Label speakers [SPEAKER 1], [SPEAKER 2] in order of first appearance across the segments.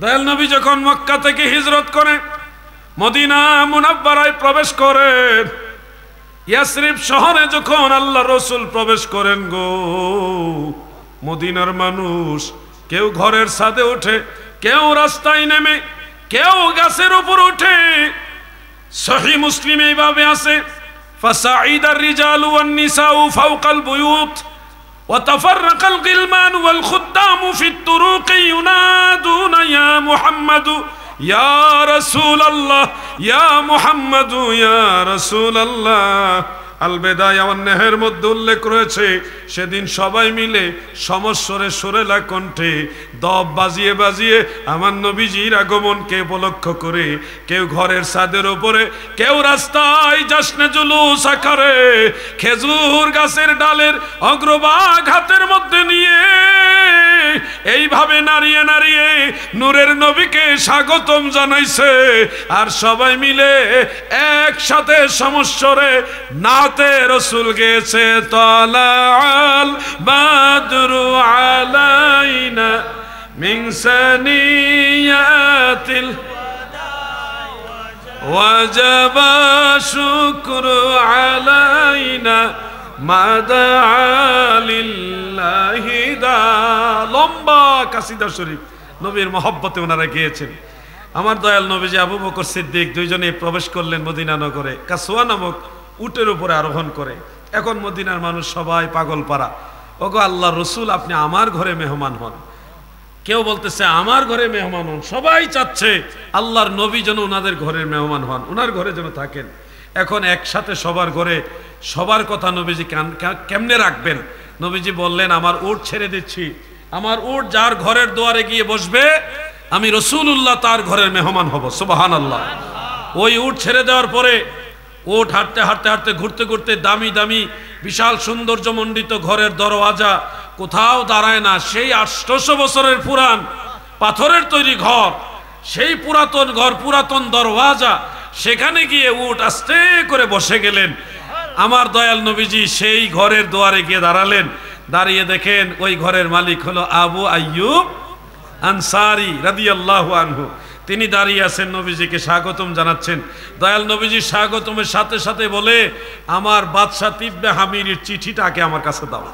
[SPEAKER 1] দয়াল নবী যখন মক্কা থেকে হিজরত করে মদিনা মুনাব্বারায় প্রবেশ করেন, ইয়াসরিব শহরে যখন আল্লাহ রসুল প্রবেশ করেন গো, মদিনার মানুষ কেউ ঘরের ছাদে ওঠে, কেউ রাস্তায় নেমে, কেউ গাছের উপর ওঠে। সহিহ মুসলিম এইভাবে আছে, ফাসাইদার রিজালু ওয়ান নিসাউ ফাওকাল বুয়ুত وتفرق الغلمان والخدام في الطرق ينادون يا محمد يا رسول الله يا محمد يا رسول الله। আল বেদায়া ওয়ান নেহের মধ্যে উল্লেখ রয়েছে, সেদিন সবাই মিলে সমস্বরে সুরেলা কণ্ঠে দব বাজিয়ে বাজিয়ে আমার নবীজির আগমনকে উপলক্ষ করে কেউ ঘরের ছাদের উপরে, কেউ রাস্তায় জশ্নে জুলুস আকারে খেজুর গাছের ডালের অগ্রভাগ হাতের মধ্যে নিয়ে এইভাবে নাড়িয়ে নাড়িয়ে নূরের নবীকে স্বাগতম জানাইছে। আর সবাই মিলে একসাথে সমস্বরে নাতে রসুল গেছে, তালাল বাদরু আলাইনা মিন সানিয়াতিল ওয়াজাবা শুকরু আলাইনা মাদা লিল্লাহি দা। লম্বা কাসিদা শরীফ নবীর মহব্বতে ওনারা গিয়েছেন। আমার দয়াল নবীজি আবু বকর সিদ্দিক দুইজনে প্রবেশ করলেন মদিনা নগরে, কাসওয়া নামক উটের উপরে আরোহণ করে। এখন মদিনার মানুষ সবাই পাগল পাড়া, ওগো আল্লাহ রসুল আপনি আমার ঘরে মেহমান হন। কেউ বলতেছে আমার ঘরে মেহমান হন, সবাই চাচ্ছে আল্লাহর নবী যেন ওনাদের ঘরের মেহমান হন, ওনার ঘরে যেন থাকেন। এখন একসাথে সবার ঘরে সবার কথা নবীজি কেমনে রাখবেন? নবীজি বললেন আমার উট ছেড়ে দিচ্ছি, আমার উট যার ঘরের দুয়ারে গিয়ে বসবে আমি রসুল্লাহ তার ঘরের মেহমান হব। সুবহানাল্লাহ। ওই উট ছেড়ে দেওয়ার পরে উট হাঁটতে হাঁটতে হাঁটতে ঘুরতে ঘুরতে দামি দামি বিশাল সৌন্দর্যমণ্ডিত ঘরের দরওয়াজা কোথাও দাঁড়ায় না। সেই 800 বছরের পুরান পাথরের তৈরি ঘর, সেই পুরাতন ঘর, পুরাতন দরওয়াজা, সেখানে গিয়ে উট আস্তে করে বসে গেলেন। আমার দয়াল নবীজি সেই ঘরের দুয়ারে গিয়ে দাঁড়ালেন। দাঁড়িয়ে দেখেন ওই ঘরের মালিক হলো আবু আইয়ুব আনসারী রাদিয়াল্লাহু আনহু। তিনি দাঁড়িয়ে আছেন, নবীজিকে স্বাগতম জানাচ্ছেন। দয়াল নবীজি স্বাগতমের সাথে সাথে বলে আমার বাদশা তিব্বে হামিরির চিঠিটাকে আমার কাছে দাও।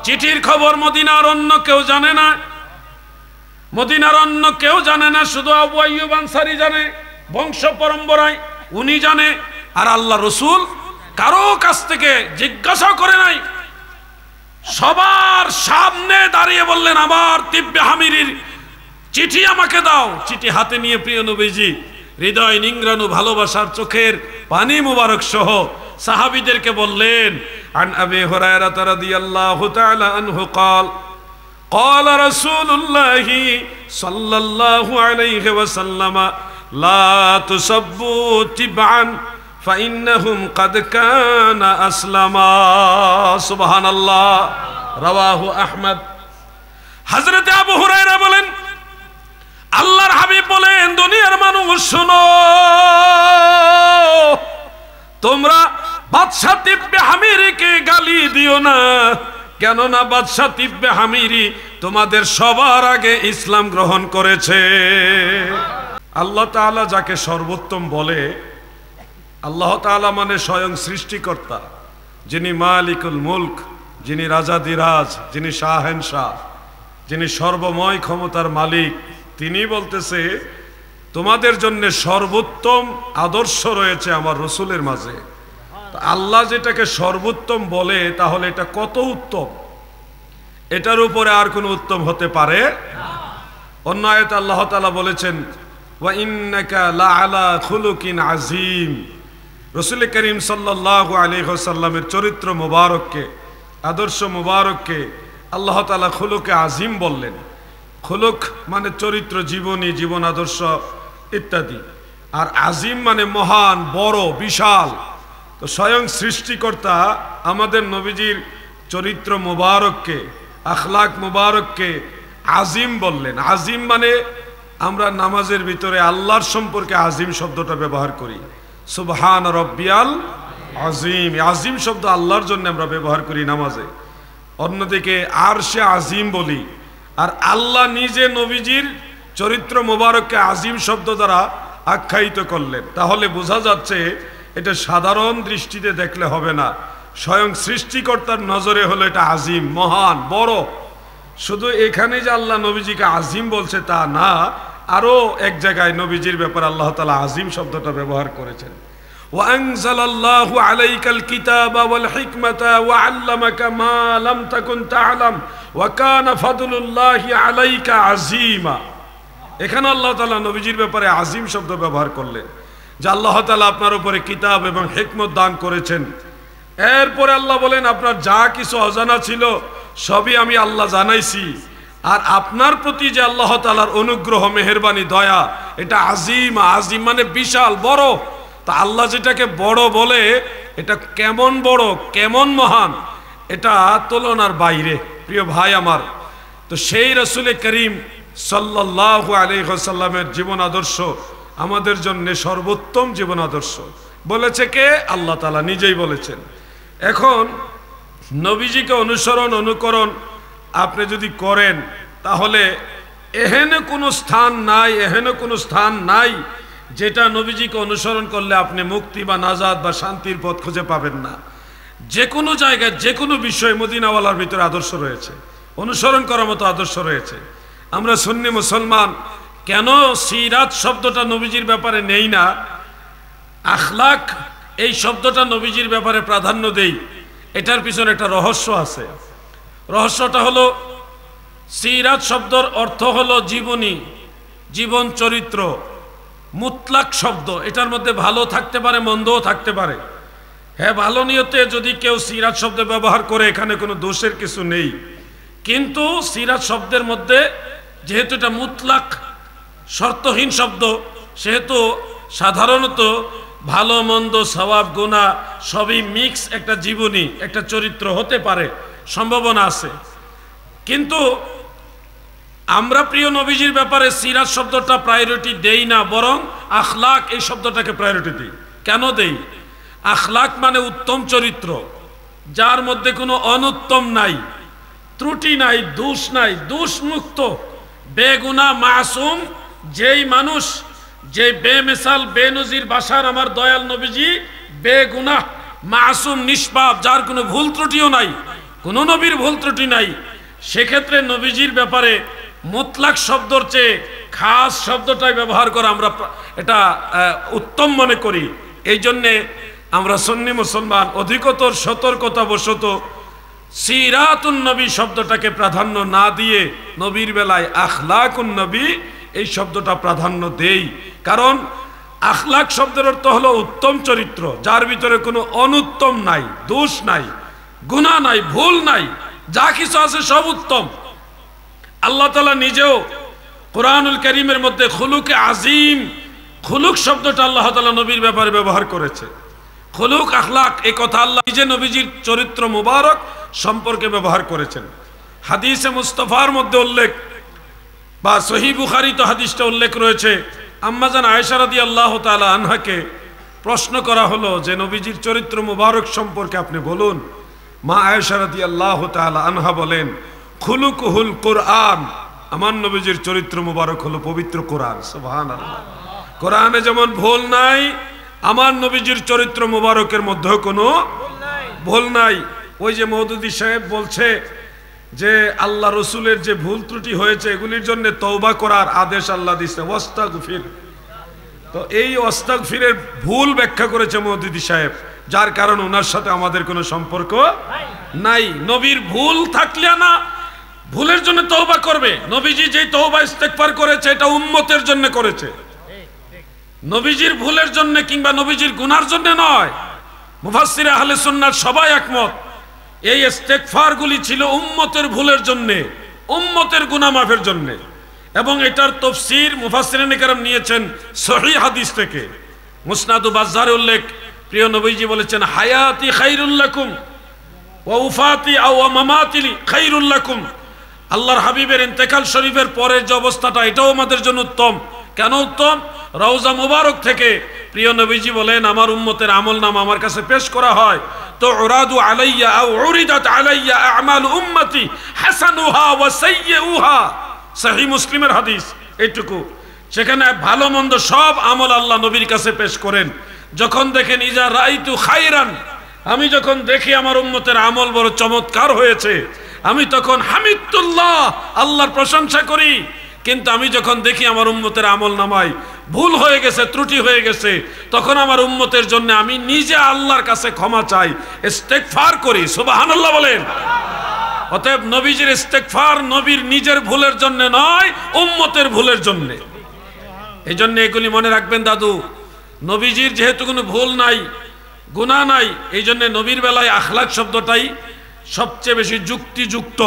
[SPEAKER 1] চিঠির খবর মদিনার অন্য কেউ জানে না, মদিনার অন্য কেউ জানে না, শুধু আবু আইয়ুব আনসারী জানে, বংশ পরম্পরায় উনি জানে। আর আল্লাহ রসুল কারো কাছ থেকে জিজ্ঞাসা করে নাই, সবার সামনে দাঁড়িয়ে বললেন আমার তিব্বে হামিরির চিঠি আমাকে দাও। চিঠি হাতে নিয়ে প্রিয় নবীজি হৃদয় নিংড়ানো ভালোবাসার চোখের পানি মুবারক সহ সাহাবীদেরকে বললেন, আন আবি হুরায়রা রাদিয়াল্লাহু তাআলা আনহু قال قال رسول الله صلى الله عليه وسلم لا تسبوا تبعا فإنهم قد كان أسلما। سبحان الله। رواه أحمد। হযরত আবু হুরায়রা বলেন আল্লাহর হাবিব বলেন দুনিয়ার মানুষ শোনো, তোমরা বাদশা তিব্বে হামিরিকে গালি দিও না, কেননা বাদশা তিব্বে হামিরি তোমাদের সবার আগে ইসলাম গ্রহণ করেছে। আল্লাহ তাআলা যাকে সর্বোত্তম বলে, আল্লাহ তাআলা মানে স্বয়ং সৃষ্টিকর্তা, যিনি মালিকুল মুলক, যিনি রাজাদিরাজ, যিনি শাহেনশাহ, যিনি সর্বময় ক্ষমতার মালিক, তিনি বলতেছে তোমাদের জন্য সর্বোত্তম আদর্শ রয়েছে আমার রসুলের মাঝে। আল্লাহ যেটাকে সর্বোত্তম বলে তাহলে এটা কত উত্তম, এটার উপরে আর কোনো উত্তম হতে পারে? অন্য আয়াতে আল্লাহ তাআলা বলেছেন ওয়া ইন্নাকা লাআলা খুলুকিন আযীম। রাসূল করিম সাল্লাল্লাহু আলাইহি ওয়াসাল্লামের চরিত্র মুবারককে, আদর্শ মুবারককে আল্লাহ তাআলা খুলুকে আযীম বললেন। খুলুক মানে চরিত্র, জীবনী, জীবন আদর্শ ইত্যাদি। আর আযীম মানে মহান, বড়, বিশাল। তো স্বয়ং সৃষ্টিকর্তা আমাদের নবীজির চরিত্র মুবারককে, আখলাক মুবারককে আযীম বললেন। আযীম মানে আমরা নামাজের ভিতরে আল্লাহর সম্পর্কে আযীম শব্দটা ব্যবহার করি, সুবহান রব্বিয়াল আযীম। আযীম শব্দ আল্লাহর জন্য আমরা ব্যবহার করি নামাজে। অন্যদিকে আরশে আযীম বলি। আর আল্লাহ নিজে নবীজির চরিত্র মোবারককে আজিম শব্দ দ্বারা আখ্যায়িত করলেন, তাহলে বোঝা যাচ্ছে এটা সাধারণ দৃষ্টিতে দেখলে হবে না, স্বয়ং সৃষ্টিকর্তার নজরে হলো এটা আজিম, মহান, বড়। শুধু এখানে যে আল্লাহ নবীজিকে আজিম বলছে তা না, আরো এক জায়গায় নবীজির ব্যাপারে আল্লাহ তাআলা আজিম শব্দটা ব্যবহার করেছেন। ওয়ানজালাল্লাহু আলাইকাল কিতাবা ওয়াল হিকমাতা ওয়া আল্লামাকা মা লাম তাকুন তা'লাম ওয়া কানা ফাদলুল্লাহি আলাইকা আযীমা। এখানে আল্লাহ তাআলা নবীজির ব্যাপারে আজিম শব্দ ব্যবহার করলেন, যে আল্লাহ তাআলা আপনার উপরে কিতাব এবং হিকমত দান করেছেন। এরপরে আল্লাহ বলেন আপনার যা কিছু অজানা ছিল সবই আমি আল্লাহ জানাইছি। আর আপনার প্রতি যে আল্লাহ তাআলার অনুগ্রহ, মেহেরবানি, দয়া, এটা আজিম। আজিম মানে বিশাল, বড়। তা আল্লাহ যেটাকে বড় বলে, এটা কেমন বড়, কেমন মহান, এটা তুলনার বাইরে। প্রিয় ভাই আমার, তো সেই রাসূল করিম সাল্লাল্লাহু আলাইহি ওয়াসাল্লামের জীবন আদর্শ আমাদের জন্য সর্বোত্তম জীবন আদর্শ। বলেছে কে? আল্লাহ তাআলা নিজেই বলেছেন। এখন নবীজিকে অনুসরণ, অনুকরণ আপনি যদি করেন, তাহলে এহেন কোনো স্থান নাই, এহেন কোনো স্থান নাই যেটা নবীজিকে অনুসরণ করলে আপনি মুক্তি বা নাজাত বা শান্তির পথ খুঁজে পাবেন না। যে কোনো জায়গায়, যে কোনো বিষয়ে মদিনাওয়ালার ভিতরে আদর্শ রয়েছে, অনুসরণ করার মতো আদর্শ রয়েছে। আমরা সুন্নি মুসলমান কেন সিরাত শব্দটা নবীজির ব্যাপারে নেই না, আখলাক এই শব্দটা নবীজির ব্যাপারে প্রাধান্য দেই, এটার পিছনে একটা রহস্য আছে। রহস্যটা হলো, সিরাত শব্দর অর্থ হলো জীবনী, জীবন চরিত্র, মুতলাক শব্দ। এটার মধ্যে ভালো থাকতে পারে, মন্দও থাকতে পারে। হ্যাঁ, ভালো নিয়তে যদি কেউ সিরাত শব্দ ব্যবহার করে, এখানে কোনো দোষের কিছু নেই। কিন্তু সিরাত শব্দের মধ্যে যেহেতু এটা মুতলাক, শর্তহীন শব্দ, সেহেতু সাধারণত ভালো মন্দ, সওয়াব, গুনাহ সবই মিক্স একটা জীবনী, একটা চরিত্র হতে পারে, সম্ভাবনা আছে। কিন্তু আমরা প্রিয় নবীজির ব্যাপারে সিরাত শব্দটা প্রায়োরিটি দেই না, বরং আখলাক এই শব্দটাকে প্রায়োরিটি দিই। কেন দেই? আখলাক মানে উত্তম চরিত্র, যার মধ্যে কোনো অনুত্তম নাই, ত্রুটি নাই, দোষ নাই, দোষমুক্ত, বেগুনাহ, মাসুম। যেই মানুষ, যে বেমিসাল, বেনজির বাশার আমার দয়াল নবীজি, বেগুনাহ, মাসুম, নিষ্পাপ, যার কোনো ভুল ত্রুটিও নাই, কোনো নবীর ভুল ত্রুটি নাই, সেক্ষেত্রে নবীজির ব্যাপারে মুতলাক শব্দর চেয়ে খাস শব্দটাই ব্যবহার করা আমরা এটা উত্তম মনে করি। এই জন্যে আমরা সুন্নি মুসলমান অধিকতর সতর্কতা বশত সিরাতুন নবী শব্দটাকে প্রাধান্য না দিয়ে নবীর বেলায় আখলাকুন নবী এই শব্দটা প্রাধান্য দেই। কারণ আখলাক শব্দের অর্থ হলো উত্তম চরিত্র, যার ভিতরে কোনো অনুত্তম নাই, দোষ নাই, গুনাহ নাই, ভুল নাই, যা কিছু আছে সব উত্তম। আল্লাহ তাআলা নিজেও কোরআনুল কারীমের মধ্যে খুলুকে আজিম, খুলুক শব্দটা আল্লাহ তাআলা নবীর ব্যাপারে ব্যবহার করেছে। খুলুক, আখলাক, এই কথা আল্লাহ নিজে নবীজির চরিত্র মুবারক সম্পর্কে ব্যবহার করেছেন। হাদিসে মুস্তাফার মধ্যে উল্লেখ, বা সহিহ বুখারীতে হাদিসটা উল্লেখ রয়েছে, আম্মাজান আয়েশা রাদিয়াল্লাহু তাআলা আনহাকে প্রশ্ন করা হলো যে নবীজির চরিত্র মুবারক সম্পর্কে আপনি বলুন। মা আয়েশা রাদিয়াল্লাহু তাআলা আনহা বলেন, খুলুকুহুল কুরআন, আমার নবীজির চরিত্র মুবারক হলো পবিত্র কোরআন। সুবহানাল্লাহ। কোরআনে যেমন ভুল নাই, আমার নবীজির চরিত্র মুবারকের মধ্যেও কোনো ভুল নাই। ওই যে মওদুদী সাহেব বলছে যে আল্লাহ রসুলের যে ভুল ত্রুটি হয়েছে এগুলির জন্য তওবা করার আদেশ আল্লাহ দিয়েছে, ওয়াস্তাগফির। তো এই ওয়াস্তাগফিরের ভুল ব্যাখ্যা করেছে মওদুদী সাহেব, যার কারণে ওনার সাথে আমাদের কোনো সম্পর্ক নাই। নবীর ভুল থাকলে না, ভুলের জন্য তওবা করবে। নবীজি যেই তওবা ইস্তেগফার করেছে এটা উম্মতের জন্য করেছে, নবীজির ভুলের জন্য কিংবা নবীজির গুনার জন্য নয়। মুফাসসিরে আহলে সুন্নাত সবাই একমত, এই ইস্তেগফার গুলি ছিল উম্মতের ভুলের জন্য, উম্মতের গুনাহ মাফের জন্য। এবং এটার তাফসীর মুফাসসিরিনে কেরাম নিয়েছেন সহিহ হাদিস থেকে। মুসনাদু বাজ্জারে উল্লেখ, প্রিয় নবীজি বলেছেন, হায়াতি খায়রুল লাকুম ওয়া উফাতি আও মামাতি খায়রুল লাকুম। আল্লাহর হাবিবের ইন্তেকাল শরীফের পরের যে অবস্থাটা, এটাও আমাদের জন্য উত্তম। কেন উত্তম? রওজা মুবারক থেকে প্রিয় নবীজি বলেন, আমার উম্মতের আমলনামা আমার কাছে পেশ করা হয়, তো উরাদু আলাইয়া আও উরিদাত আলাইয়া আমাল উম্মতি হাসানুহা ওয়া সাইয়্যুহা। সহিহ মুসলিমের হাদিস। এইটুকু। সেখানে ভালো মন্দ সব আমল আল্লাহ নবীর কাছে পেশ করেন। যখন দেখেন ইজা রাইতু খাইরান, আমি যখন দেখি আমার উম্মতের আমল বড় চমৎকার হয়েছে, আমি তখন হামিদুল্লাহ, আল্লাহর প্রশংসা করি। কিন্তু আমি যখন দেখি আমার উম্মতের আমল নামায় ভুল হয়ে গেছে, ত্রুটি হয়ে গেছে, তখন আমার উম্মতের জন্য আমি নিজে আল্লাহর কাছে ক্ষমা চাই, ইস্তেগফার করি। সুবহানাল্লাহ বলেন। অতএব নবীজির ইস্তেগফার নবীর নিজের ভুলের জন্য নয়, উম্মতের ভুলের জন্য। এই জন্য এগুলি মনে রাখবেন দাদু। নবীজির যেহেতু কোনো ভুল নাই, গুনাহ নাই, এই জন্য নবীর বেলায় আখলাক শব্দটাই সবচেয়ে বেশি যুক্তিযুক্ত।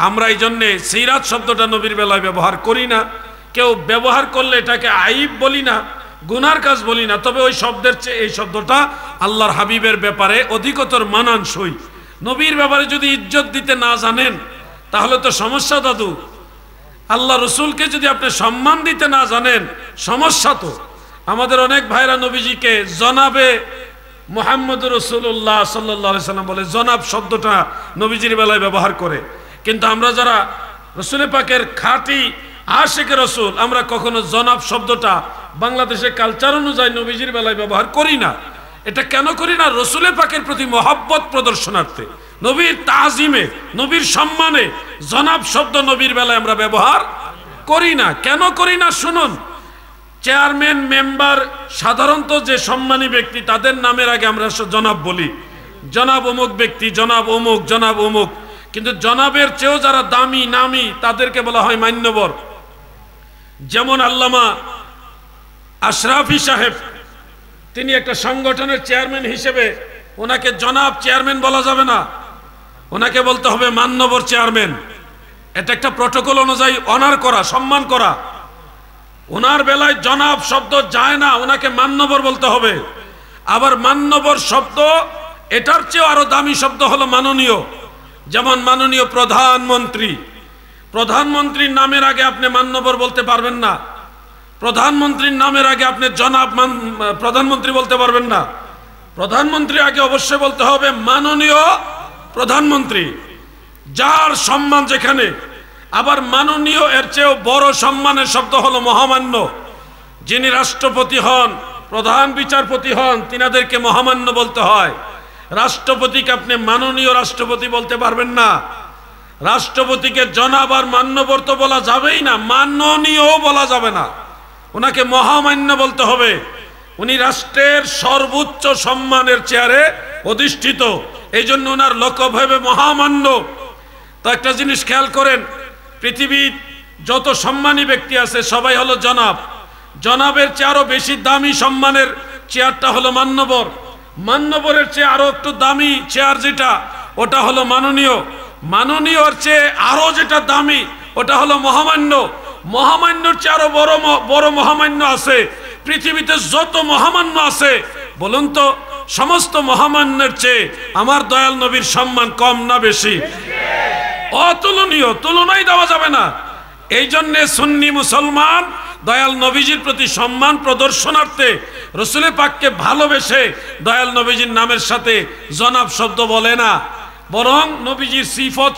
[SPEAKER 1] আমরা এই জন্যে সিরাত শব্দটা নবীর বেলায় ব্যবহার করি না। কেউ ব্যবহার করলে এটাকে আইব বলি না, গুনার কাজ বলি না। তবে ওই শব্দের চেয়ে এই শব্দটা আল্লাহর হাবিবের ব্যাপারে অধিকতর মানানসই। নবীর ব্যাপারে যদি ইজ্জত দিতে না জানেন তাহলে তো সমস্যা দাদু। আল্লাহ রসুলকে যদি আপনি সম্মান দিতে না জানেন, সমস্যা তো। আমাদের অনেক ভাইরা নবীজিকে জনাবে মুহাম্মদ রাসূলুল্লাহ সাল্লাল্লাহু আলাইহি সাল্লাম বলে, জনাব শব্দটা নবীজির বেলায় ব্যবহার করে। কিন্তু আমরা যারা রসুল পাকের খাঁটি আশিকে রসুল, আমরা কখনো জনাব শব্দটা বাংলাদেশের কালচার অনুযায়ী নবীজির বেলায় ব্যবহার করি না। এটা কেন করি না? রসুল পাকের প্রতি মহব্বত প্রদর্শনার্থে, নবীর তাজিমে, নবীর সম্মানে জনাব শব্দ নবীর বেলায় আমরা ব্যবহার করি না। কেন করি না শুনুন। চেয়ারম্যান, মেম্বার, সাধারণত যে সম্মানী ব্যক্তি, তাদের নামের আগে আমরা জনাব বলি, জনাব অমুক ব্যক্তি, জনাব অমুক, জনাব অমুক। কিন্তু জনাবের চেয়েও যারা দামি নামি, তাদেরকে বলা হয় মান্যবর। যেমন আল্লামা আশরাফি সাহেব, তিনি একটা সংগঠনের চেয়ারম্যান হিসেবে, ওনাকে জনাব চেয়ারম্যান বলা যাবে না, ওনাকে বলতে হবে মান্যবর চেয়ারম্যান। এটা একটা প্রটোকল অনুযায়ী অনার করা, সম্মান করা। ওনার বেলায় জনাব শব্দ যায় না, ওনাকে মান্যবর বলতে হবে। আবার মান্যবর শব্দ এটার চেয়েও আরো দামি শব্দ হলো মাননীয়। যেমন মাননীয় প্রধানমন্ত্রী, প্রধানমন্ত্রীর নামের আগে আপনি মান্যবর বলতে পারবেন না। প্রধানমন্ত্রীর নামের আগে আপনি জনাব প্রধানমন্ত্রী বলতে পারবেন না। প্রধানমন্ত্রী আগে অবশ্যই বলতে হবে মাননীয় প্রধানমন্ত্রী, যার সম্মান যেখানে। আবার মাননীয় এর চেয়েও বড় সম্মানের শব্দ হলো মহামান্য। যিনি রাষ্ট্রপতি হন, প্রধান বিচারপতি হন, তিনাদেরকে মহামান্য বলতে হয়। রাষ্ট্রপতিকে আপনি মাননীয় রাষ্ট্রপতি বলতে পারবেন না। রাষ্ট্রপতিকে জনাব আর মান্যবর তো বলা যাবেই না, মাননীয়ও বলা যাবে না, ওনাকে মহামান্য বলতে হবে। উনি রাষ্ট্রের সর্বোচ্চ সম্মানের চেয়ারে অধিষ্ঠিত, এই জন্য ওনার লোকভাবে মহামান্য। তো একটা জিনিস খেয়াল করেন, পৃথিবীর যত সম্মানী ব্যক্তি আছে সবাই হলো জনাব। জনাবের চেয়ে আরো বেশি দামি সম্মানের চেয়ারটা হলো মান্যবর। মান্যবরের চেয়ে আরো একটু দামি চেয়ার যেটা, ওটা হলো মাননীয়। মাননীয়র চেয়ে আরো যেটা দামি, ওটা হলো মহামান্য। মহামান্যর চেয়ে আরো বড় মহামান্য আছে। পৃথিবীতে যত মহামান্য আছে বলুন তো, সমস্ত মহামান্যের চেয়ে আমার দয়াল নবীর সম্মান কম না বেশি? অতুলনীয়, তুলনাই দেওয়া যাবে না। এই জন্যে সুন্নি মুসলমান দয়াল নবীজির প্রতি সম্মান প্রদর্শনার্থে রসুল পাককে ভালোবেসে দয়াল নবীজির নামের সাথে জনাব শব্দ বলে না, বরং নবীজির সিফত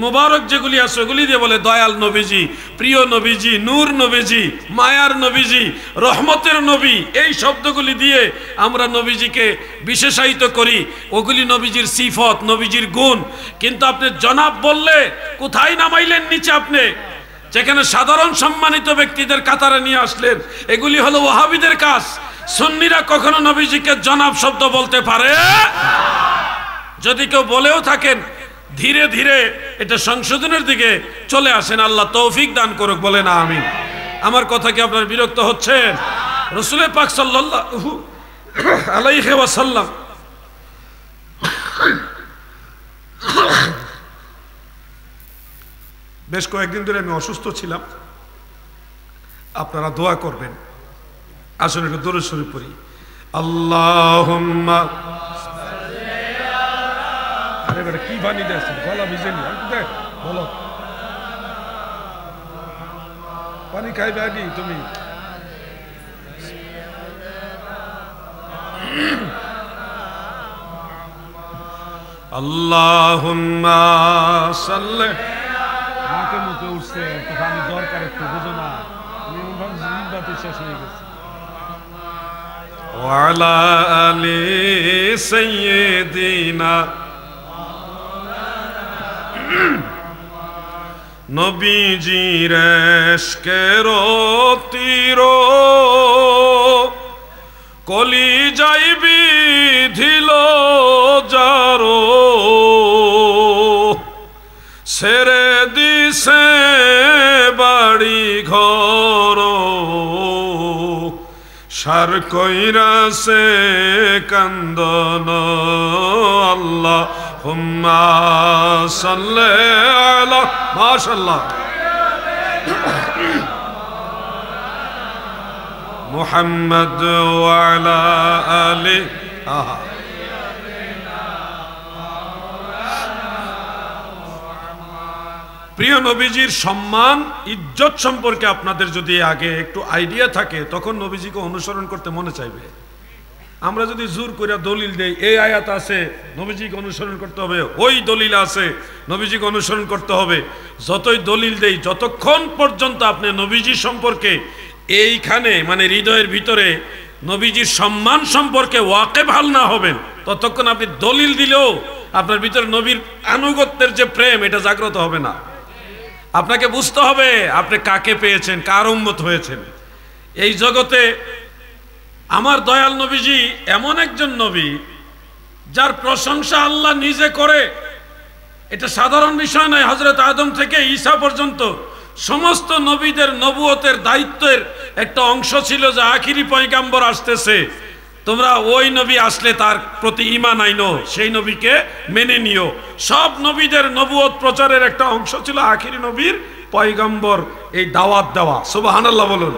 [SPEAKER 1] মুবারক যেগুলি আছে ওগুলি দিয়ে বলে দয়াল নবীজি, প্রিয় নবীজি, নূর নবীজি, মায়ার নবীজি, রহমতের নবী। এই শব্দগুলি দিয়ে আমরা নবীজিকে বিশেষায়িত করি। ওগুলি নবীজির সিফত, নবীজির গুণ। কিন্তু আপনি জনাব বললে কোথায় নামাইলেন নিচে আপনি? যেখানে সাধারণ সম্মানিত ব্যক্তিদের কাতারে নিয়ে আসলেন। এগুলি হলো ওয়াহাবিদের কাজ। সুন্নিরা কখনো নবীজিকে জনাব শব্দ বলতে পারে? যদি কেউ বলেও থাকেন, ধীরে ধীরে এটা সংশোধনের দিকে চলে আসেন। আল্লাহ তৌফিক দান করুক, বলে না আমিন। আমার কথা কি আপনার বিরক্ত হচ্ছেন? রাসূল পাক সাল্লাল্লাহু আলাইহি ওয়াসাল্লাম বেশ কয়েকদিন ধরে আমি অসুস্থ ছিলাম, আপনারা দোয়া করবেন। আসলে একটু দরুদ শরীফ পড়ি। আল্লাহুম্মা, আরে বেটা কি বানি দেছ, গলা ভিজে নি, দেখ বলো, পানি খাইবে আগে তুমি। আল্লাহুম্মা সাল্লি নাকে মুখে উঠছে, একটু পানি দরকার, একটু বুঝো না, জিহ্বাতে শেষ হয়ে গেছে। ওয়ালা আলি সাইয়্যিদিনা, নবীজির ইশকের তীর কলিজায় বিধিল যারো, ছেড়ে দিছে বাড়ি ঘর, সার কইরাছে কান্দন। আল্লাহুম্মা সাল্লি আলা, মাশাআল্লাহ, মুহাম্মদ ওয়া আলা আলি। আহা, প্রিয় নবীজির সম্মান ইজ্জত সম্পর্কে আপনাদের যদি আগে একটু আইডিয়া থাকে, তখন নবীজিকে অনুসরণ করতে মনে চাইবে। আমরা যদি জোর করে দলিল দেই, এই আয়াত আছে নবীজিকে অনুসরণ করতে হবে, ওই দলিল আছে নবীজিকে অনুসরণ করতে হবে, যতই দলিল দেই, যতক্ষণ পর্যন্ত আপনি নবীজি সম্পর্কে এইখানে মানে হৃদয়ের ভিতরে নবীজির সম্মান সম্পর্কে ওয়াকিবহাল না হবেন, ততক্ষণ আপনি দলিল দিলেও আপনার ভিতরে নবীর আনুগত্যের যে প্রেম, এটা জাগ্রত হবে না। আপনাকে বুঝতে হবে আপনি কাকে পেয়েছেন, কার উম্মত হয়েছেন। এই জগতে আমার দয়াল নবীজি এমন একজন নবী যার প্রশংসা আল্লাহ নিজে করে। এটা সাধারণ বিষয় নয়। হযরত আদম থেকে ঈসা পর্যন্ত সমস্ত নবীদের নবুয়তের দায়িত্বের একটা অংশ ছিল যে আখিরি পয়গাম্বর আসতেছে, তোমরা ওই নবী আসলে তার প্রতি ঈমান আইনো, সেই নবীকে মেনে নিও। সব নবীদের নবুয়ত প্রচারের একটা অংশ ছিল আখিরি নবীর পয়গাম্বর এই দাওয়াত দেওয়া। সুবহানাল্লাহ বলুন।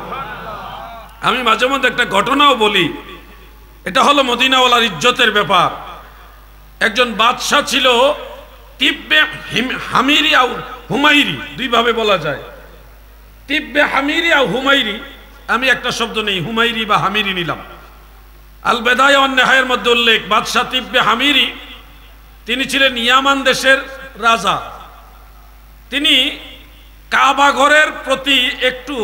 [SPEAKER 1] আমি মাঝে মধ্যে একটা ঘটনাও বলি, এটা হলো মদিনাওয়ালার ইজ্জতের ব্যাপার। একজন বাদশাহ ছিল, তিব্বে হামিরি আর হুমাইরি, দুইভাবে বলা যায়, তিব্বে হামিরি আর হুমাইরি। আমি একটা শব্দ নেই, হুমাইরি বা হামিরি নিলাম। আল বেদায়া ওয়ান নেহায়ের মধ্যে উল্লেখ, বাদশাহ তিব্বে হামিরি, তিনি ছিলেন ইয়ামান দেশের রাজা। তিনি কাবা ঘরের প্রতি একটু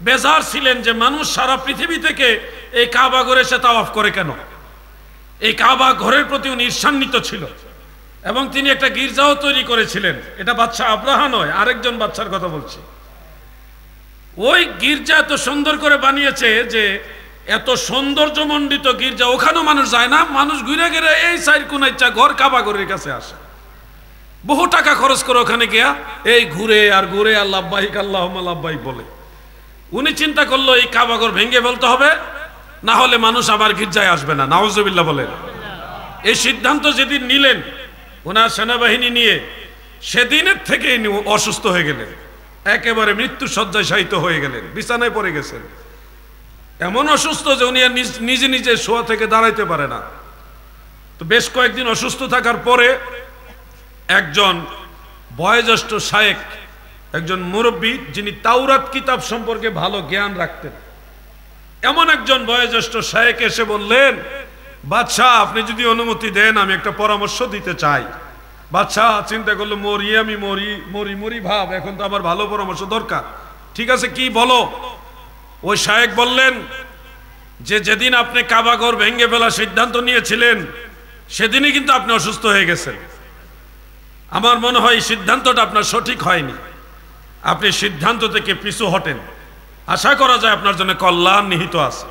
[SPEAKER 1] বেজার ছিলেন যে মানুষ সারা পৃথিবী থেকে এই কাবা ঘরে এসে তাওয়াফ করে কেন। এই কাবা ঘরের প্রতি উনি ঈর্ষান্বিত ছিল এবং তিনি একটা গির্জাও তৈরি করেছিলেন। এটা বাদশাহ আব্রাহা নয়, আরেকজন বাদশার কথা বলছি। ওই গির্জা এত সুন্দর করে বানিয়েছে যে এত সৌন্দর্যমণ্ডিত গির্জা, ওখানেও মানুষ যায় না, মানুষ ঘুরে ঘুরে এই সাইড কোন ইচ্ছা ঘর কাবা ঘরের কাছে আসে। বহু টাকা খরচ করে ওখানে গিয়া এই ঘুরে আর ঘুরে আর লাব্বাইক আল্লাহুম্মা লাব্বাইক বলে। উনি চিন্তা করলো এই কাবা ঘর ভেঙে ফেলতে হবে, না হলে মানুষ আবার গির্জায় আসবে না। নাউজুবিল্লাহ বলেন। এই সিদ্ধান্ত যেদিন নিলেন ওনার সেনাবাহিনী নিয়ে, সেদিনের থেকে অসুস্থ হয়ে গেলেন, একেবারে মৃত্যু শয্যায় শায়িত হয়ে গেলেন, বিছানায় পড়ে গেছেন। এমন অসুস্থ যে উনি আর নিজে নিজে শোয়া থেকে দাঁড়াইতে পারে না। তো বেশ কয়েকদিন অসুস্থ থাকার পরে একজন বয়োজ্যেষ্ঠ শায়েখ, একজন মুরব্বী, যিনি তাওরাত কিতাব সম্পর্কে ভালো জ্ঞান রাখতেন, এমন একজন বয়োজ্যেষ্ঠ শায়েখ এসে বললেন, বাদশাহ আপনি যদি অনুমতি দেন আমি একটা পরামর্শ দিতে চাই। বাদশাহ চিন্তা করলো, মরি আমি মরি মরি মরি ভাব, এখন তো আমার ভালো পরামর্শ দরকার। ঠিক আছে, কি বলো। ওই শায়েখ বললেন যে যেদিন আপনি কাবা ঘর ভেঙে ফেলার সিদ্ধান্ত নিয়েছিলেন সেদিনই কিন্তু আপনি অসুস্থ হয়ে গেছেন। আমার মনে হয় সিদ্ধান্তটা আপনার সঠিক হয়নি, আপনি সিদ্ধান্ত থেকে পিছু হটেন, আশা করা যায় আপনার জন্য কল্যাণ নিহিত আছে।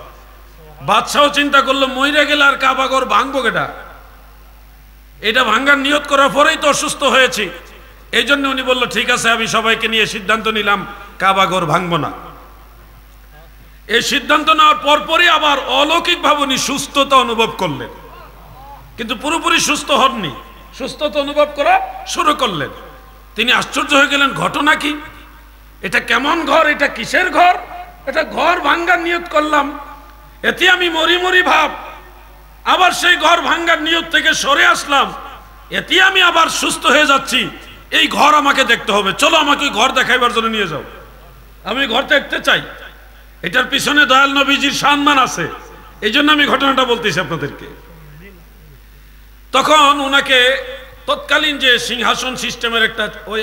[SPEAKER 1] বাদশাহ চিন্তা করলো, মইরা গেলে আর কাবা ঘর ভাঙবো কেটা, এটা ভাঙ্গার নিয়ত করার পরেই তো অসুস্থ হয়েছি। এই জন্য উনি বললো, ঠিক আছে আমি সবাইকে নিয়ে সিদ্ধান্ত নিলাম কাবা ঘর ভাঙবো না। এই সিদ্ধান্ত নেওয়ার পরপরই আবার অলৌকিকভাবে উনি সুস্থতা অনুভব করলেন, কিন্তু পুরোপুরি সুস্থ হননি, সুস্থতা অনুভব করা শুরু করলেন। তিনি আশ্চর্য হয়ে গেলেন, ঘটনা কি, এটা কেমন ঘর, এটা কিসের ঘর, এটা ঘর ভাঙ্গার নিয়ত করলাম, এতে আমি মরি মরি ভাব, আবার সেই ঘর ভাঙ্গার নিয়ত থেকে সরে আসলাম, এতে আমি আবার সুস্থ হয়ে যাচ্ছি। এই ঘর আমাকে দেখতে হবে, চলো আমাকে ওই ঘর দেখাইবার জন্য নিয়ে যাও, আমি ঘর দেখতে চাই। এটার পিছনে দয়াল নবীজির সম্মান আছে, এই জন্য আমি ঘটনাটা বলতেছি আপনাদেরকে। তখন ওনাকে তৎকালীন যে সিংহাসন সিস্টেমের একটা ওই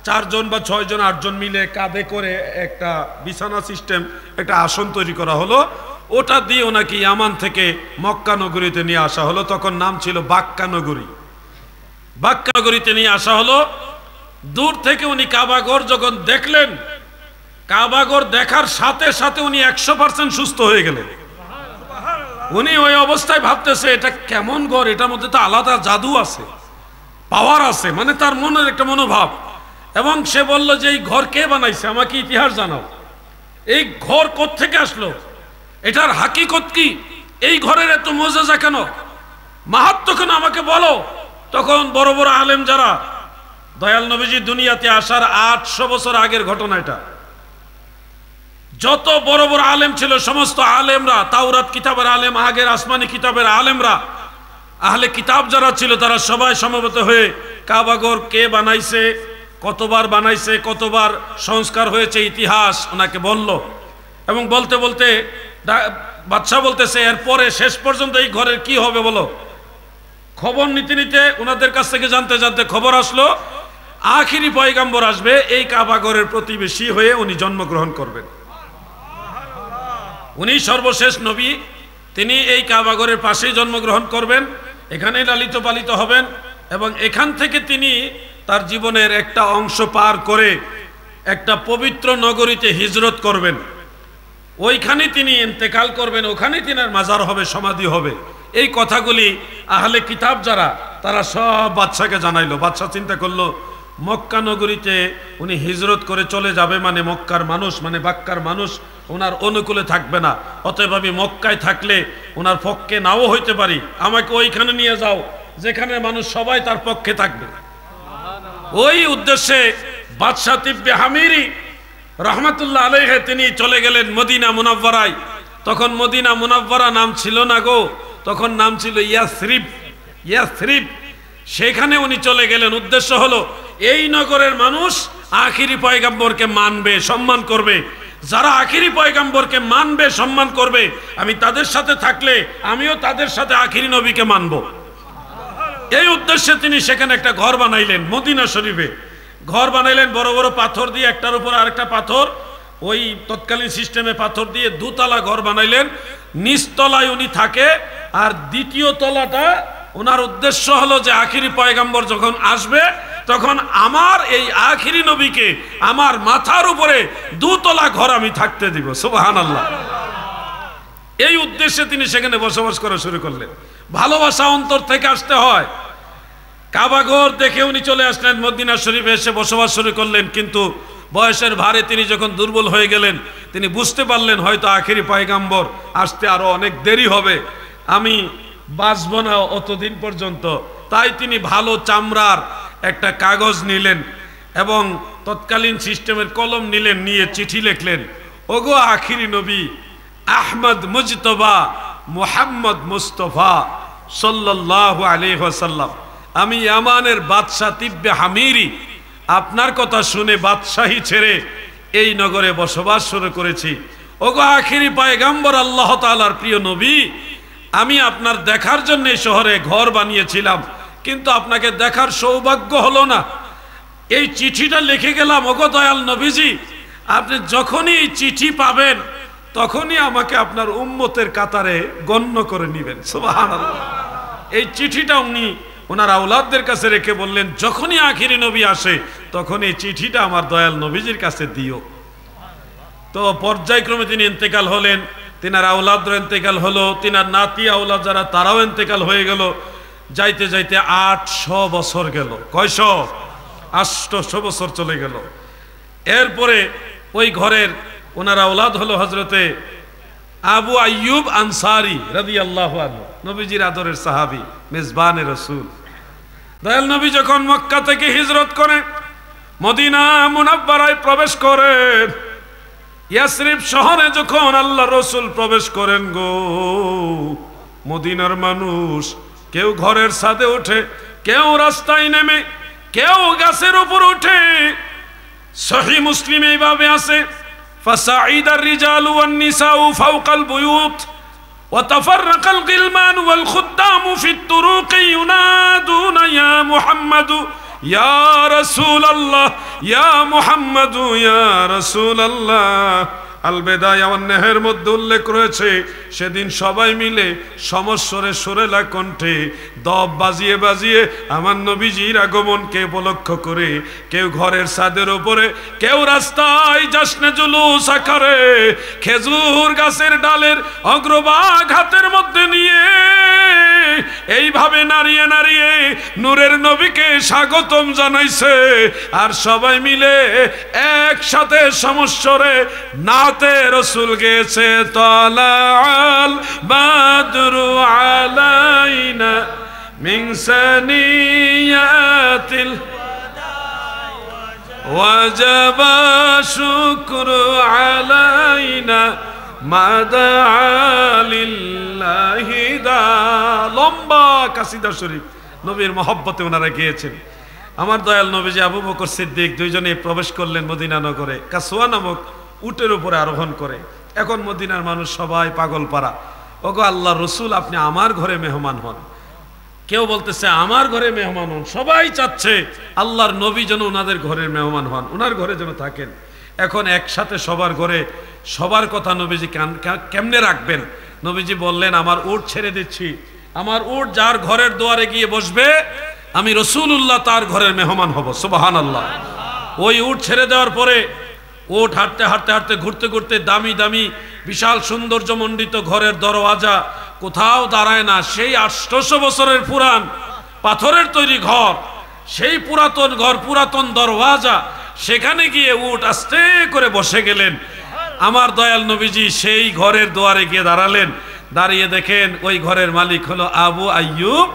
[SPEAKER 1] 4 জন বা 6 জন 8 জন মিলে কাঁধে করে একটা বিছানা সিস্টেম, একটা আসন তৈরি করা হলো। ওটা দিয়ে ওনাকে ইয়ামান থেকে মক্কা নগরীতে নিয়ে আসা হলো। তখন নাম ছিল বাক্কা নগরী। বাক্কা নগরীতে নিয়ে আসা হলো। দূর থেকে উনি কাবাঘর যখন দেখলেন, কাবাঘর দেখার সাথে সাথে উনি 100% সুস্থ হয়ে গেলেন। উনি ওই অবস্থায় ভাবতেছে এটা কেমন ঘর, এটার মধ্যে তো আলাদা জাদু আছে, পাওয়ার আছে, মানে তার মনের একটা মনোভাব। এবং সে বলল যে এই ঘর কে বানাইছে, আমাকে ইতিহাস জানাও, এই ঘর কোত্থেকে আসলো, এটার হাকিকত কি, এই ঘরের এত মজেজা কেন, মাহাত্ম্য কেন, আমাকে বলো। তখন বড় বড় আলেম যারা, দয়াল নবীজি দুনিয়াতে আসার 800 বছর আগের ঘটনা এটা, যত বড় বড় আলেম ছিল সমস্ত আলেমরা, তাওরাত কিতাবের আলেম, আগের আসমানি কিতাবের আলেমরা, আহলে কিতাব যারা ছিল, তারা সবাই সমবেত হয়ে কাবাঘর কে বানাইছে, কতবার বানাইছে, কতবার সংস্কার হয়েছে, ইতিহাস ওনাকে বলল। এবং বলতে বলতে বাদশাহ বলতেছে এরপরে শেষ পর্যন্ত এই ঘরের কি হবে বলো। খবর নিতে নিতে ওনাদের কাছ থেকে জানতে জানতে খবর আসলো আখিরি পয়গাম্বর আসবে, এই কাবাঘরের প্রতিবেশী হয়ে উনি জন্মগ্রহণ করবেন। উনি সর্বশেষ নবী, তিনি এই কাবাঘরের পাশেই জন্মগ্রহণ করবেন, এখানেই লালিত পালিত হবেন। এবং এখান থেকে তিনি তার জীবনের একটা অংশ পার করে একটা পবিত্র নগরীতে হিজরত করবেন, ওইখানে তিনি ইন্তেকাল করবেন, ওখানে তিনার মাজার হবে, সমাধি হবে। এই কথাগুলি আহলে কিতাব যারা, তারা সব বাদশাকে জানাইলো। বাদশাহ চিন্তা করলো মক্কা নগরীতে উনি হিজরত করে চলে যাবে, মানে মক্কার মানুষ, মানে বাক্কার মানুষ ওনার অনুকূলে থাকবে না, অতএব আমি মক্কায় থাকলে ওনার পক্ষে নাও হইতে পারি, আমাকে ওইখানে নিয়ে যাও যেখানে মানুষ সবাই তার পক্ষে থাকবে। ওই উদ্দেশ্যে বাদশাহ তিব্বে হামিরি রহমাতুল্লাহ আলাইহি তিনি চলে গেলেন মদিনা মুনাওয়ারায়। তখন মদিনা মুনাওয়ারা নাম ছিল না গো, তখন নাম ছিল ইয়াসরিব। ইয়াসরিব, সেখানে উনি চলে গেলেন। উদ্দেশ্য হলো এই নগরের মানুষ আখিরি পয়গাম্বরকে মানবে, সম্মান করবে। যারা আখিরি পয়গাম্বরকে মানবে, সম্মান করবে, আমি তাদের সাথে থাকলে আমিও তাদের সাথে আখিরি নবীকে মানব। এই উদ্দেশ্যে তিনি সেখানে একটা ঘর বানাইলেন, মদিনা শরীফে ঘর বানাইলেন, বড় বড় পাথর দিয়ে, একটার উপর আরেকটা পাথর, ওই তৎকালীন সিস্টেমে পাথর দিয়ে 2 তলা ঘর বানাইলেন। নিচতলায় উনি থাকে, আর দ্বিতীয় তলাটা ওনার উদ্দেশ্য হলো যে আখিরি পয়গাম্বর যখন আসবে তখন আমার এই আখিরি নবীকে আমার মাথার উপরে 2 তলা ঘর আমি থাকতে দিব। সুবহানাল্লাহ। এই উদ্দেশ্যে তিনি সেখানে বসবাস করা শুরু করলেন। ভালোবাসা অন্তর থেকে আসতে হয়। কাবাঘর দেখে উনি চলে আসলেন, মদিনা শরীফে এসে বসবাস শুরু করলেন। কিন্তু বয়সের ভারে তিনি যখন দুর্বল হয়ে গেলেন, তিনি বুঝতে পারলেন হয়তো আখিরি পয়গাম্বর আসতে আরো অনেক দেরি হবে, আমি বাঁচব না অতদিন পর্যন্ত। তাই তিনি ভালো চামড়ার একটা কাগজ নিলেন এবং তৎকালীন সিস্টেমের কলম নিলেন, নিয়ে চিঠি লিখলেন, ওগো আখিরি নবী আহমদ মুজতবা মুহাম্মদ মুস্তফা সাল্লাল্লাহু আলাইহি ওয়াসাল্লাম, আমি ইয়ামানের বাদশাহ তিব্বে হামিরি আপনার কথা শুনে বাদশাহী ছেড়ে এই নগরে বসবাস শুরু করেছি। ওগো আখিরি পয়গাম্বর আল্লাহ তাআলার প্রিয় নবী, আমি আপনার দেখার জন্য এই শহরে ঘর বানিয়েছিলাম, কিন্তু আপনাকে দেখার সৌভাগ্য হলো না। এই চিঠিটা লিখে গেলাম, ওগো দয়াল নবীজি, আপনি যখনই এই চিঠি পাবেন তখনই আমাকে আপনার উম্মতের কাতারে গণ্য করে নেবেন। সুবহানাল্লাহ। এই চিঠিটা উনি ওনার আওলাদদের কাছে রেখে বললেন, যখনই আখিরি নবী আসে তখন এই চিঠিটা আমার দয়াল নবীজির কাছে দিও। তো পর্যায়ক্রমে তিনি ইন্তেকাল হলেন, তিনার আওলাদরা ইন্তেকাল হলো, তিনার নাতি আওলাদ যারা তারাও ইন্তেকাল হয়ে গেল। যাইতে যাইতে 800 বছর গেল। কয়শো? 800 বছর চলে গেল। এরপরে ওই ঘরের ওনার আওলাদ হলো হযরতে আবু আইয়ুব আনসারী রাদিয়াল্লাহু আনহু, নবীজির আদরের সাহাবী, মেজবানে রাসূল। দয়াল নবী যখন মক্কা থেকে হিজরত করে মদিনা মুনাওয়ারায় প্রবেশ করেন, ইয়াসরিব শহরে যখন আল্লাহ রসুল প্রবেশ করেন গো, মদিনার মানুষ কেউ ঘরের ছাদে ওঠে, কেউ রাস্তায় নেমে, কেউ গাছের উপর ওঠে। সহিহ মুসলিম এইভাবে আছে, ফাসাইদার রিজালু ওয়ান নিসাউ ফাওকাল বুয়ুত ওয়া তাফাররাকাল গিলমান ওয়াল খুদ্দামু ফিত তুরুকি ইউনাদুনা ইয়া মুহাম্মাদু ইয়া রাসূলুল্লাহ, ইয়া মুহাম্মাদু ইয়া রাসূলুল্লাহ। আল বেদায়া ওয়ান নেহের মধ্যে উল্লেখ রয়েছে সেদিন সবাই মিলে সমস্বরে সুরেলা কণ্ঠে দব বাজিয়ে বাজিয়ে আমার নবীজির আগমনকে উপলক্ষ করে কেউ ঘরের ছাদের উপরে, কেউ রাস্তায় জশ্নে জুলুস আকারে খেজুর গাছের ডালের অগ্রভাগ হাতের মধ্যে নিয়ে এইভাবে নাড়িয়ে নাড়িয়ে নূরের নবীকে স্বাগতম জানাইছে। আর সবাই মিলে একসাথে সমস্বরে নাতে রসুল গেছে, তালাল বাদরু আলাইনা মিন সানিয়াতিল ওয়াজাবা শুকরু আলাইনা মাদা লিল্লাহি দা। লম্বা কাসিদা শরীফ নবীর মহব্বতে ওনারা গিয়েছেন। আমার দয়াল নবীজি আবু বকর সিদ্দিক দুইজনে প্রবেশ করলেন মদিনা নগরে কাসওয়া নামক উটের উপরে আরোহণ করে। এখন মদিনার মানুষ সবাই পাগল পাড়া, ওগো আল্লাহ রসুল আপনি আমার ঘরে মেহমান হন। কেউ বলতেছে আমার ঘরে মেহমান হন, সবাই চাচ্ছে আল্লাহর নবী যেন ওনাদের ঘরের মেহমান হন, ওনার ঘরে যেন থাকেন। এখন একসাথে সবার ঘরে সবার কথা নবীজি কেমনে রাখবেন? নবীজি বললেন আমার উট ছেড়ে দিচ্ছি, আমার উট যার ঘরের দুয়ারে গিয়ে বসবে আমি রসুল্লাহ তার ঘরের মেহমান হব। সুবহানাল্লাহ। ওই উট ছেড়ে দেওয়ার পরে উট হাঁটতে হাঁটতে হাঁটতে ঘুরতে ঘুরতে দামি দামি বিশাল সৌন্দর্যমণ্ডিত ঘরের দরওয়াজা কোথাও দাঁড়ায় না। সেই 800 বছরের পুরান পাথরের তৈরি ঘর, সেই পুরাতন ঘর, পুরাতন দরওয়াজা, সেখানে গিয়ে উট আস্তে করে বসে গেলেন। আমার দয়াল নবীজি সেই ঘরের দুয়ারে গিয়ে দাঁড়ালেন। দাঁড়িয়ে দেখেন ওই ঘরের মালিক হলো আবু আইয়ুব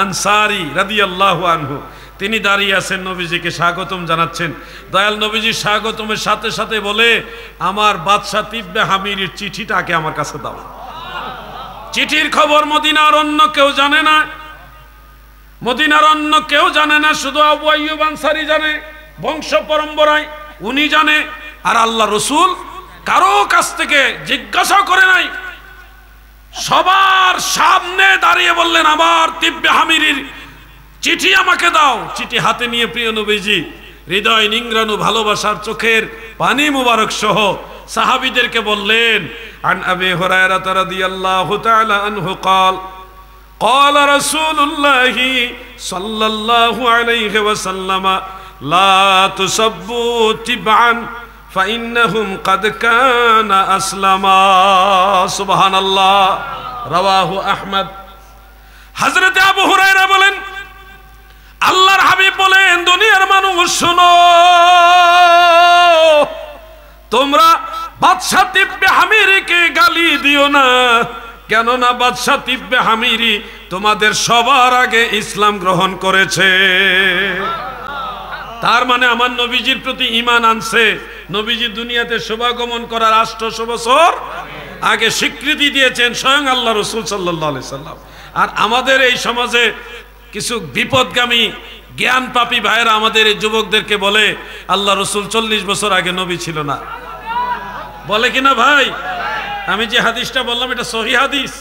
[SPEAKER 1] আনসারী রাদিয়াল্লাহু আনহু। তিনি দাঁড়িয়ে আছেন, নবীজিকে স্বাগতম জানাচ্ছেন। দয়াল নবীজি স্বাগতমের সাথে সাথে বলে আমার বাদশা তিব্বে হামিরির চিঠিটাকে আমার কাছে দাও। চিঠির খবর মদিনার অন্য কেউ জানে না, মদিনার অন্য কেউ জানে না, শুধু আবু আইয়ুব আনসারী জানে, বংশ পরম্পরায় উনি জানে। আর আল্লাহ রসুল কারো কাছ থেকে জিজ্ঞাসা করে নাই, সবার সামনে দাঁড়িয়ে বললেন আমার তিব্বে হামিরির চিঠি আমাকে দাও। চিঠি হাতে নিয়ে প্রিয় নবীজি হৃদয় নিংড়ানো ভালোবাসার চোখের পানি মুবারক সহ সাহাবীদেরকে বললেন, আন আবি হুরায়রা রাদিয়াল্লাহু তাআলা আনহু قال قال رسول الله صلى الله عليه وسلم لا تسبوا تبعا فإنهم قد كان أسلما। سبحان الله। রাওয়াহু আহমদ। হযরত আবু হুরায়রা বলেন আল্লাহর হাবিব বলেন দুনিয়ার মানুষ শোনো, তোমরা বাদশা তিব্বে হামিরিকে গালি দিও না, কেননা বাদশা তিব্বে হামিরি তোমাদের সবার আগে ইসলাম গ্রহণ করেছে। তার মানে আমার নবীজির প্রতি ঈমান আনছে। নবীজি দুনিয়াতে শুভাগমন করার 800 বছর আগে স্বীকৃতি দিয়েছেন স্বয়ং আল্লাহ রাসূল সাল্লাল্লাহু আলাইহি সাল্লাম। আর আমাদের এই সমাজে কিছু বিপদগামী জ্ঞান পাপী ভাইয়েরা আমাদের এই যুবকদেরকে বলে আল্লাহ রসুল 40 বছর আগে নবী ছিল না। বলে কিনা ভাই? আমি যে হাদিসটা বললাম এটা সহিহ হাদিস,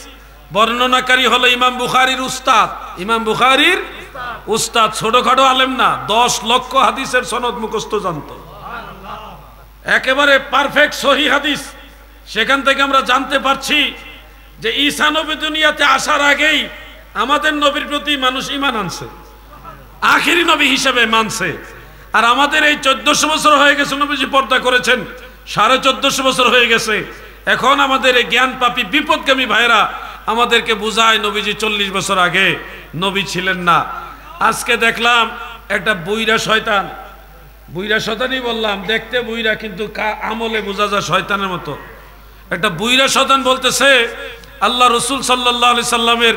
[SPEAKER 1] বর্ণনাকারী হলো ইমাম বুখারীর উস্তাদ। ইমাম বুখারীর উস্তাদ ছোটখাটো আলেম না, 10 লক্ষ হাদিসের সনদ মুখস্থ জানত, একেবারে পারফেক্ট সহিহ হাদিস। সেখান থেকে আমরা জানতে পারছি যে ঈসা নবী দুনিয়াতে আসার আগেই আমাদের নবীর প্রতি মানুষ ঈমান আনছে, আখেরি নবী হিসেবে মানছে। আর আমাদের এই 1400 বছর হয়ে গেছে নবীজি পর্দা করেছেন, 1450 বছর হয়ে গেছে। এখন আমাদের এই জ্ঞান পাপী বিপদগামী ভাইরা আমাদেরকে বুঝায় নবীজি 40 বছর আগে নবী ছিলেন না। আজকে দেখলাম একটা বুইরা শয়তান, বুইরা শয়তানই বললাম, দেখতে বুইরা কিন্তু আমলে বোঝা যায় শয়তানের মতো। একটা বুইরা শয়তান বলতেছে আল্লাহ রসুল সাল্লাল্লাহু আলাইহি সাল্লামের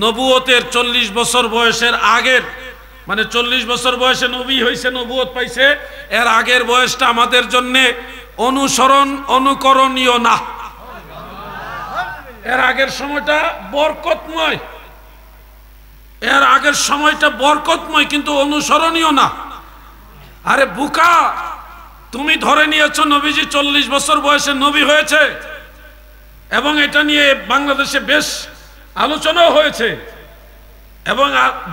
[SPEAKER 1] নবুয়তের 40 বছর বয়সের আগের, মানে 40 বছর বয়সে নবী হয়েছে, নবুয়ত পাইছে, এর আগের বয়সটা আমাদের জন্য অনুকরণীয় না। এর আগের সময়টা বরকতময়, এর আগের সময়টা বরকতময় কিন্তু অনুসরণীয় না। আরে বুকা, তুমি ধরে নিয়েছো নবীজি 40 বছর বয়সে নবী হয়েছে এবং এটা নিয়ে বাংলাদেশে বেশ আলোচনাও হয়েছে, এবং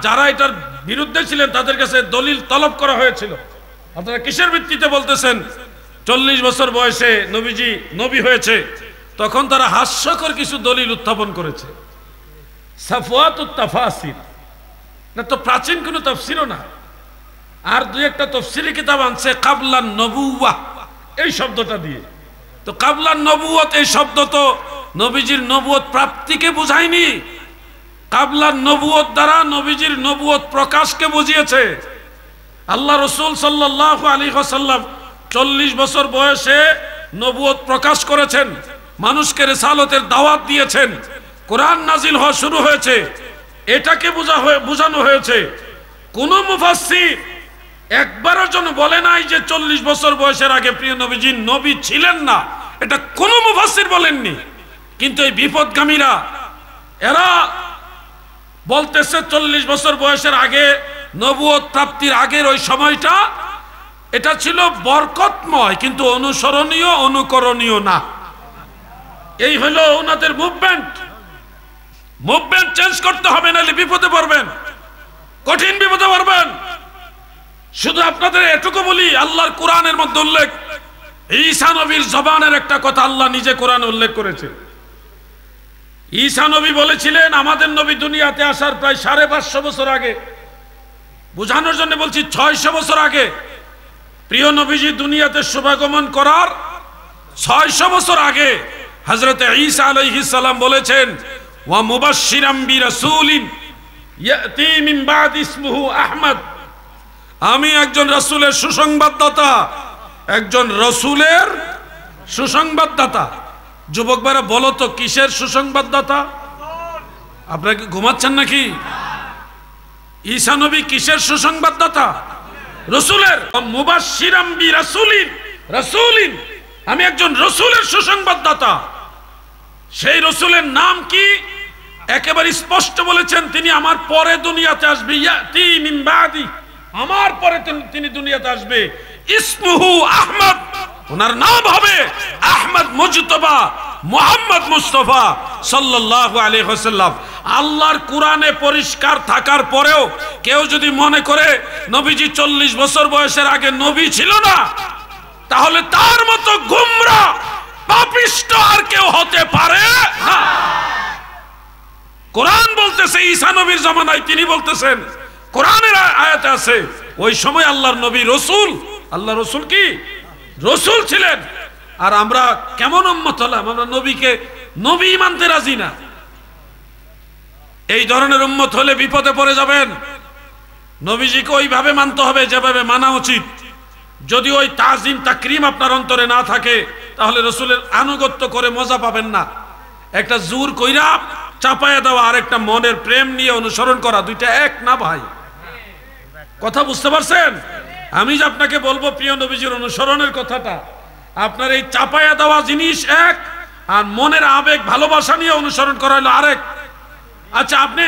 [SPEAKER 1] যারা এটার বিরুদ্ধে ছিলেন তাদের কাছে দলিল তলব করা হয়েছিল। আপনারা কিসের ভিত্তিতে বলতেছেন 40 বছর বয়সে নবীজি নবী হয়েছে? তখন তারা হাস্যকর কিছু দলিল উত্থাপন করেছে। সাফওয়াতুত তাফাসির, না তো প্রাচীন কোনো তাফসিরও না। আর দুই একটা তাফসিরি কিতাব আনছে কাবলান নবুওয়াহ এই শব্দটা দিয়ে। তো কাবলান নবুয়ত এই শব্দ তো নবীজির নবুয়ত প্রাপ্তিকে বুঝায়নি। কাবলান নবুয়ত দ্বারা নবীজির নবুয়ত প্রকাশকে বুঝিয়েছে। আল্লাহ রসুল সাল্লাল্লাহু আলাইহি ওয়াসাল্লাম 40 বছর বয়সে নবুয়ত প্রকাশ করেছেন, মানুষকে রিসালতের দাওয়াত দিয়েছেন, কোরআন নাজিল হওয়া শুরু হয়েছে। এটাকে বোঝানো হয়েছে। কোন মুফাসসির একবারের জন্য বলে নাই যে 40 বছর বয়সের আগে প্রিয় নবীজি নবী ছিলেন না, এটা কোন মুফাসসির বলেননি। কিন্তু এই বিপদগামীরা এরা বলতেছে 40 বছর বয়সের আগে, নবুয়ত প্রাপ্তির আগের ওই সময়টা এটা ছিল বরকতময়, কিন্তু অনুসরণীয় অনুকরণীয় না। এই হলো ওনাদের মুভমেন্ট। মুভমেন্ট চেঞ্জ করতে হবে, নাহলে বিপদে পড়বেন, কঠিন বিপদে পড়বেন। শুধু আপনাদের এটুকু বলি, আল্লাহর কোরআনের মধ্যে উল্লেখ, ঈসা নবীর জবানের একটা কথা আল্লাহ নিজে কোরআনে উল্লেখ করেছে। ঈসা নবী বলেছিলেন, আমাদের নবী দুনিয়াতে আসার প্রায় 550 বছর আগে, বোঝানোর জন্য বলছি 600 বছর আগে, প্রিয় নবীজি দুনিয়াতে শুভাগমন করার 600 বছর আগে হযরত ঈসা আলাইহিস সালাম বলেছেন, ওয়া মুবাশশিরাম বিরাসূলিন ইয়াতি মিন বাদ ইসমুহু আহমদ, আমি একজন রাসূলের সুসংবাদদাতা, একজন রাসূলের সুসংবাদদাতা। যুবক ভাইরা বলো তো কিসের সুসংবাদদাতা? আপনারা কি ঘুমাচ্ছেন নাকি? ঈসা নবী কিসের সুসংবাদদাতা? রাসূলের। মুবাশশিরাম বিরাসূলিন, রাসূলিন, আমি একজন রাসূলের সুসংবাদদাতা। সেই রাসূলের নাম কি? একেবারে স্পষ্ট বলেছেন, তিনি আমার পরে দুনিয়াতে আসবে। ইয়াতি মিন বাদি, আমার পরে তিনি দুনিয়াতে আসবে। ইসমুহু আহমদ, ওনার নাম হবে আহমদ মুজতবা মুহাম্মদ মুস্তাফা সাল্লাল্লাহু আলাইহি ওয়াসাল্লাম। আল্লাহর কোরআনে পরিষ্কার থাকার পরেও কেউ যদি মনে করে নবীজি 40 বছর বয়সের আগে নবী ছিল না, তাহলে তার মতো গুমরা পাপিষ্ট আর কেউ হতে পারে না। কোরআন বলতেছে ঈসা নবীর জামানায়, তিনি বলতেছেন, কোরআনের আয়াতে আছে, ওই সময় আল্লাহর নবী রসুল, আল্লাহ রসুল কি রসুল ছিলেন। আর আমরা কেমন উম্মত হলাম, আমরা নবীকে নবী মানতে রাজি না। এই ধরনের উম্মত হলে বিপদে পড়ে যাবেন। নবীজিকে ওইভাবে মানতে হবে যেভাবে মানা উচিত। যদি ওই তাজিম তাকরিম আপনার অন্তরে না থাকে, তাহলে রসুলের আনুগত্য করে মজা পাবেন না। একটা জোর কইরা চাপায়া দেওয়া আর একটা মনের প্রেম নিয়ে অনুসরণ করা, দুইটা এক না ভাই। কথা বুঝতে পারছেন? আমি যে আপনাকে বলবো প্রিয় নবীজির অনুসরণের কথাটা, আপনার এই চাপায়া দেওয়া জিনিস এক, আর মনের আবেগ ভালোবাসা নিয়ে অনুসরণ করা হলো আরেক। আচ্ছা, আপনি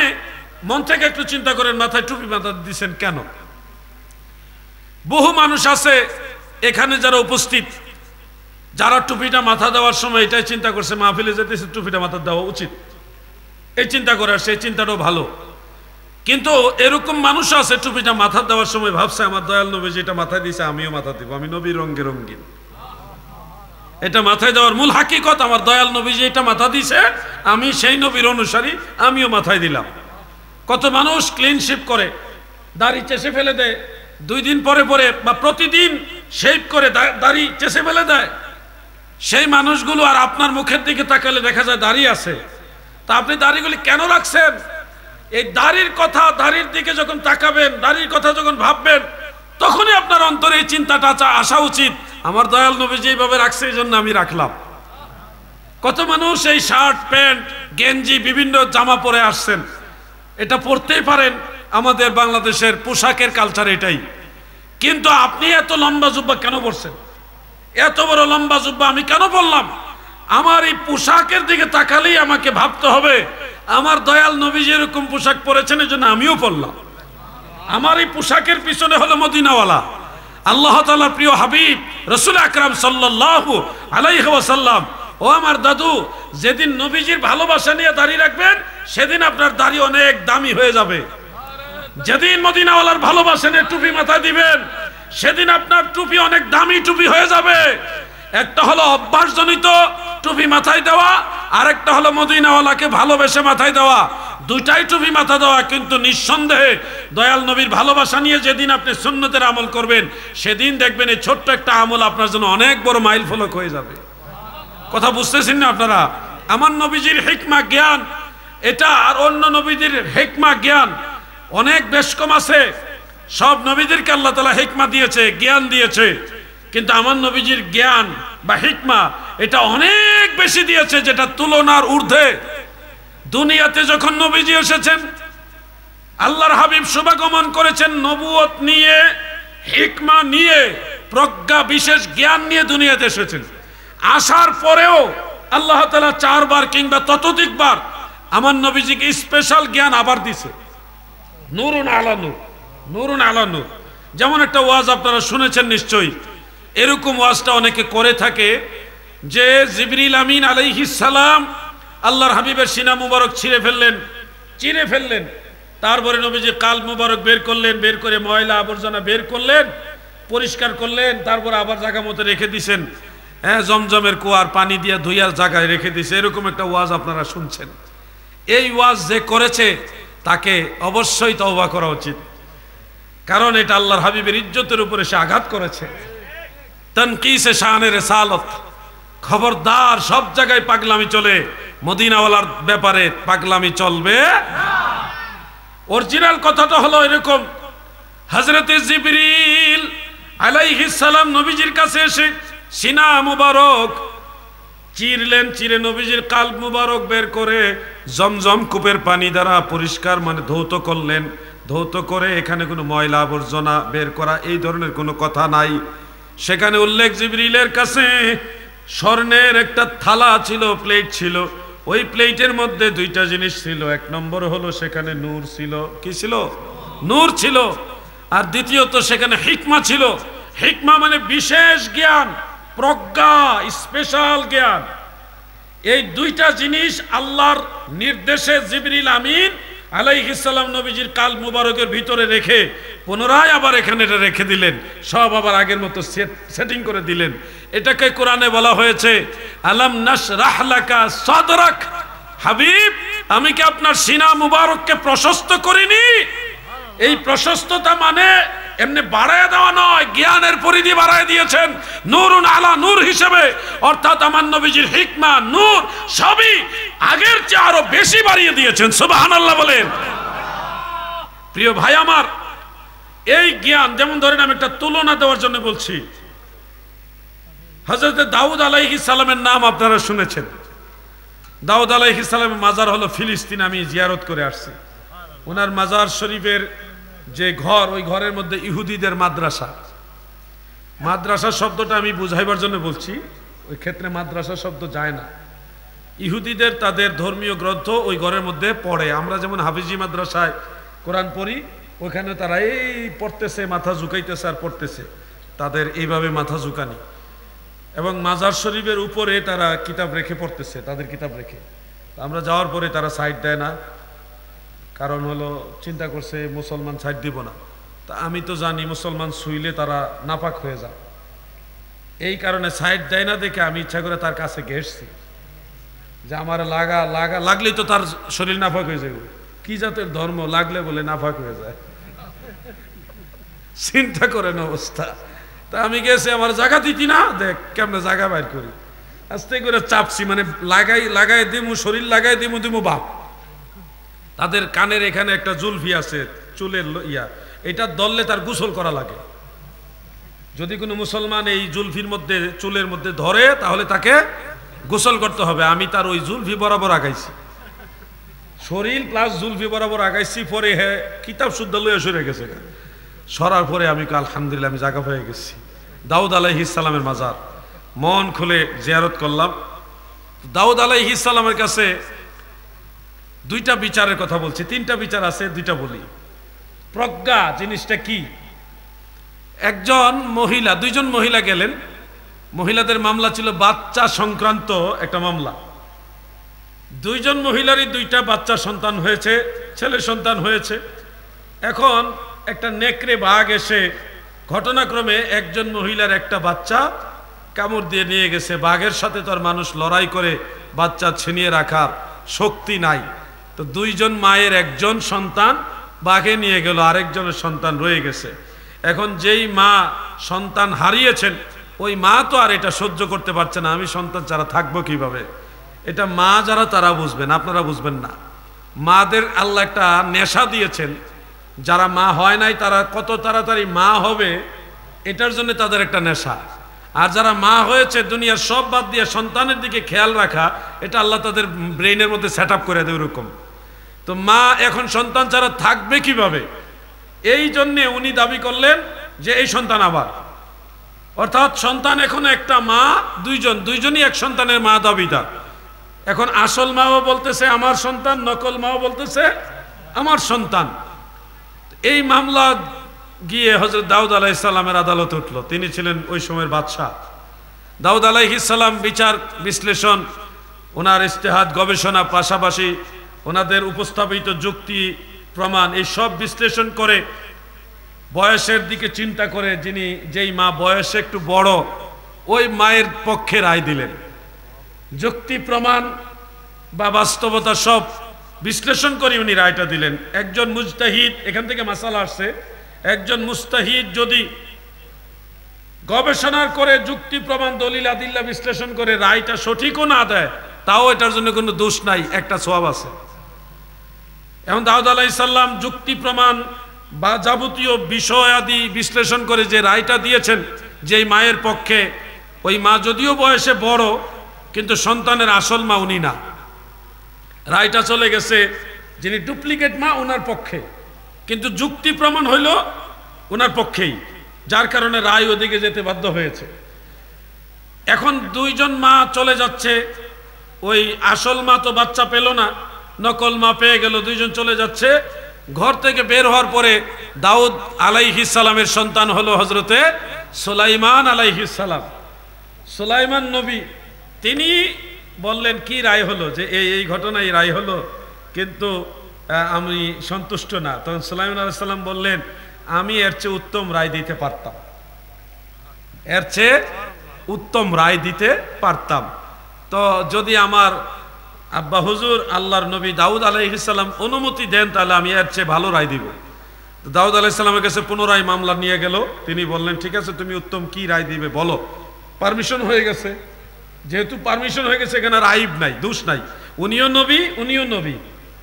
[SPEAKER 1] মন থেকে একটু চিন্তা করেন, মাথায় টুপি মাথা দিচ্ছেন কেন? বহু মানুষ আছে এখানে যারা উপস্থিত, যারা টুপিটা মাথা দেওয়ার সময় এটাই চিন্তা করছে, মাহফিলে যেতেছে টুপিটা মাথা দেওয়া উচিত, এই চিন্তা করে আসছে, এই চিন্তাটাও ভালো। কিন্তু এরকম মানুষ আছে টুপিটা মাথা দেওয়ার সময় ভাবছে, আমার দয়াল নবী যেটা মাথায় দিয়েছে আমিও মাথা দিব, আমি নবী রঙ্গে রঙ্গিন। এটা মাথায় দেওয়ার মূল হাকিকত, আমার দয়াল নবী যে এটা মাথা দিয়েছে, আমি সেই নবীর অনুসারী, আমিও মাথায় দিলাম। কত মানুষ ক্লিন শেভ করে, দাড়ি চেষে ফেলে দেয়, 2 দিন পরে পরে বা প্রতিদিন শেভ করে দাড়ি চেষে ফেলে দেয়। সেই মানুষগুলো আর আপনার মুখের দিকে তাকালে দেখা যায় দাড়ি আছে। তা আপনি দাড়িগুলি কেন রাখছেন? এই দাড়ির কথা, দাড়ির দিকে যখন তাকাবেন, দাড়ির কথা যখন ভাববেন, তখনই আপনার অন্তরে এই চিন্তাটা আসা উচিত, আমার দয়াল নবী যেভাবে রাখছে এই জন্য আমি রাখলাম। কত মানুষ এই শার্ট প্যান্ট গেঞ্জি বিভিন্ন জামা পরে আসছেন, এটা পরতেই পারেন, আমাদের বাংলাদেশের পোশাকের কালচার এটাই। কিন্তু আপনি এত লম্বা জুব্বা কেন পরছেন? এত বড় লম্বা জুব্বা আমি কেন বললাম? আমার এই পোশাকের দিকে তাকালেই আমাকে ভাবতে হবে, আমার দয়াল নবী যেরকম পোশাক পরেছেন এই জন্য আমিও পরলাম। আমার এই পোশাকের পিছনে হলো মদিনাওয়ালা, আল্লাহ তাআলার প্রিয় হাবিব রাসূল আকরাম সাল্লাল্লাহু আলাইহি ওয়াসাল্লাম। ও আমার দাদু, যেদিন নবীজির ভালোবাসা নিয়ে দাড়ি রাখবেন, সেদিন আপনার দাড়ি অনেক দামি হয়ে যাবে। যেদিন মদিনাওয়ালার ভালোবাসেন টুপি মাথায় দিবেন, সেদিন আপনার টুপি অনেক দামি টুপি হয়ে যাবে। একটা হলো অভ্যাসজনিত টুপি মাথায় দেওয়া, আর একটা হলো মদিনাওয়ালাকে ভালোবেসে মাথায় দেওয়া। দুইটাই টুপি মাথা দেওয়া, কিন্তু নিঃসন্দেহে দয়াল নবীর ভালোবাসা নিয়ে যেদিন আপনি সুন্নতের আমল করবেন, সেদিন দেখবেন এই ছোট্ট একটা আমল আপনার জন্য অনেক বড় মাইল ফলক হয়ে যাবে। কথা বুঝতেছেন না আপনারা? আমার নবীজির হিকমা জ্ঞান এটা, আর অন্য নবীদের হিকমা জ্ঞান অনেক বেশ কম আছে। সব নবীদেরকে আল্লাহ তাআলা হিকমা দিয়েছে, জ্ঞান দিয়েছে, কিন্তু আমার নবীজির জ্ঞান বা হিকমা এটা অনেক বেশি দিয়েছে, যেটা তুলনার ঊর্ধ্বে। দুনিয়াতে যখন নবীজি এসেছেন, আল্লাহর হাবিব শুভাগমন করেছেন নবুয়ত নিয়ে, হিকমা নিয়ে, প্রজ্ঞা বিশেষ জ্ঞান নিয়ে দুনিয়াতে এসেছেন। আসার পরেও আল্লাহ তাআলা 4 বার কিংবা ততোধিকবার আমার নবীজিকে স্পেশাল জ্ঞান আবার দিছে। নূরুন আলা নূর, নূরুন আলা নূর। যেমন একটা ওয়াজ আপনারা শুনেছেন নিশ্চয়ই, এরকম ওয়াজটা অনেকে করে থাকে যে জিবরিল আমিন আলাইহিস সালাম আল্লাহর হাবিবের সিনা মুবারক চিরে ফেললেন, তারপরে নবীজি কাল মুবারক বের করলেন, বের করে ময়লা আবর্জনা বের করলেন, পরিষ্কার করলেন, তারপর আবার জায়গা মতো রেখে দিছেন। হ্যাঁ, জমজমের কুয়ার পানি দিয়ে ধুইয়ার জায়গায় রেখে দিছে। এরকম একটা ওয়াজ আপনারা শুনছেন। এই ওয়াজ যে করেছে তাকে অবশ্যই তওবা করা উচিত, কারণ এটা আল্লাহর হাবিবের ইজ্জতের উপরে সে আঘাত করেছে। তানকিসে শানে রিসালত, খবরদার, সব জায়গায় পাগলামি চলে, মদিনাওয়ালার ব্যাপারে পাগলামি চলবে না। অরিজিনাল কথাটা হলো এরকম, হযরতে জিবরিল আলাইহিস সালাম নবীজির কাছে এসে সিনা মুবারক চিরলেন, চিরে নবীজির কাল্ব মুবারক বের করে জমজম কূপের পানি দ্বারা পরিষ্কার মানে ধৌত করলেন। ধৌত করে এখানে কোনো ময়লা আবর্জনা বের করা এই ধরনের কোনো কথা নাই। সেখানে উল্লেখ, জিবরিলের কাছে স্বর্ণের একটা থালা ছিল, প্লেট ছিল। ওই প্লেটের মধ্যে 2টা জিনিস ছিল। 1 নম্বর হলো সেখানে নূর ছিল। কি ছিল? নূর ছিল। আর দ্বিতীয়ত সেখানে হিকমা ছিল। হিকমা মানে বিশেষ জ্ঞান, প্রজ্ঞা, স্পেশাল জ্ঞান। এই 2টা জিনিস আল্লাহর নির্দেশে জিবরিল আমিন আলাইহিস সালাম নবীজির কাল মুবারকের ভিতরে রেখে পুনরায় আবার এখানে এটা রেখে দিলেন, সব আবার আগের মতো সেটিং করে দিলেন। এটাকে কোরআনে বলা হয়েছে আলাম নাশরাহ লাকা সাদরাক। হাবিব, আমি কি আপনার সিনা মুবারককে প্রশস্ত করিনি? এই প্রশস্ততা মানে এমনি বাড়ায় দেওয়া নয়, জ্ঞানের পরিধি বাড়ায় দিয়েছেন নূরুন আলা নূর হিসেবে। অর্থাৎ আমার নবীজির হিকমা, নূর সবই আগের চেয়ে আরো বেশি বাড়িয়ে দিয়েছেন। সুবহানাল্লাহ বলেন। প্রিয় ভাই আমার, এই জ্ঞান, যেমন ধরেন আমি একটা তুলনা দেওয়ার জন্য বলছি, হযরত দাউদ আলাইহিস সালামের নাম আপনারা শুনেছেন। দাউদ আলাইহিস সালামের মাজার হলো ফিলিস্তিন, আমি জিয়ারত করে আসছি। ওনার মাজার শরীফের যে ঘর, ওই ঘরের মধ্যে ইহুদিদের মাদ্রাসা। মাদ্রাসা শব্দটা আমি বুঝাইবার জন্য বলছি, ওই ক্ষেত্রে মাদ্রাসা শব্দ যায় না। ইহুদিদের তাদের ধর্মীয় গ্রন্থ ওই ঘরের মধ্যে পড়ে। আমরা যেমন হাফিজি মাদ্রাসায় কোরআন পড়ি, ওইখানে তারা এই পড়তেছে, মাথা ঝুঁকাইতেছে আর পড়তেছে, তাদের এইভাবে মাথা ঝুঁকানি। এবং মাজার শরীফের উপরে তারা কিতাব রেখে পড়তেছে, তাদের কিতাব রেখে। আমরা যাওয়ার পরে তারা সাইড দেয় না, কারণ হলো চিন্তা করছে মুসলমান সাইড দিব না। তা আমি তো জানি মুসলমান শুইলে তারা নাপাক হয়ে যায়, এই কারণে সাইড দেয় না দেখে আমি ইচ্ছা করে তার কাছে ঘেসছি যে আমার লাগলেই তো তার শরীর নাপাক হয়ে যাবে। কি জাতের ধর্ম, লাগলে বলে নাপাক হয়ে যায়, চিন্তা করেন অবস্থা। তা আমি গেছি, আমার জায়গা দিতি না, দেখ কেমনে জায়গা বাইর করি। আস্তে করে চাপছি, মানে লাগাই দিমু, শরীর লাগাই দিমু বাপ। তাদের কানের এখানে একটা জুলফি আছে, চুলের ইয়া, এটা দললে তার গোসল করা লাগে। যদি কোনো মুসলমান এই জুলফির মধ্যে, চুলের মধ্যে ধরে, তাহলে তাকে গোসল করতে হবে। আমি তার ওই জুলফি বরাবর আগাইছি, শরীর প্লাস জুলফি বরাবর আগাইছি। পরে হ্যাঁ কিতাব শুদ্ধ লইয়া সরে গেছে, সরার পরে আমি আলহামদুলিল্লাহ আমি জায়গা পেয়ে গেছি। দাউদ আলাইহিস সালামের মাজার মন খুলে জিয়ারত করলাম। দাউদ আলাইহিস সালামের কাছে 2টা বিচারের কথা বলছি, 3টা বিচার আছে, 2টা বলি। প্রজ্ঞা জিনিসটা কি? একজন মহিলা, 2জন মহিলা গেলেন। মহিলাদের মামলা ছিল বাচ্চা সংক্রান্ত একটা মামলা। 2জন মহিলারই 2টা বাচ্চা সন্তান হয়েছে, ছেলে সন্তান হয়েছে। এখন একটা নেকড়ে বাঘ এসে ঘটনাক্রমে একজন মহিলার একটা বাচ্চা কামড় দিয়ে নিয়ে গেছে। বাঘের সাথে তো আর মানুষ লড়াই করে বাচ্চা ছিনিয়ে রাখার শক্তি নাই। তো দুইজন মায়ের একজন সন্তান বাঘে নিয়ে গেল, আরেকজনের সন্তান রয়ে গেছে। এখন যেই মা সন্তান হারিয়েছেন ওই মা তো আর এটা সহ্য করতে পারছে না, আমি সন্তান ছাড়া থাকবো কিভাবে। এটা মা যারা তারা বুঝবেন, আপনারা বুঝবেন না। মাদের আল্লাহ একটা নেশা দিয়েছেন, যারা মা হয় নাই তারা কত তাড়াতাড়ি মা হবে এটার জন্য তাদের একটা নেশা। আর যারা মা হয়েছে দুনিয়ার সব বাদ দিয়ে সন্তানের দিকে খেয়াল রাখা, এটা আল্লাহ তাদের ব্রেইনের মধ্যে সেট আপ করে দেয় ওরকম। তো মা এখন সন্তান ছাড়া থাকবে কিভাবে, এই জন্যে উনি দাবি করলেন যে এই সন্তান আবার, অর্থাৎ সন্তান এখন একটা মা দুইজনই এক সন্তানের মা দাবিদার। এখন আসল মাও বলতেছে আমার সন্তান, নকল মাও বলতেছে আমার সন্তান। এই মামলা গিয়ে হযরত দাউদ আলাইহিস সালামের আদালতে উঠল। তিনি ছিলেন ওই সময়ের বাদশাহ। দাউদ আলাইহিস সালাম বিচার বিশ্লেষণ, ওনার ইজতিহাদ গবেষণা, পাশাপাশি ওনাদের উপস্থাপিত যুক্তি প্রমাণ এই সব বিশ্লেষণ করে বয়সের দিকে চিন্তা করে যেই মা বয়সে একটু বড় ওই মায়ের পক্ষে রায় দিলেন। যুক্তি প্রমাণ বা বাস্তবতা সব বিশ্লেষণ করে উনি রায়টা দিলেন। একজন মুজতাহিদ, এখান থেকে মাসালা আসছে, একজন মুজতাহিদ যদি গবেষণা করে যুক্তি প্রমাণ দলিল আদিল্লা বিশ্লেষণ করে রায়টা সঠিকও না দেয়, তাও এটার জন্য কোনো দোষ নাই, একটা সওয়াব আছে। এখন দাউদ আলাইহিস সালাম যুক্তি প্রমাণ বা যাবতীয় বিষয় আদি বিশ্লেষণ করে যে রায়টা দিয়েছেন যেই মায়ের পক্ষে, ওই মা যদিও বয়সে বড় কিন্তু সন্তানের আসল মা উনি না। রায়টা চলে গেছে যিনি ডুপ্লিকেট মা ওনার পক্ষে, কিন্তু যুক্তি প্রমাণ হইল ওনার পক্ষেই, যার কারণে রায় ওদিকে যেতে বাধ্য হয়েছে। এখন দুইজন মা চলে যাচ্ছে, ওই আসল মা তো বাচ্চা পেল না, নকল মা পেয়ে গেল, দুইজন চলে যাচ্ছে। ঘর থেকে বের হওয়ার পরে দাউদ আলাইহিস সালামের সন্তান হলো হযরতে সুলাইমান আলাইহিস সালাম। সুলাইমান নবী তিনি বললেন কি রায় হলো, যে এই ঘটনায় রায় হলো, কিন্তু আমি সন্তুষ্ট না। তখন সুলাইমান আলাইহিস সালাম বললেন আমি এর চেয়ে উত্তম রায় দিতে পারতাম, এর চেয়ে উত্তম রায় দিতে পারতাম। তো যদি আমার আব্বা হুজুর আল্লাহর নবী দাউদ আলাইহিস সালাম অনুমতি দেন তাহলে আমি এর চেয়ে ভালো রায় দিব। তো দাউদ আলাইহিস সালামের কাছে পুনরায় মামলা নিয়ে গেল। তিনি বললেন ঠিক আছে তুমি উত্তম কি রায় দিবে বলো। পারমিশন হয়ে গেছে, যেহেতু পারমিশন হয়ে গেছে এখানে আর আইব নাই, দোষ নাই, উনিও নবী,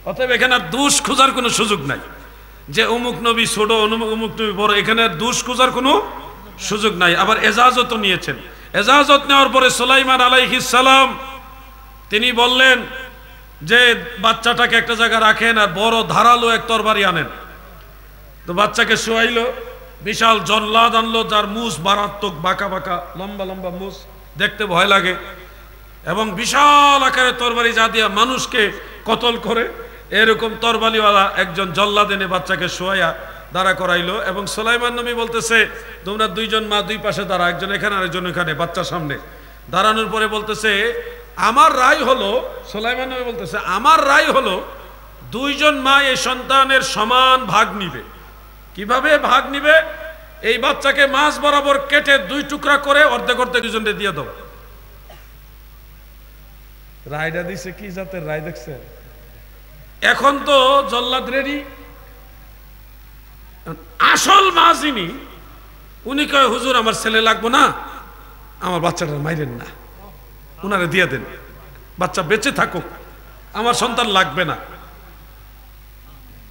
[SPEAKER 1] অতএব এখানে আর দোষ খোঁজার কোনো সুযোগ নাই যে অমুক নবী ছোট অমুক নবী বড়, এখানে আর দোষ খোঁজার কোনো সুযোগ নাই। আবার এজাজত নিয়েছেন। এজাজত নেওয়ার পরে সুলাইমান আলাইহিস সালাম তিনি বললেন যে বাচ্চাটাকে একটা জায়গায় রাখেন আর বড় ধারালো এক তরবারি আনেন। তো বাচ্চাকে শোয়াইলো, বিশাল জল্লাদ আনলো যার মুছ মারাত্মক বাঁকা বাঁকা লম্বা লম্বা মুছ, দেখতে ভয় লাগে, এবং বিশাল আকারের তরবারি যা দিয়া মানুষকে কতল করে, এরকম তরবারিওয়ালা একজন জল্লাদ এনে বাচ্চাকে শোয়াইয়া দাঁড়া করাইলো। এবং সুলাইমান নবী বলতেছে তোমরা দুইজন মা দুই পাশে দাঁড়া, একজন এখানে আরেকজন এখানে, বাচ্চার সামনে দাঁড়ানোর পরে বলতেছে আমার রায় হলো, সুলাইমান নবী বলতেছে আমার রায় হলো দুইজন মা এই সন্তানের সমান ভাগ নিবে। কিভাবে ভাগ নিবে? এই বাচ্চাকে মাছ বরাবর কেটে দুই টুকরা করে অর্ধেক অর্ধেক দুজনে দিয়ে দাও। রায়টা দিছে কি জাতের রায় দেখছেন? এখন তো জল্লাদ রেডি। আসল মা যিনি উনি কয় হুজুর আমার ছেলে লাগবো না, আমার বাচ্চাটা মাইরেন না, উনারে দিয়ে দেন, বাচ্চা বেঁচে থাকুক, আমার সন্তান লাগবে না,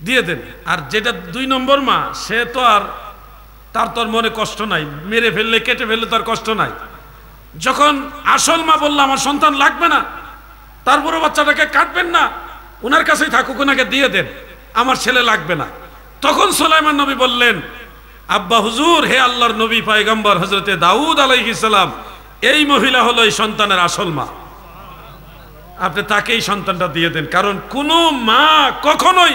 [SPEAKER 1] দিয়ে দেন। আর যেটা দুই নম্বর মা সে তো আর তার তোর মনে কষ্ট নাই, মেরে ফেললে কেটে ফেললে তার কষ্ট নাই। যখন আসল মা বললো আমার সন্তান লাগবে না, তারপরে বাচ্চাটাকে কাটবেন না, উনার কাছেই থাকুক, ওনাকে দিয়ে দেন, আমার ছেলে লাগবে না। তখন সুলাইমান নবী বললেন আব্বা হুজুর, হে আল্লাহর নবী পয়গম্বর হযরতে দাউদ আলাইহিস সালাম, এই মহিলা হলো এই সন্তানের আসল মা, আপনি তাকেই সন্তানটা দিয়ে দেন। কারণ কোন মা কখনোই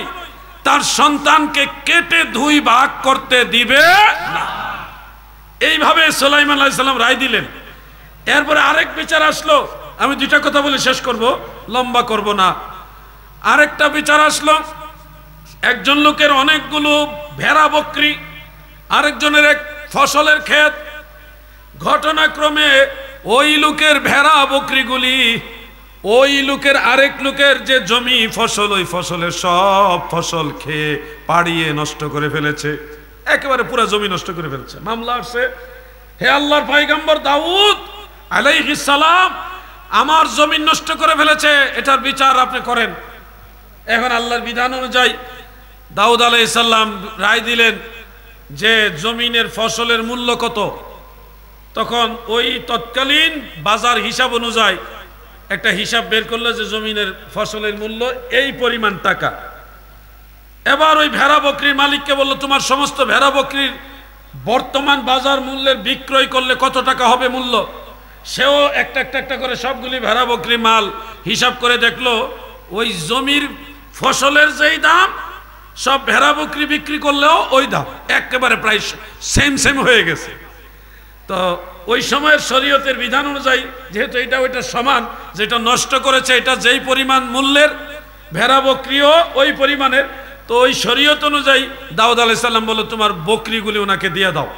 [SPEAKER 1] তার সন্তানকে কেটে দুই ভাগ করতে দিবে না। এইভাবে সুলাইমান আলাইহিস সালাম রায় দিলেন। এরপরে আরেক বিচার আসলো, আমি দুইটা কথা বলে শেষ করব, লম্বা করব না। আরেকটা বিচার আসলো, একজন লোকের অনেকগুলো ভেড়া বকরি, আরেকজনের এক ফসলের ক্ষেত। ঘটনাক্রমে ওই লোকের ভেড়া বকরিগুলি ওই লোকের আরেক লোকের যে জমি ফসল, ওই ফসলের সব ফসল খেয়ে পাড়িয়ে নষ্ট করে ফেলেছে, একেবারে পুরো জমি নষ্ট করে ফেলেছে। মামলা আসছে, হে আল্লাহর পয়গম্বর দাউদ আলাইহিস সালাম, আমার জমি নষ্ট করে ফেলেছে, এটার বিচার আপনি করেন। এখন আল্লাহর বিধান অনুযায়ী দাউদ আলাইহিস সালাম রায় দিলেন যে জমিনের ফসলের মূল্য কত। তখন ওই তৎকালীন বাজার হিসাব অনুযায়ী একটা হিসাব বের করলো যে জমিনের ফসলের মূল্য এই পরিমাণ টাকা। এবার ওই ভেড়া বকরির মালিককে বললো, তোমার সমস্ত ভেড়া বকরির বর্তমান বাজার মূল্যের বিক্রয় করলে কত টাকা হবে মূল্য। সেও একটা একটা করে সবগুলি ভেড়া বকরি মাল হিসাব করে দেখলো, ওই জমির ফসলের যেই দাম সব ভেড়া বকরি বিক্রি করলেও ওই দাম, একেবারে প্রায় সেম হয়ে গেছে। তো ওই সময়ের শরীয়তের বিধান অনুযায়ী যেহেতু এটা ওইটা সমান, যেটা নষ্ট করেছে এটা যেই পরিমাণ মূল্যের, ভেড়া বকরিও ওই পরিমাণের, তো ওই শরীয়ত অনুযায়ী দাউদ আলাইহিস সালাম বলল, তোমার বকরিগুলি ওনাকে দিয়ে দাও,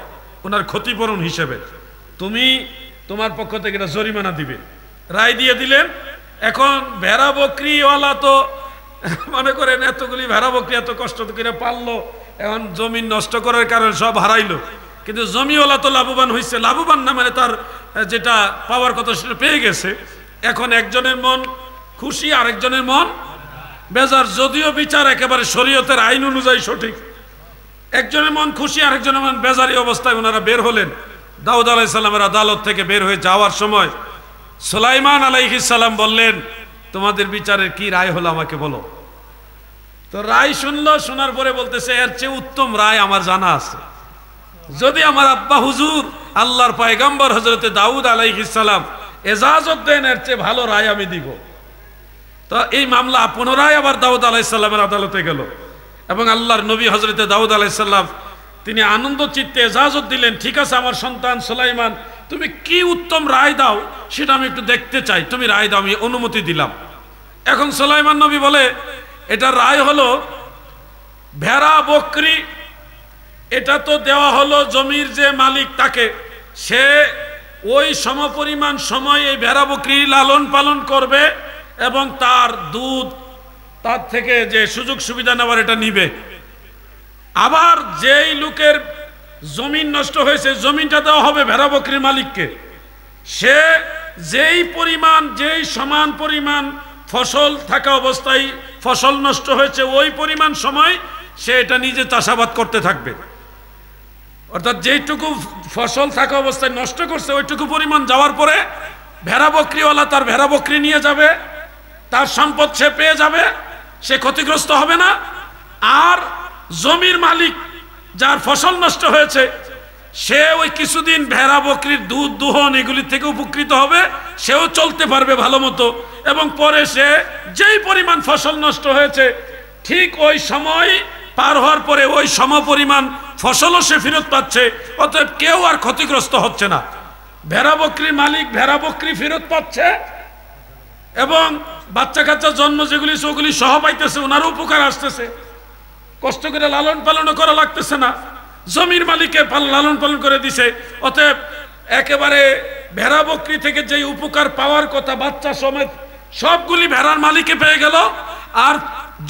[SPEAKER 1] ওনার ক্ষতিপূরণ হিসেবে তুমি তোমার পক্ষ থেকে এটা জরিমানা দিবে। রায় দিয়ে দিলেন। এখন ভেড়া বকরিওয়ালা তো মনে করেন এতগুলি ভেড়া বকরি এত কষ্ট করে পাললো, এখন জমি নষ্ট করার কারণে সব হারাইলো, কিন্তু জমিওয়ালা তো লাভবান হয়েছে। লাভবান না মানে তার যেটা পাওয়ার কথা সেটা পেয়ে গেছে। এখন একজনের মন খুশি, আরেকজনের মন বেজার, যদিও বিচার একেবারে শরীয়তের আইন অনুযায়ী সঠিক। একজনের মন খুশি, আরেকজনের মন বেজারি অবস্থায় ওনারা বের হলেন। দাউদ আলাইহিস সালামের আদালত থেকে বের হয়ে যাওয়ার সময় সুলাইমান আলাইহিস সালাম বললেন, তোমাদের বিচারের কি রায় হলো আমাকে বলো। তো রায় শুনলো, শোনার পরে বলতেছে, এর চেয়ে উত্তম রায় আমার জানা আছে। যদি আমার আব্বা হুজুর আল্লাহর পয়গম্বর হযরতে দাউদ আলাইহিস সালাম এজাজত দেন, এর চেয়ে ভালো রায় আমি দিব। তো এই মামলা পুনরায় আবার দাউদ আলাইহিস সালামের আদালতে গেল এবং আল্লাহর নবী হযরতে দাউদ আলাইহিস সালাম তিনি আনন্দ চিত্তে এজাজত দিলেন, ঠিক আছে আমার সন্তান সুলাইমান, তুমি কি উত্তম রায় দাও সেটা আমি একটু দেখতে চাই, তুমি রায় দাও, আমি অনুমতি দিলাম। এখন সুলাইমান নবী বলে, এটা রায় হলো ভেড়া বকরি এটা তো দেওয়া হলো জমির যে মালিক তাকে, সে ওই সমপরিমাণ সময় এই ভেড়া বকরি লালন পালন করবে এবং তার দুধ, তার থেকে যে সুযোগ সুবিধা নেওয়ার এটা নিবে। আবার যেই লোকের জমিন নষ্ট হয়েছে জমিনটা দেওয়া হবে ভেড়া বকরির মালিককে, সে যেই পরিমাণ যেই সমান পরিমাণ ফসল থাকা অবস্থায় ফসল নষ্ট হয়েছে ওই পরিমাণ সময় সে এটা নিজে চাষাবাদ করতে থাকবে। অর্থাৎ যেইটুকু ফসল থাকা অবস্থায় নষ্ট করছে ওইটুকু পরিমাণ যাওয়ার পরে ভেড়া বকরিওয়ালা তার ভেড়া বকরি নিয়ে যাবে, তার সম্পদ সে পেয়ে যাবে, সে ক্ষতিগ্রস্ত হবে না। আর জমির মালিক যার ফসল নষ্ট হয়েছে সে ওই কিছুদিন ভেড়া বকরির দুধ দোহন এগুলি থেকে উপকৃত হবে, সেও চলতে পারবে ভালো মতো, এবং পরে সে যেই পরিমাণ ফসল নষ্ট হয়েছে ঠিক ওই সময় পার হওয়ার পরে ওই সমপরিমাণ ফসলও সে ফেরত পাচ্ছে। অতএব কেউ আর ক্ষতিগ্রস্ত হচ্ছে না। ভেড়া বকরির মালিক ভেড়া বকরি ফেরত পাচ্ছে এবং বাচ্চা কাচ্চা জন্ম যেগুলি সেগুলি সহ পাইতেছে, ওনারও উপকার আসতেছে, কষ্ট করে লালন পালনও করা লাগতেছে না, জমির মালিকে লালন পালন করে দিছে। অতএব একেবারে ভেড়া বকরি থেকে যেই উপকার পাওয়ার কথা বাচ্চা সমেত সবগুলি ভেড়ার মালিকে পেয়ে গেল আর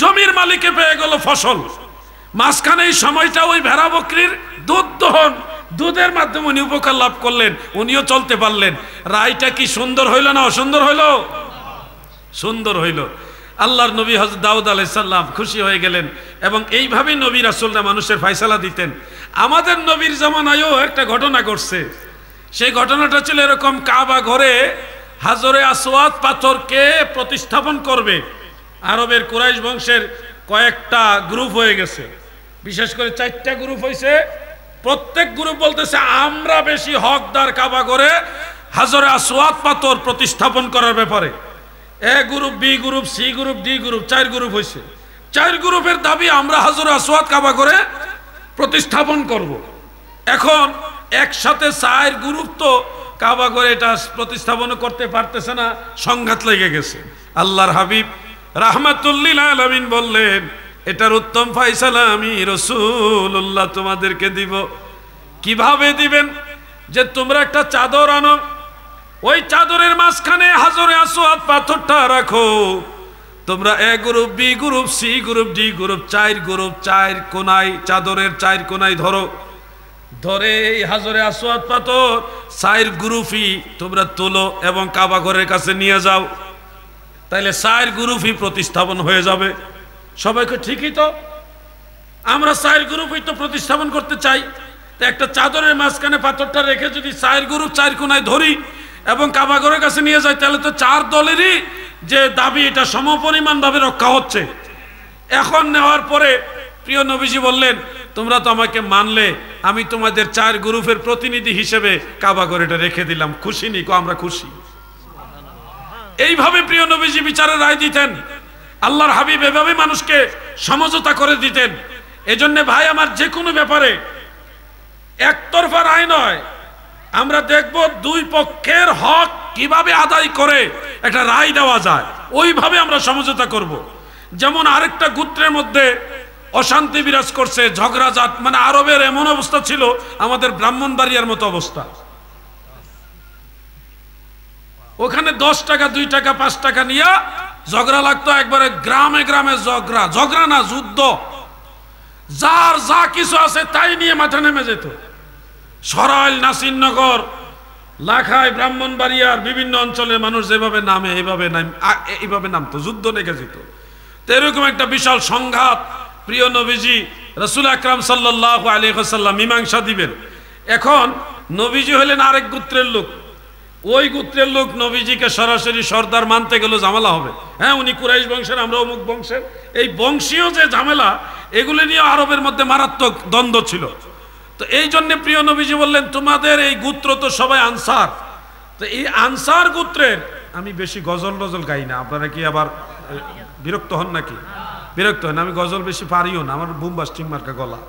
[SPEAKER 1] জমির মালিকে পেয়ে গেল ফসল। মাঝখানে এই সময়টা ওই ভেড়া বকরির দুধ দহন, দুধের মাধ্যমে উনি উপকার লাভ করলেন, উনিও চলতে পারলেন। রায়টা কি সুন্দর হইল না অসুন্দর হইল? সুন্দর হইল। আল্লাহর নবী হযরত দাউদ আলাইহিস সালাম খুশি হয়ে গেলেন এবং এইভাবেই নবী রাসূলরা মানুষের ফয়সালা দিতেন। আমাদের নবীর জামানায়ও একটা ঘটনা ঘটছে। সেই ঘটনাটা ছিল এরকম, কাবা ঘরে হাজরে আসওয়াদ পাথরকে প্রতিস্থাপন করবে। আরবের কুরাইশ বংশের কয়েকটা গ্রুপ হয়ে গেছে, বিশেষ করে 4টা গ্রুপ হয়েছে। প্রত্যেক গ্রুপ বলতেছে আমরা বেশি হকদার কাবা ঘরে হাজরে আসওয়াদ পাথর প্রতিস্থাপন করার ব্যাপারে। A group, B group, C group, D group, 4 group হয়েছে। 4 গ্রুপের দাবি আমরা হাজরে আসওয়াদ কাবা করে প্রতিস্থাপন করব। এখন একসাথে 4 গ্রুপ তো কাবা করে এটা প্রতিস্থাপন করতে পারতেছে না, সংঘাত লেগে গেছে। আল্লাহর হাবিব রাহমাতুল লিল আলামিন বললেন, এটার উত্তম ফায়সালা আমি রাসূলুল্লাহ তোমাদেরকে দিব। কিভাবে দিবেন? যে তোমরা একটা চাদর আনো, ওই চাদরের মাঝখানে হাজরে আসওয়াদ পাথরটা রাখো। তোমরা A group, B group, C group, D group, 4 group 4 কোনায়, চাদরের 4 কোনায় ধরো। ধরে এই হাজরে আসওয়াদ পাথর 4 গ্রুপই তোমরা তোলো এবং কাবা ঘরের কাছে নিয়ে যাও। তাইলে 4 গ্রুপই প্রতিস্থাপন হয়ে যাবে। সবাইকে ঠিকই তো, আমরা 4 গ্রুপই তো প্রতিস্থাপন করতে চাই। তো একটা চাদরের মাঝখানে পাথরটা রেখে যদি 4 গ্রুপ 4 কোনায় ধরি এবং কাবা ঘরের কাছে নিয়ে যাই, তাহলে তো 4 দলেরই যে দাবি এটা সমপরিমাণ ভাবে রক্ষা হচ্ছে। এখন নেওয়ার পরে প্রিয় নবীজি বললেন, তোমরা তো আমাকে মানলে, আমি তোমাদের 4 গ্রুপের প্রতিনিধি হিসেবে কাবা ঘরেটা রেখে দিলাম। খুশি নি? আমরা খুশি। এইভাবে প্রিয় নবীজি বিচারের রায় দিতেন। আল্লাহর হাবিব এভাবে মানুষকে সমঝোতা করে দিতেন। এজন্য ভাই আমার, যে কোনো ব্যাপারে একতরফা রায় নয়, আমরা দেখব দুই পক্ষের হক কিভাবে আদায় করে একটা রায় দেওয়া যায়, ওইভাবে আমরা সমঝোতা করব। যেমন আরেকটা গোত্রের মধ্যে অশান্তি বিরাজ করছে, ঝগড়াঝাট, মানে আরবের এমন অবস্থা ছিল আমাদের ব্রাহ্মণবাড়িয়ার মতো অবস্থা। ওখানে 10 টাকা, 2 টাকা, 5 টাকা নিয়ে ঝগড়া লাগতো। একবারে গ্রামে গ্রামে ঝগড়া, ঝগড়া না যুদ্ধ। যার যা কিছু আছে তাই নিয়ে মাঠে নেমে যেত। সরাইল, নাসিরনগর, লাখাই, ব্রাহ্মণবাড়িয়ার বিভিন্ন অঞ্চলের মানুষ যেভাবে নামে এইভাবে নামতো, যুদ্ধ লেগে যেত। তো এরকম একটা বিশাল সংঘাত প্রিয় নবীজি রাসূল আকরাম সাল্লাল্লাহু আলাইহি ওয়াসাল্লাম মীমাংসা দিবেন। এখন নবীজি হলেন আরেক গোত্রের লোক। ওই গোত্রের লোক নবীজিকে সরাসরি সর্দার মানতে গেল ঝামেলা হবে। হ্যাঁ, উনি কুরাইশ বংশের, আমরা অমুক বংশের। এই বংশীয় যে ঝামেলা, এগুলো নিয়ে আরবের মধ্যে মারাত্মক দ্বন্দ্ব ছিল। তো এই জন্য প্রিয় নবীজি বললেন, তোমাদের এই গোত্র তো সবাই আনসার। তো এই আনসার গোত্রের, আমি বেশি গজল টজল গাই না, আপনারা কি আবার বিরক্ত হন নাকি? বিরক্ত হন? আমি গজল বেশি পারিও না, আমার বুমবাস্টিং মার্কা গলা।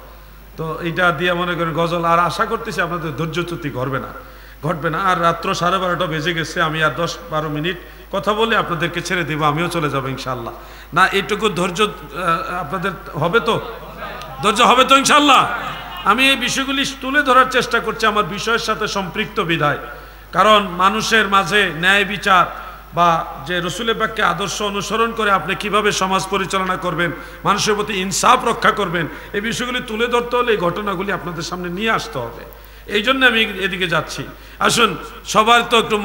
[SPEAKER 1] তো এইটা দিয়ে মনে করেন গজল, আর আশা করতেছি আপনাদের ধৈর্যচ্যুতি ঘটবে না। আর রাত্র 12:30 বেজে গেছে, আমি আর 10-12 মিনিট কথা বলে আপনাদেরকে ছেড়ে দেবো, আমিও চলে যাবো ইনশাল্লাহ। না, এইটুকু ধৈর্য আপনাদের হবে তো? ধৈর্য হবে তো ইনশাল্লাহ? আমি এই বিষয়গুলি তুলে ধরার চেষ্টা করছি আমার বিষয়ের সাথে সম্পৃক্ত বিধায়। কারণ মানুষের মাঝে ন্যায় বিচার বা যে রসুলের পাককে আদর্শ অনুসরণ করে আপনি কিভাবে সমাজ পরিচালনা করবেন, মানুষের প্রতি ইনসাফ রক্ষা করবেন, এই বিষয়গুলি তুলে ধরতে হলে এই ঘটনাগুলি আপনাদের সামনে নিয়ে আসতে হবে। এই জন্য আমি এদিকে যাচ্ছি। আসুন, সবার তো একটু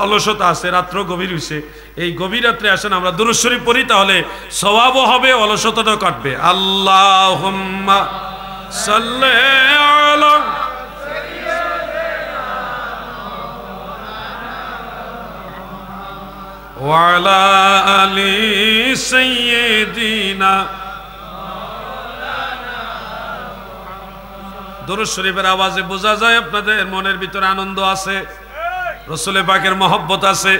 [SPEAKER 1] অলসতা আছে, রাত্র গভীর হয়েছে। এই গভীর রাত্রে আসেন আমরা দুরূদ শরীফ পড়ি, তাহলে সওয়াবও হবে, অলসতাটাও কাটবে। আল্লাহুম্মা সাল্লি আলা ওয়া আলা আলি সাইয়্যিদিনা। দুরূদ শরীফের আওয়াজে বোঝা যায় আপনাদের মনের ভিতরে আনন্দ আছে, রাসূলের পাকের মহব্বত আছে।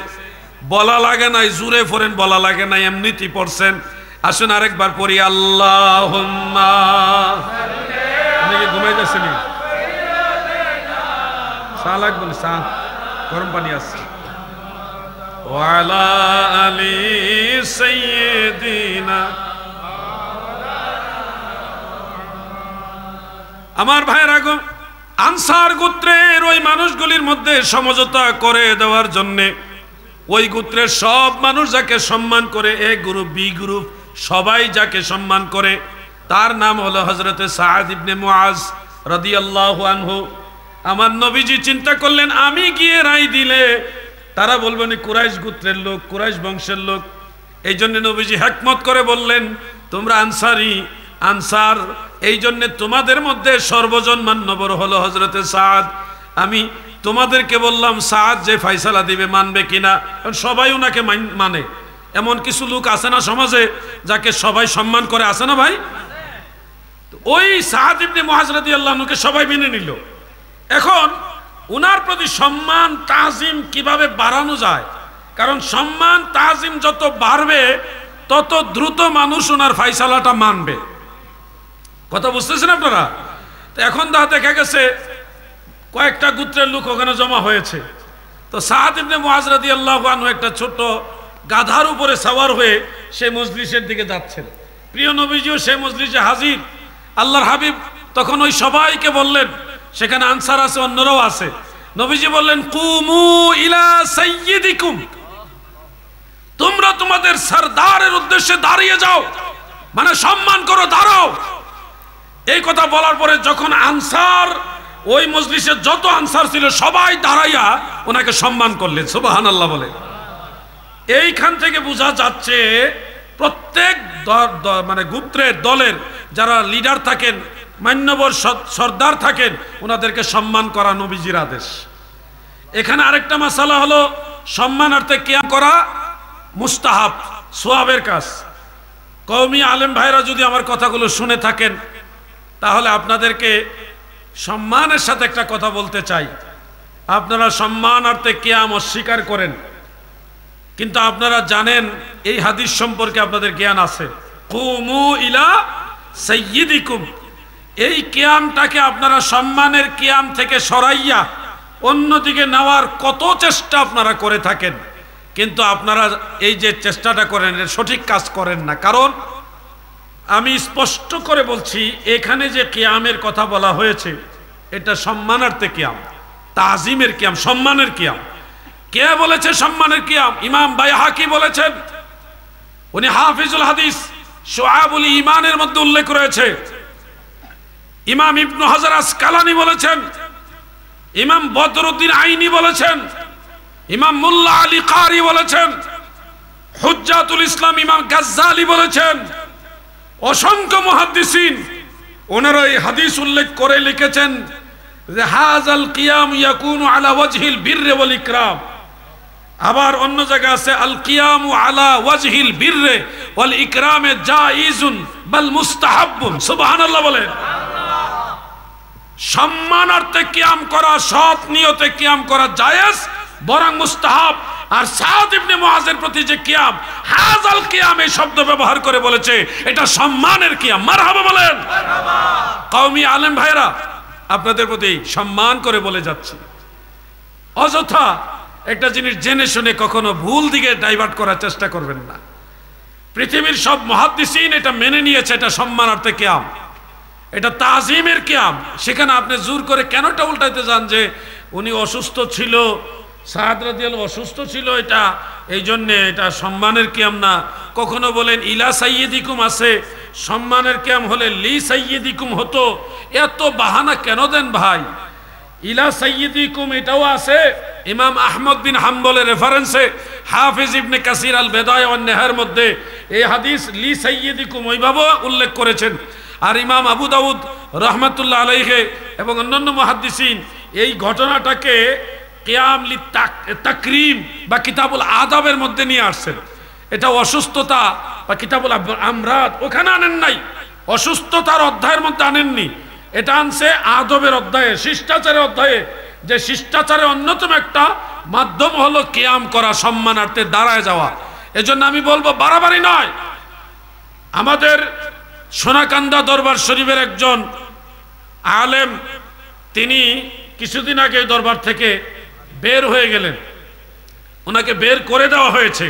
[SPEAKER 1] বলা লাগে নাই, জুড়ে পড়েন, বলা লাগে নাই, এমনিতেই পড়ছেন। আসুন আরেকবার পড়ি, আল্লাহুম্মা। আপনি কি ঘুমাই যাচ্ছেন? চা লাগবে? চা, গরম পানি আছে। ওয়া আলা আলি সাইয়্যিদিনা। আমার ভাইয়ের আগম, আনসার গোত্রের ওই মানুষগুলির মধ্যে সমঝোতা করে দেওয়ার জন্যে ওই গোত্রের সব মানুষ যাকে সম্মান করে, এ গ্রুপ, বি গ্রুপ, সবাই যাকে সম্মান করে, তার নাম হলো হযরতে সাদ ইবনে মুআজ রাদিয়াল্লাহু আনহু। আমার নবীজি চিন্তা করলেন, আমি গিয়ে রায় দিলে তারা বলবেন কুরাইশ গোত্রের লোক, কুরাইশ বংশের লোক। এই জন্য নবীজি হিকমত করে বললেন, তোমরা আনসারি, আনসার, এই জন্য তোমাদের মধ্যে সর্বজন মান্যবর হলো হযরতে সাদ। আমি তোমাদেরকে বললাম সাদ যে ফয়সালা দিবে মানবে কিনা, কারণ সবাই ওনাকে মানে। এমন কিছু লোক আছে না সমাজে যাকে সবাই সম্মান করে, আছে না ভাই? ওই সাদ ইবনে মুআজ রাদিয়াল্লাহু আনহুকে সবাই মেনে নিল। এখন ওনার প্রতি সম্মান তাজিম কিভাবে বাড়ানো যায়, কারণ সম্মান তাজিম যত বাড়বে তত দ্রুত মানুষ ওনার ফয়সালাটা মানবে। কথা বুঝতেছেন আপনারা? তো এখন দেখা গেছে কয়েকটা গোত্রের লোক ওখানে জমা হয়েছে। তো সাদ ইবনে মুআজ রাদিয়াল্লাহু আনহু একটা ছোট গাধার উপরে সওয়ার হয়ে সে মজলিসের দিকে যাচ্ছেন। প্রিয় নবীজিও সেই মজলিসে হাজির। আল্লাহর হাবিব তখন ওই সবাইকে বললেন, সেখানে আনসার আছে, অন্যরাও আছে। নবীজি বললেন, কুমু ইলা সাইয়্যিদিকুম, তোমরা তোমাদের সরদারের উদ্দেশ্যে দাঁড়িয়ে যাও, মানে সম্মান করো, দাঁড়াও। এই কথা বলার পরে যখন আনসার, ওই মজলিসে যত আনসার ছিল সবাই দাঁড়াইয়া ওনাকে সম্মান করলেন। সুবহানাল্লাহ বলে। এইখান থেকে বোঝা যাচ্ছে প্রত্যেক মানে গোত্রের দলের যারা লিডার থাকেন, মান্যবর সর্দার থাকেন, ওনাদেরকে সম্মান করা নবীজির আদেশ। এখানে আরেকটা মাসালা হলো, সম্মানার্থে কিয়াম করা মুস্তাহাব, সোয়াবের কাজ। কওমি আলেম ভাইরা যদি আমার কথাগুলো শুনে থাকেন, তাহলে আপনাদেরকে সম্মানের সাথে একটা কথা বলতে চাই। আপনারা সম্মানার্থে কিয়াম অস্বীকার করেন, কিন্তু আপনারা জানেন এই হাদিস সম্পর্কে আপনাদের জ্ঞান আছে, কুমু ইলা সাইয়্যিদিকুম। এই কিয়ামটাকে আপনারা সম্মানের কিয়াম থেকে সরাইয়া অন্যদিকে নেওয়ার কত চেষ্টা আপনারা করে থাকেন, কিন্তু আপনারা এই যে চেষ্টাটা করেন এটা সঠিক কাজ করেন না। কারণ আমি স্পষ্ট করে বলছি, এখানে যে কিয়ামের কথা বলা হয়েছে এটা সম্মানার্থে কিয়াম, তাজিমের কিয়াম, সম্মানের কিয়াম। কে বলেছে সম্মানের কিয়াম? ইমাম বাইহাকি বলেছেন, উনি হাফিজুল হাদিস, শুআবুল ঈমানের মধ্যে উল্লেখ রয়েছে। ইমাম ইবনে হাজার আসকালানি বলেছেন, ইমাম বদরুদ্দিন আইনি বলেছেন, ইমাম মুল্লা আলী কারি বলেছেন, হুজ্জাতুল ইসলাম ইমাম গাজ্জালি বলেছেন, অসংখ্য মুহাদ্দিসিন ওনারা এই হাদিস উল্লেখ করে লিখেছেন যে হাযাল কিয়াম ইয়াকুনু আলা ওয়াজহিল বিররি ওয়াল ইকরাম। আবার অন্য জায়গা আছে আল কিয়ামু আলা ওয়াজহিল বিররি ওয়াল ইকরামে জায়েজুন বাল মুস্তাহাব্বুন। সুবহানাল্লাহ বলেন। সম্মানার্থে কিয়াম করা, সৎ নিয়তে কিয়াম করা জায়েজ, বরং মুস্তাহাব। আর সাদ ইবনে মুআযের প্রতি যে কিয়াম, হাযাল কিয়াম এই শব্দ ব্যবহার করে বলেছে এটা সম্মানের কিয়াম। মারহাবা বলেন। মারহাবা। কওমি আলেম ভাইরা, আপনাদের প্রতি সম্মান করে বলে যাচ্ছি, অযথা একটা জিনিস জেনে শুনে কখনো ভুল দিকে ডাইভার্ট করার চেষ্টা করবেন না। পৃথিবীর সব মুহাদ্দিসিন এটা মেনে নিয়েছে, এটা সম্মানার্থে কিয়াম, এটা তাজিমের কিয়াম। সেখানে আপনি জোর করে কেনটা উল্টাইতে যান যে উনি অসুস্থ ছিল, সাদ রাদিয়াল্লাহু অসুস্থ ছিল, এটা এই জন্যে এটা সম্মানের কিয়াম না। কখনো বলেন ইলা সাইয়্যিদিকুম আছে, সম্মানের কিয়াম হলে লি সাইয়্যিদিকুম হতো। এত বাহানা কেন দেন ভাই? ইলা সাইয়্যিদিকুম এটাও আছে ইমাম আহমদ বিন হাম্বলের রেফারেন্সে, হাফিজ ইবনে কাসির আল বেদায়া ওয়ান নেহার মধ্যে এই হাদিস লি সাইয়্যিদিকুম ওইভাবে উল্লেখ করেছেন। আর ইমাম আবু দাউদ রহমাতুল্লাহ আলাইহি এবং অন্যান্য মুহাদ্দিসিন এই ঘটনাটাকে কিয়াম লি তাকরিম বা কিতাবুল আদাবের মধ্যে নিয়ে আসছেন। এটা অসুস্থতা বা কিতাবুল আমরাদ ওখানে আনেন নাই, অসুস্থতার অধ্যায়ের মধ্যে আনেননি, এটা আনছে আদবের অধ্যায়ে, শিষ্টাচারের অধ্যায়ে। যে শিষ্টাচারের অন্যতম একটা মাধ্যম হলো কিয়াম করা, সম্মানার্থে দাঁড়ায় যাওয়া। এজন্য আমি বলবো বাড়াবাড়ি নয়। আমাদের সোনাকান্দা দরবার শরীফের একজন আলেম, তিনি কিছুদিন আগে দরবার থেকে বের হয়ে গেলেন, ওনাকে বের করে দেওয়া হয়েছে।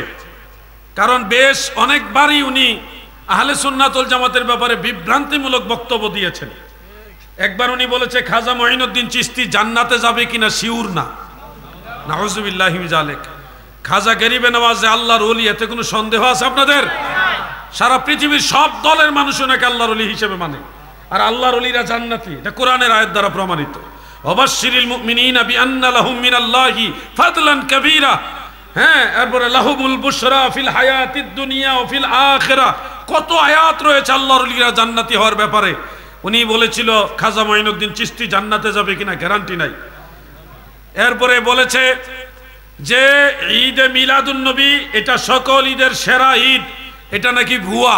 [SPEAKER 1] কারণ বেশ অনেকবারই উনি আহলে সুন্নাত ওয়াল জামাতের ব্যাপারে বিভ্রান্তিমূলক বক্তব্য দিয়েছেন। একবার উনি বলেছে খাজা মঈনুদ্দিন চিশতি জান্নাতে যাবে কিনা শিউর না, নাউযুবিল্লাহি মিন যালিক। খাজা গরিবে নওয়াজ আল্লাহর ওলি, এতে কোনো সন্দেহ আছে আপনাদের? সারা পৃথিবীর সব দলের মানুষ ওনাকে আল্লাহর ওলি হিসেবে মানে, আর আল্লাহর ওলিরা জান্নাতি, এটা কোরআনের আয়াত দ্বারা প্রমাণিত। ওয়াবাশশিরিল মুমিনিনা বিআন্না লাহুম মিনাল্লাহি ফাদলান কাবীরা। হ্যাঁ, এরপরে লাহুমুল বুশরা ফিল হায়াতিদ দুনিয়া ওয়া ফিল আখিরা। কত আয়াত রয়েছে আল্লাহর ওলিরা জান্নাতি হওয়ার ব্যাপারে। উনি বলেছিল খাজা মঈনুদ্দিন চিশতি জান্নাতে যাবে কিনা গ্যারান্টি নাই। এরপরে বলেছে যে ঈদে মিলাদুন নবী এটা সকল ঈদের সেরা ঈদ, এটা নাকি ভুয়া।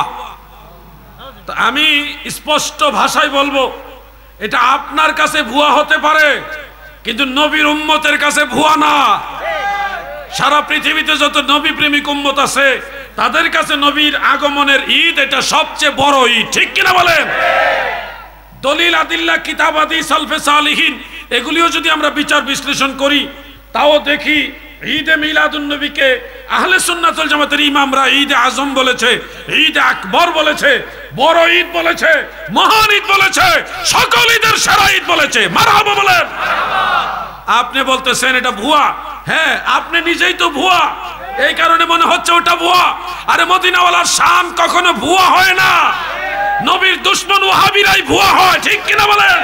[SPEAKER 1] তো আমি স্পষ্ট ভাষায় বলবো, এটা আপনার কাছে ভুয়া হতে পারে, কিন্তু নবীর উম্মতের কাছে ভুয়া না। সারা পৃথিবীতে যত নবী প্রেমিক উম্মত আছে তাদের কাছে নবীর আগমনের ঈদ এটা সবচেয়ে বড় ঈদ। ঠিক কিনা বলেন? দলিল আদিল্লাহ কিতাব হাদিস সালফে সালিহিন এগুলিও যদি আমরা বিচার বিশ্লেষণ করি, তাও দেখি ঈদে মিলাদুন নবীকে আহলে সুন্নাত ওয়াল জামাতের ইমামরা ঈদে আজম বলেছে, ঈদে আকবর বলেছে, বড় ঈদ বলেছে, মহান ঈদ বলেছে, সকল ঈদের সেরা ঈদ বলেছে। মারহাবা বলেন। আপনি বলতেছেন এটা ভুয়া। হ্যাঁ, আপনি নিজেই তো ভুয়া, এই কারণে মনে হচ্ছে ওটা ভুয়া। আরে মদিনাওয়ালার শান কখনো ভুয়া হয় না, নবীর দুশমন ওয়াহাবীরাই ভুয়া হয়, ঠিক কিনা বলেন?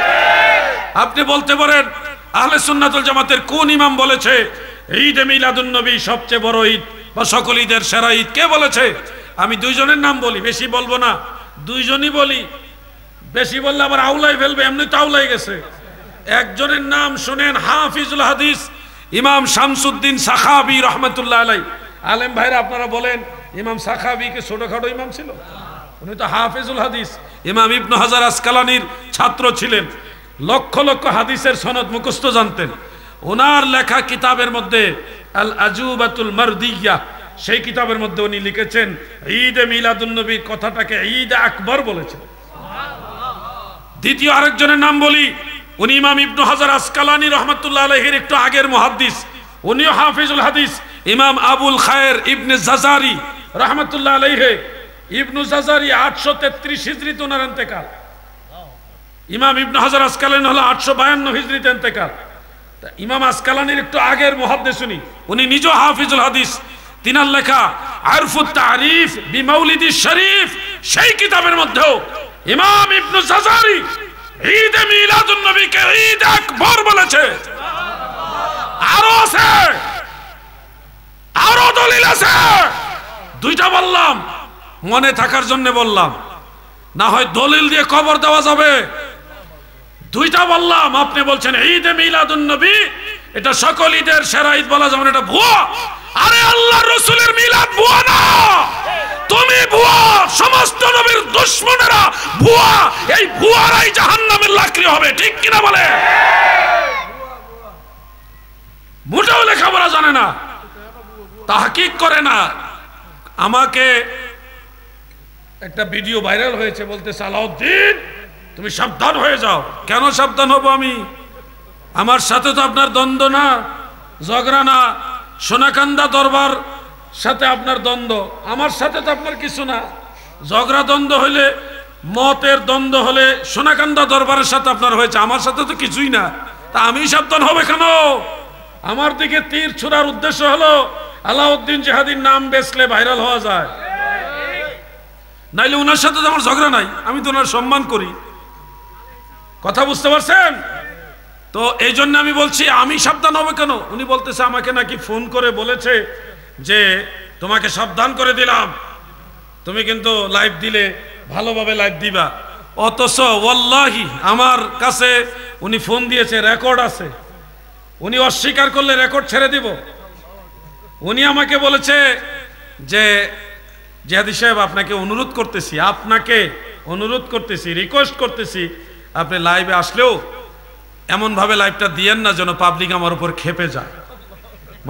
[SPEAKER 1] আপনি বলতে পারেন আহলে সুন্নাত ওয়াল জামাতের কোন ইমাম বলেছে ঈদে মিলাদুন নবী সবচেয়ে বড় ঈদ বা সকল ঈদের সেরা ঈদ? কে বলেছে? আমি দুইজনের নাম বলি, বেশি বলবো না, দুইজনই বলি। বেশি বললে আবার আউলাই ফেলবে, এমনি তো আউলাই গেছে। একজনের নাম শুনেন, হাফিজুল হাদিস ইমাম শামসুদ্দিন সাখাবী রহমাতুল্লাহ আলাইহি। আলেম ভাইরা আপনারা বলেন, ইমাম সাখাবী কি ছোটখাটো ইমাম ছিল? উনি তো হাফিজুল হাদিস, ইমাম ইবনে হাজার আসকালানির ছাত্র ছিলেন, লক্ষ লক্ষ হাদিসের সনদ মুখস্থ জানতেন। ওনার লেখা কিতাবের মধ্যে আল আজুবাতুল মারদিয়া, সেই কিতাবের মধ্যে উনি লিখেছেন ঈদে মিলাদুন নবীর কথাটাকে ঈদে আকবর বলেছেন। দ্বিতীয় আরেকজনের নাম বলি, উনি ইমাম ইবনে হাজার আসকালানি রহমাতুল্লাহ আলাইহির একটু আগের মুহাদ্দিস, উনিও হাফিজুল হাদিস, ইমাম আবুল খায়ের ইবনে জাজারি রহমাতুল্লাহ আলাইহি। ইবনু জাজারি 833 হিজরিতে ওনার ইন্তেকাল। ইমাম ইবনে হাজার আসকালানি হলো 852 হিজরিতে ইন্তেকাল। ইমাম আসকালানির একটু আগের মুহাদ্দিস উনি নিজেও হাফিজুল হাদিস। তিনার লেখা আরফুত তারিফ বিমাউলিদি শরীফ, সেই কিতাবের মধ্যেও ইমাম ইবনে জাজারি ঈদে মিলাদুন নবীকে ঈদ আকবর বলেছে। আরো আছে, আরো দলিল আছে। দুইটা বললাম, মনে থাকার জন্য বললাম, না হয় দলিল দিয়ে কবর দেওয়া যাবে। দুইটা বললাম, আপনি বলছেন ঈদে মিলাদুন নবী এটা সকল ঈদের সেরা ঈদ বলা যাবে, এটা ভুয়া। আরে আল্লাহর রাসূলের মিলাদ ভুয়া না, তুমি ভুয়া, সমস্ত নবীর দুশমনেরা ভুয়া, এই ভুয়ারাই জাহান্নামের লাকড়ি হবে, ঠিক কিনা বলে? মোটেও লেখাপড়া জানে না, তাহকিক করে না। আমাকে একটা ভিডিও ভাইরাল হয়েছে, বলতে সালাউদ্দিন তুমি সাবধান হয়ে যাও। কেন সাবধান হব আমি? আমার সাথে তো আপনার দ্বন্দ্ব না, ঝগড়া না। সোনাকান্দা দরবার সাথে আপনার দ্বন্দ্ব, আমার সাথে তো আপনার কিছু না। ঝগড়া দ্বন্দ্ব হইলে, মতের দ্বন্দ্ব হলে সোনাকান্দা দরবারের সাথে আপনার হয়েছে, আমার সাথে তো কিছুই না। তা আমি সাবধান হবে কেন? আমার দিকে তীর ছোড়ার উদ্দেশ্য হলো আলাউদ্দিন জিহাদির নাম বেচলে ভাইরাল হওয়া যায়, নাইলে ওনার সাথে তো আমার ঝগড়া নাই, আমি তো ওনার সম্মান করি। কথা বুঝতে পারছেন তো? এই জন্য আমি বলছি আমি সাবধান হবে কেন? উনি বলতেছে আমাকে নাকি ফোন করে বলেছে যে তোমাকে সাবধান করে দিলাম, তুমি কিন্তু লাইভ দিলে ভালোভাবে লাইভ দিবা। অথচ ওয়াল্লাহি আমার কাছে উনি ফোন দিয়েছে, রেকর্ড আছে। উনি অস্বীকার করলে রেকর্ড ছেড়ে দিব। উনি আমাকে বলেছে যে জিহাদি সাহেব আপনাকে অনুরোধ করতেছি, রিকোয়েস্ট করতেছি, আপনি লাইভে আসলেও এমনভাবে লাইভটা দিয়েন না যেন পাবলিক আমার উপর খেপে যায়,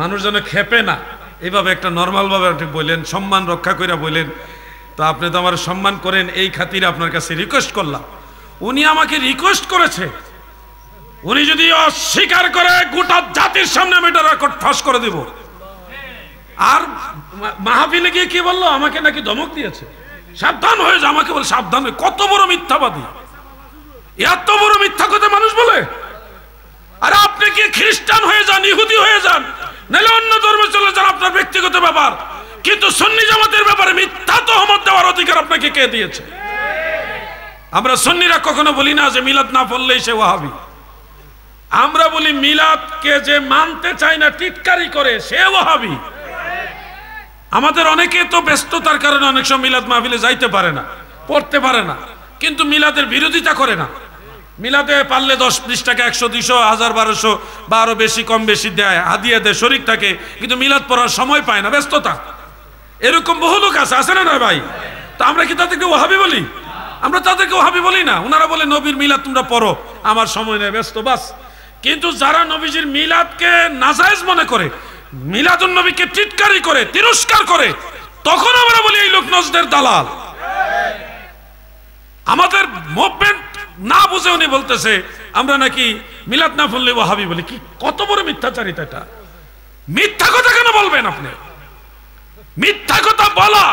[SPEAKER 1] মানুষ যেন খেপে না। এইভাবে একটা নর্মালভাবে আপনি বললেন, সম্মান রক্ষা করে বললেন। তো আপনি তো আমার সম্মান করেন, এই খাতিরে আপনার কাছে রিকোয়েস্ট করলাম। উনি আমাকে রিকোয়েস্ট করেছে, উনি যদি অস্বীকার করে গোটা জাতির সামনে আমি এটা রেকর্ড ফাঁস করে দেব। আর মাহফিলে গিয়ে কি বললো? আমাকে নাকি ধমক দিয়েছে, সাবধান হয়ে যা। আমাকে বলে সাবধান হয়ে, কত বড় মিথ্যাবাদী, এত বড় মিথ্যা কথা মানুষ বলে। আরে আপনি কি খ্রিস্টান হয়ে যান, ইহুদি হয়ে যান, নাহলে অন্য ধর্মে চলে যান, আপনার ব্যক্তিগত ব্যাপার। কিন্তু সুন্নি জামাতের ব্যাপারে মিথ্যা তহমত দেওয়ার অধিকার আপনাকে কে দিয়েছে? আমরা সুন্নিরা কখনো বলি না যে মিলাদ না পড়লেই সে ওয়াহাবি। আমরা বলি মিলাদকে যে মানতে চায় না, টিটকারি করে, সে ওয়াহাবি। আমাদের অনেকে তো ব্যস্ততার কারণে অনেক সময় মিলাদ মাহফিলে যাইতে পারে না, পড়তে পারে না, কিন্তু মিলাদের বিরোধিতা করে না। মিলাদে পারলে 10-20 টাকা, 100, 200, 1000, 1200 বা আরো বেশি কম বেশি দেয়, হাদিয়া দেয়, শরীক থাকে, কিন্তু মিলাদ পড়ার সময় পায় না, ব্যস্ততা। এরকম বহু লোক আছে না না ভাই? তো আমরা কি তাদেরকে ওয়াহাবি বলি? আমরা তাদেরকে ওয়াহাবি বলি না। ওনারা বলে নবীর মিলাদ তোমরা পড়ো, আমার সময় নেই, ব্যস্ত, বাস। কিন্তু যারা নবীজির মিলাদকে নাজায়েজ মনে করে, মিলাদুন নবীকে টিটকারি করে, তিরস্কার করে, তখন আমরা বলি এই লোক নজদের দালাল। আমাদের মুভমেন্ট না বুঝে উনি বলতেছে আমরা নাকি মিলাদ না পড়লে ওয়াহাবি বলি। কি কত বড় মিথ্যাচারিতা এটা! মিথ্যা কথা কেন বলবেন আপনি? মিথ্যা কথা বলা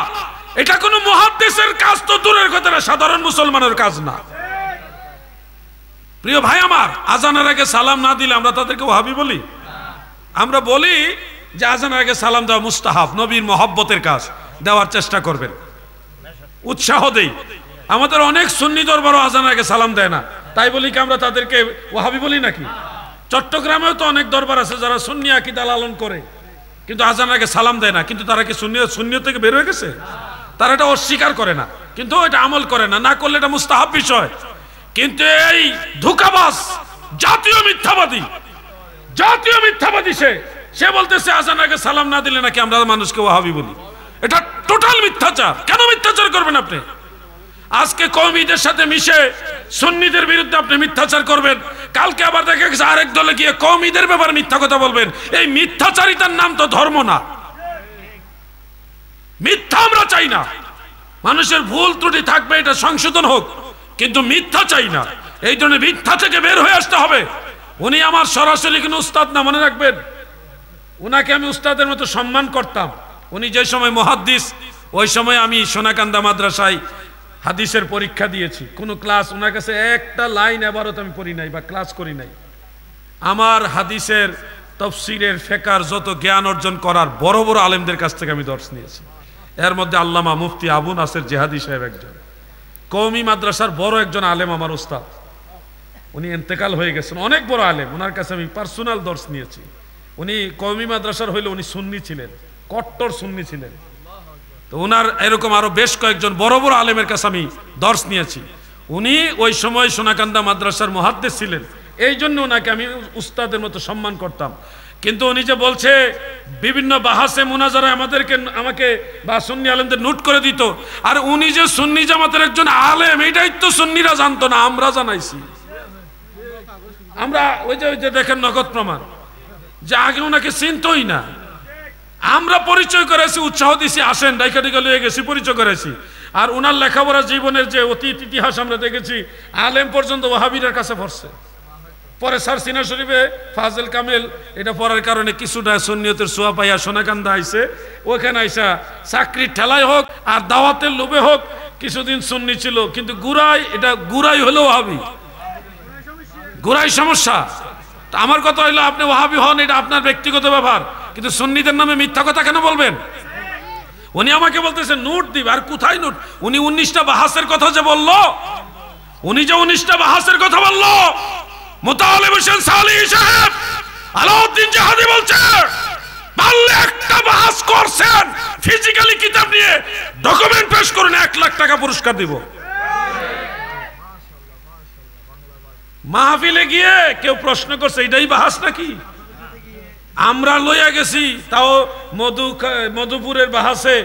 [SPEAKER 1] এটা কোনো মুহাদ্দিসের কাজ তো দূরের কথা, সাধারণ মুসলমানের কাজ না। প্রিয় ভাই আমার, আজানের আগে সালাম না দিলে আমরা তাদেরকে ওয়াহাবি বলি? আমরা বলি যে আজানের আগে সালাম দেওয়া মুস্তাহাব, নবীর মহব্বতের কাজ, দেওয়ার চেষ্টা করবেন, উৎসাহ দেই। আমাদের অনেক সুন্নি দরবারও আজানের আগে সালাম দেয় না, তাই বলি কি আমরা তাদেরকে ওয়াহাবি বলি নাকি? চট্টগ্রামেও তো অনেক দরবার আছে যারা সুন্নি আকীদা লালন করে কিন্তু আজানের আগে সালাম দেয় না, কিন্তু তারা কি সুন্নিয়ত থেকে বের হয়ে গেছে? তারা এটা অস্বীকার করে না, কিন্তু এটা আমল করে না, না করলে এটা মুস্তাহাব বিষয়। কিন্তু এই ধোঁকাবাজ জাতীয় মিথ্যাবাদী সে বলতেছে আজানের আগে সালাম না দিলে নাকি আমরা মানুষকে ওয়াহাবি বলি। এটা টোটাল মিথ্যাচার। কেন মিথ্যাচার করবেন আপনি? আজকে কওমীদের সাথে মিশে সুন্নিদের বিরুদ্ধে আপনি মিথ্যাচার করবেন, কালকে আবার দেখা গেছে আরেক দলে গিয়ে কওমীদের ব্যাপারে মিথ্যা কথা বলবেন। এই মিথ্যাচারিতার নাম তো ধর্ম না। মিথ্যা আমরা চাই না, মানুষের ভুল ত্রুটি থাকবে, এটা সংশোধন হোক, কিন্তু মিথ্যা চাই না। এই জন্য মিথ্যা থেকে বের হয়ে আসতে হবে। উনি আমার সরাসরি কোনো উস্তাদ না, মনে রাখবেন। উনাকে আমি উস্তাদের মতো সম্মান করতাম। উনি যে সময় মুহাদ্দিস, ওই সময় আমি সোনাকান্দা মাদ্রাসায় হাদিসের পরীক্ষা দিয়েছি। কোনো ক্লাস ওনার কাছে একটা লাইন এবারত আমি পড়ি নাই বা ক্লাস করি নাই। আমার হাদিসের তাফসীরের ফিকহের যত জ্ঞান অর্জন করার বড় বড় আলেমদের কাছ থেকে আমি দর্শ নিয়েছি। এর মধ্যে আল্লামা মুফতি আবু নাসের জিহাদি সাহেব একজন, কওমি মাদ্রাসার বড় একজন আলেম, আমার উস্তাদ। উনি ইন্তেকাল হয়ে গেছেন, অনেক বড় আলেম। ওনার কাছে আমি পার্সোনাল দর্শ নিয়েছি। উনি কওমি মাদ্রাসার হইলে উনি সুন্নি ছিলেন, কট্টর সুন্নি ছিলেন। তো ওনার এরকম আরো বেশ কয়েকজন বড় বড় আলেমের কাছে আমি দর্শ নিয়েছি। উনি ওই সময় সোনাকান্দা মাদ্রাসার মুহাদ্দিস ছিলেন, এই জন্য ওনাকে আমি উস্তাদের মতো সম্মান করতাম। কিন্তু উনি যে বলছে বিভিন্ন বাহাসে মুনাজারা আমাকে বা সুন্নি আলেমদের নোট করে দিত, আর উনি যে সুন্নি জামাতের একজন আলেম এটাই তো সুন্নিরা জানতো না, আমরা জানাইছি। আমরা ওই যে দেখেন নগদ প্রমাণ যে আগে ওনাকে চিনতই না, আমরা পরিচয় করেছি, উৎসাহ দিছি, আসেন ডাইকাটিকা লিয়ে গেছি, পরিচয় করেছি। আর ওনার লেখাপড়া জীবনের যে অতীত ইতিহাস আমরা দেখেছি, আলেম পর্যন্ত ওয়াহাবিদের কাছে পড়ছে। পরে স্যার সিনা শরীফে ফাজল কামেল এটা পড়ার কারণে কিছুটা সুন্নিয়তের ছোঁয়া পাইয়া সোনাকান্দা আইসে, ওখানে আইসা চাকরির ঠেলায় হোক আর দাওয়াতের লোভে হোক কিছুদিন সুন্নি ছিল, কিন্তু গুড়াই হলো ওয়াহাবি, গুড়াই সমস্যা। তা আমার কথা হইলো আপনি ওয়াহাবি হন, এটা আপনার ব্যক্তিগত ব্যাপার, কিন্তু সুন্নিদের নামে মিথ্যা কথা কেন বলবেন? উনি আমাকে বলতেছে নোট দিবে, আর কোথায় নোট? উনি 19টা বাহাসের কথা যে বললো, উনি যে 19টা বাহাসের কথা বললো, মুতালিব হোসেন সালি সাহেব আলাউদ্দিন জাহাদি বলছে পারলে একটা বাহাস করছেন, ফিজিক্যালি কিতাব নিয়ে ডকুমেন্ট পেশ করুন, 1 লাখ টাকা পুরস্কার দিব। মাহফিলে গিয়ে কেউ প্রশ্ন করছে এটাই বাহাস নাকি? আমরা লইয়া গেছি, তাও মধুপুরের বাহাসে।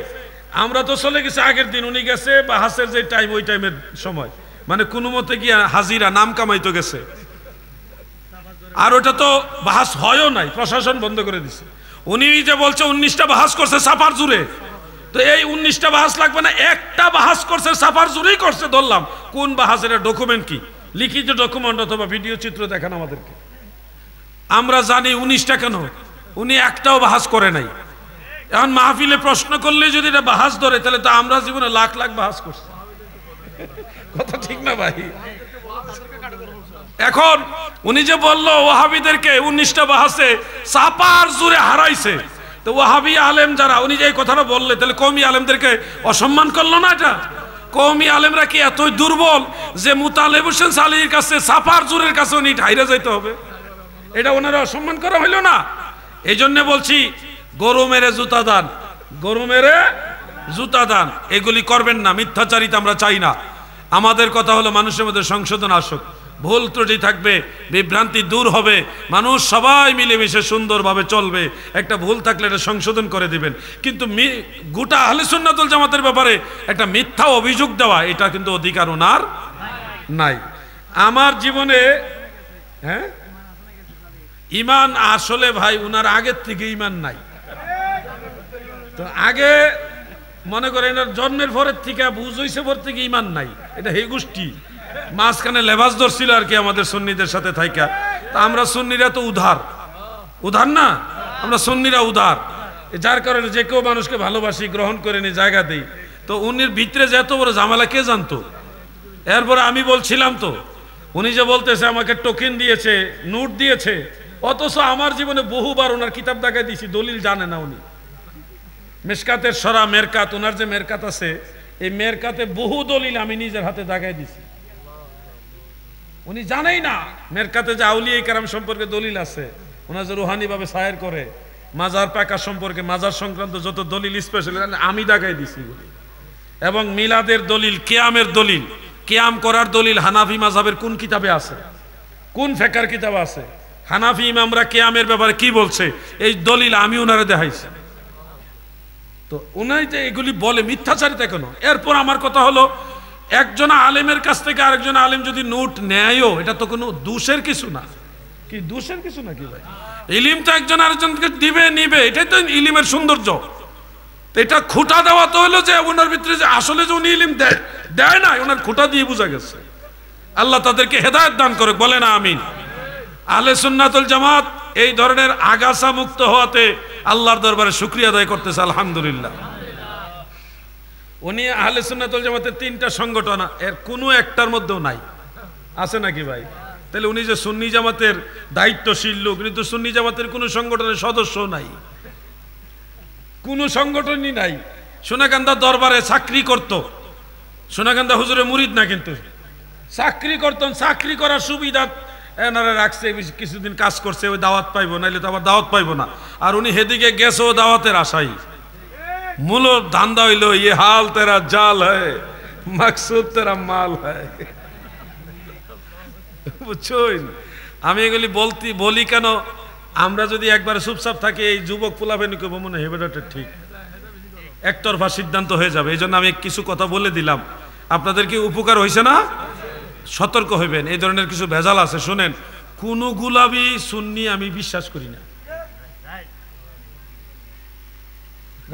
[SPEAKER 1] আমরা তো চলে গেছি আগের দিন, উনি গেছে বাহাসের যে টাইম, ওই টাইমের সময়, মানে কোনো মতে গিয়া হাজিরা নাম কামাইতো গেছে। আর ওটা তো বাহাস হয়ও নাই, প্রশাসন বন্ধ করে দিছে। উনি যে বলছে 19টা বাহাস করছে সাফার জুড়ে, তো এই 19টা বাহাস লাগবে না, একটা বাহাস করছে সাফার জুড়েই করছে ধরলাম। কোন বাহাসের ডকুমেন্ট কি? লিখিত ডকুমেন্ট অথবা ভিডিও চিত্র দেখান আমাদেরকে। আমরা জানি 19টা কেন, উনি একটাও বাহাস করে নাই। এখন মাহফিলে প্রশ্ন করলে যদি এটা বাহাস ধরে, তাহলে তো আমরা জীবনে লাখ লাখ বাহাস করছি, কথা ঠিক না ভাই? এখন উনি যে বললো ওয়াহাবিদেরকে 19টা বাহাসে চাপার জুড়ে হারাইছে, তো ওয়াহাবি আলেম যারা, উনি যে এই কথাটা বললে, তাহলে কওমি আলেমদেরকে অসম্মান করলো না? এটা কওমি আলেমরা কি এতই দুর্বল যে মুতালিব হোসেন সালির কাছে চাপার জুরের কাছে উনি ঠাইরে যাইতে হবে? এটা ওনারা অসম্মান করা হইল না? এই জন্য বলছি গরু মেরে জুতা দান, গরু মেরে জুতা দান, এগুলি করবেন না। মিথ্যাচারিতা আমরা চাই না। আমাদের কথা হলো মানুষের মধ্যে সংশোধন আসুক, ভুল ত্রুটি থাকবে, বিভ্রান্তি দূর হবে, মানুষ সবাই মিলেমিশে সুন্দরভাবে চলবে। একটা ভুল থাকলে এটা সংশোধন করে দিবেন, কিন্তু গোটা আহলে সুন্নাতুল জামাতের ব্যাপারে একটা মিথ্যা অভিযোগ দেওয়া, এটা কিন্তু অধিকার ওনার নাই। আমার জীবনে ইমান আসলে ভাই উনার আগের থেকে ইমান নাই। তো আগে মনে করেন জন্মের পরের থেকে বুঝ হইছে পর থেকে ইমান নাই, এটা হে গোষ্ঠী মাঝখানে লেবাস ধরছিল আর কি আমাদের সুন্নিদের সাথে থাইকা। তা আমরা সুন্নিরা তো উধার না, আমরা সুন্নিরা উদার, যার কারণে যে কেউ মানুষকে ভালোবাসি, গ্রহণ করে নি, জায়গা দিই। তো উনির ভিতরে যে এত বড় ঝামেলা কে জানতো? এরপরে আমি বলছিলাম তো, উনি যে বলতেছে আমাকে টোকেন দিয়েছে, নোট দিয়েছে, অথচ আমার জীবনে বহুবার ওনার কিতাব দেখাই দিয়েছি, দলিল জানে না উনি। মেশকাতের সরা মেরকাত, ওনার যে মেরকাত আছে, এই মেরকাতে বহু দলিল আমি নিজের হাতে দেখাই দিছি, উনি জানেই না। মেরকাতে যে আউলিয়া কেরাম সম্পর্কে দলিল আছে, ওনার যে রুহানি ভাবে সায়ের করে, মাজার পাকা সম্পর্কে, মাজার সংক্রান্ত যত দলিল স্পেশাল আমি দেখাই দিছি। এবং মিলাদের দলিল, কিয়ামের দলিল, কিয়াম করার দলিল হানাফি মাযহাবের কোন কিতাবে আছে, কোন ফিকহের কিতাবে আছে, হানাফি ইমামরা কিয়ামের ব্যাপারে কি বলছে, এই দলিল আমি ওনারে দেখাইছি। তো উনাই যে এগুলি বলে মিথ্যাচারিতা কেন? এরপর আমার কথা হলো, একজন আলেমের কাছ থেকে আরেকজন আলেম যদি নোট নেয়ও, এটা তো কোনো দোষের কিছু না। কি দোষের কিছু নাকি ভাই? ইলিম তো একজন আরেকজনকে দিবে নিবে, এটাই তো ইলিমের সৌন্দর্য। এটা খুঁটা দেওয়া তো হলো যে ওনার ভিতরে যে আসলে যে উনি ইলিম দেয় না, ওনার খুঁটা দিয়ে বোঝা গেছে। আল্লাহ তাদেরকে হেদায়েত দান করে, বলে না আমিন। আহলে সুন্নাতুল জামাত এই ধরনের আগাছা মুক্ত হওয়াতে আল্লাহর দরবারে শুকরিয়া আদায় করতেছে, আলহামদুলিল্লাহ। উনি আহলে সুন্নাতুল জামাতের 3টা সংগঠন, এর কোনো একটার মধ্যেও নাই, আছে নাকি ভাই? তাহলে উনি যে সুন্নি জামাতের দায়িত্বশীল লোক, কিন্তু সুন্নি জামাতের কোনো সংগঠনের সদস্য নাই, কোনো সংগঠনই নাই। সোনাকান্দা দরবারে চাকরি করত, সোনাকান্দা হুজুরের মুরিদ না, কিন্তু চাকরি করতেন। চাকরি করার সুবিধা এনারা রাখছে, কিছুদিন কাজ করছে, ওই দাওয়াত পাইবো, নাইলে তো আবার দাওয়াত পাইবো না। আর উনি হেদিকে গেছে ও দাওয়াতের আশাই। মূল ধান্দা হইল ये हाल तेरा जाल है मकसूद तेरा माल है। বুঝছেন? আমি এগুলি বলি কেন, আমরা যদি একবার চুপচাপ থাকি, এই যুবক পোলাবেন কেবো মনে হয় বেটাটা ঠিক একতরফা সিদ্ধান্ত হয়ে যাবে। এই জন্য আমি কিছু কথা বলে দিলাম, আপনাদের কি উপকার হয়েছে না? সতর্ক হইবেন, এই ধরনের কিছু ভেজাল আছে। শুনেন, কোন গুলাবি সুন্নি আমি বিশ্বাস করি না।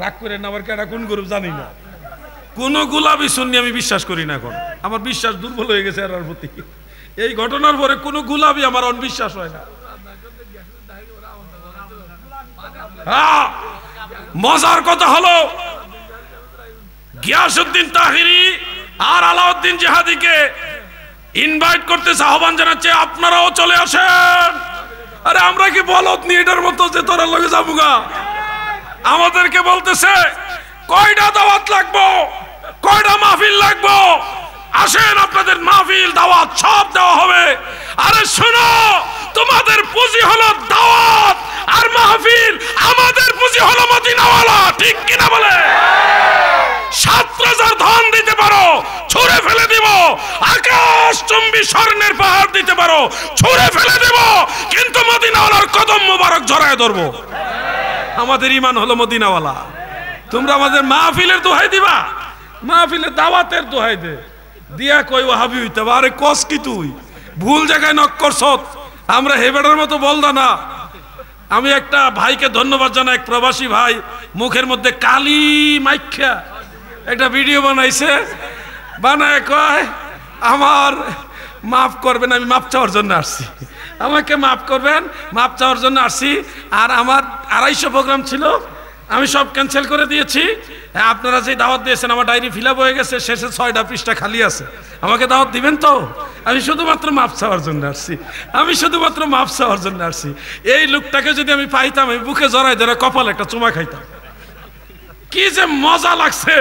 [SPEAKER 1] রাগ করেন না, আবার কেডা কোন গ্রুপ জানি না। কোন গুলাবি সুন্নি আমি বিশ্বাস করি না। এখন আমার বিশ্বাস দুর্বল হয়ে গেছে এর প্রতি। এই ঘটনার পরে কোন গুলাবি আমার অনবিশ্বাস হয় না। মজার কথা হলো, গিয়াসউদ্দিন তাহিরি আর আলাউদ্দিন জিহাদিকে ইনভাইট করতেছে, আহ্বান জানাচ্ছে, আপনারাও চলে আসেন। আরে আমরা কি বলদ নি এটার মতো যে তোরা লগে যাবুগা? আমাদেরকে বলতেছে কয়টা দাওয়াত লাগবো, কয়টা মাহফিল লাগবো, আসেন আপনাদের মাহফিল দাওয়াত সব দেওয়া হবে। আরে শোনো, তোমাদের পুঁজি হলো দাওয়াত আর মাহফিল, আমাদের পুঁজি হলো মদিনাওয়ালা। ঠিক কিনা বলে? 7,000 ধন দিতে পারো, ছুঁড়ে ফেলে দিব। আকাশ চুম্বি স্বর্ণের পাহাড় দিতে পারো, ছুঁড়ে ফেলে দেব, কিন্তু মদিনাওয়ালার কদম মোবারক জড়ায় ধরবো। আমাদের ঈমান হলো মদিনাওয়ালা। তোমরা আমাদের মাহফিলের দোহাই দিবা, মাহফিলের দাওয়াতের দোহাই দিয়া কই ওয়াহাবি হইতে হবে। আরে কস কি তুই ভুল জায়গায় নক করছ, আমরা হেবেডার মতো বলদা না। আমি একটা ভাইকে ধন্যবাদ জানাই, এক প্রবাসী ভাই, মুখের মধ্যে কালি মাইখা একটা ভিডিও বানাইছে, বানায় কয় আমার মাফ করবেন, আমি মাপ চাওয়ার জন্য আসছি, আমাকে মাফ করবেন, মাপ চাওয়ার জন্য আসছি। আর আমার 250 প্রোগ্রাম ছিল, আমি সব ক্যান্সেল করে দিয়েছি। আপনারা যে দাওয়াত দিয়েছেন আমার ডায়েরি ফিল আপ হয়ে গেছে, শেষে 6টা পৃষ্ঠা খালি আছে, আমাকে দাওয়াত দিবেন তো? আমি শুধুমাত্র মাপ চাওয়ার জন্য আসছি, আমি শুধুমাত্র মাপ চাওয়ার জন্য আসছি। এই লোকটাকে যদি আমি পাইতাম, আমি বুকে জড়াই ধরে কপালে একটা চুমা খাইতাম। কি যে মজা লাগছে,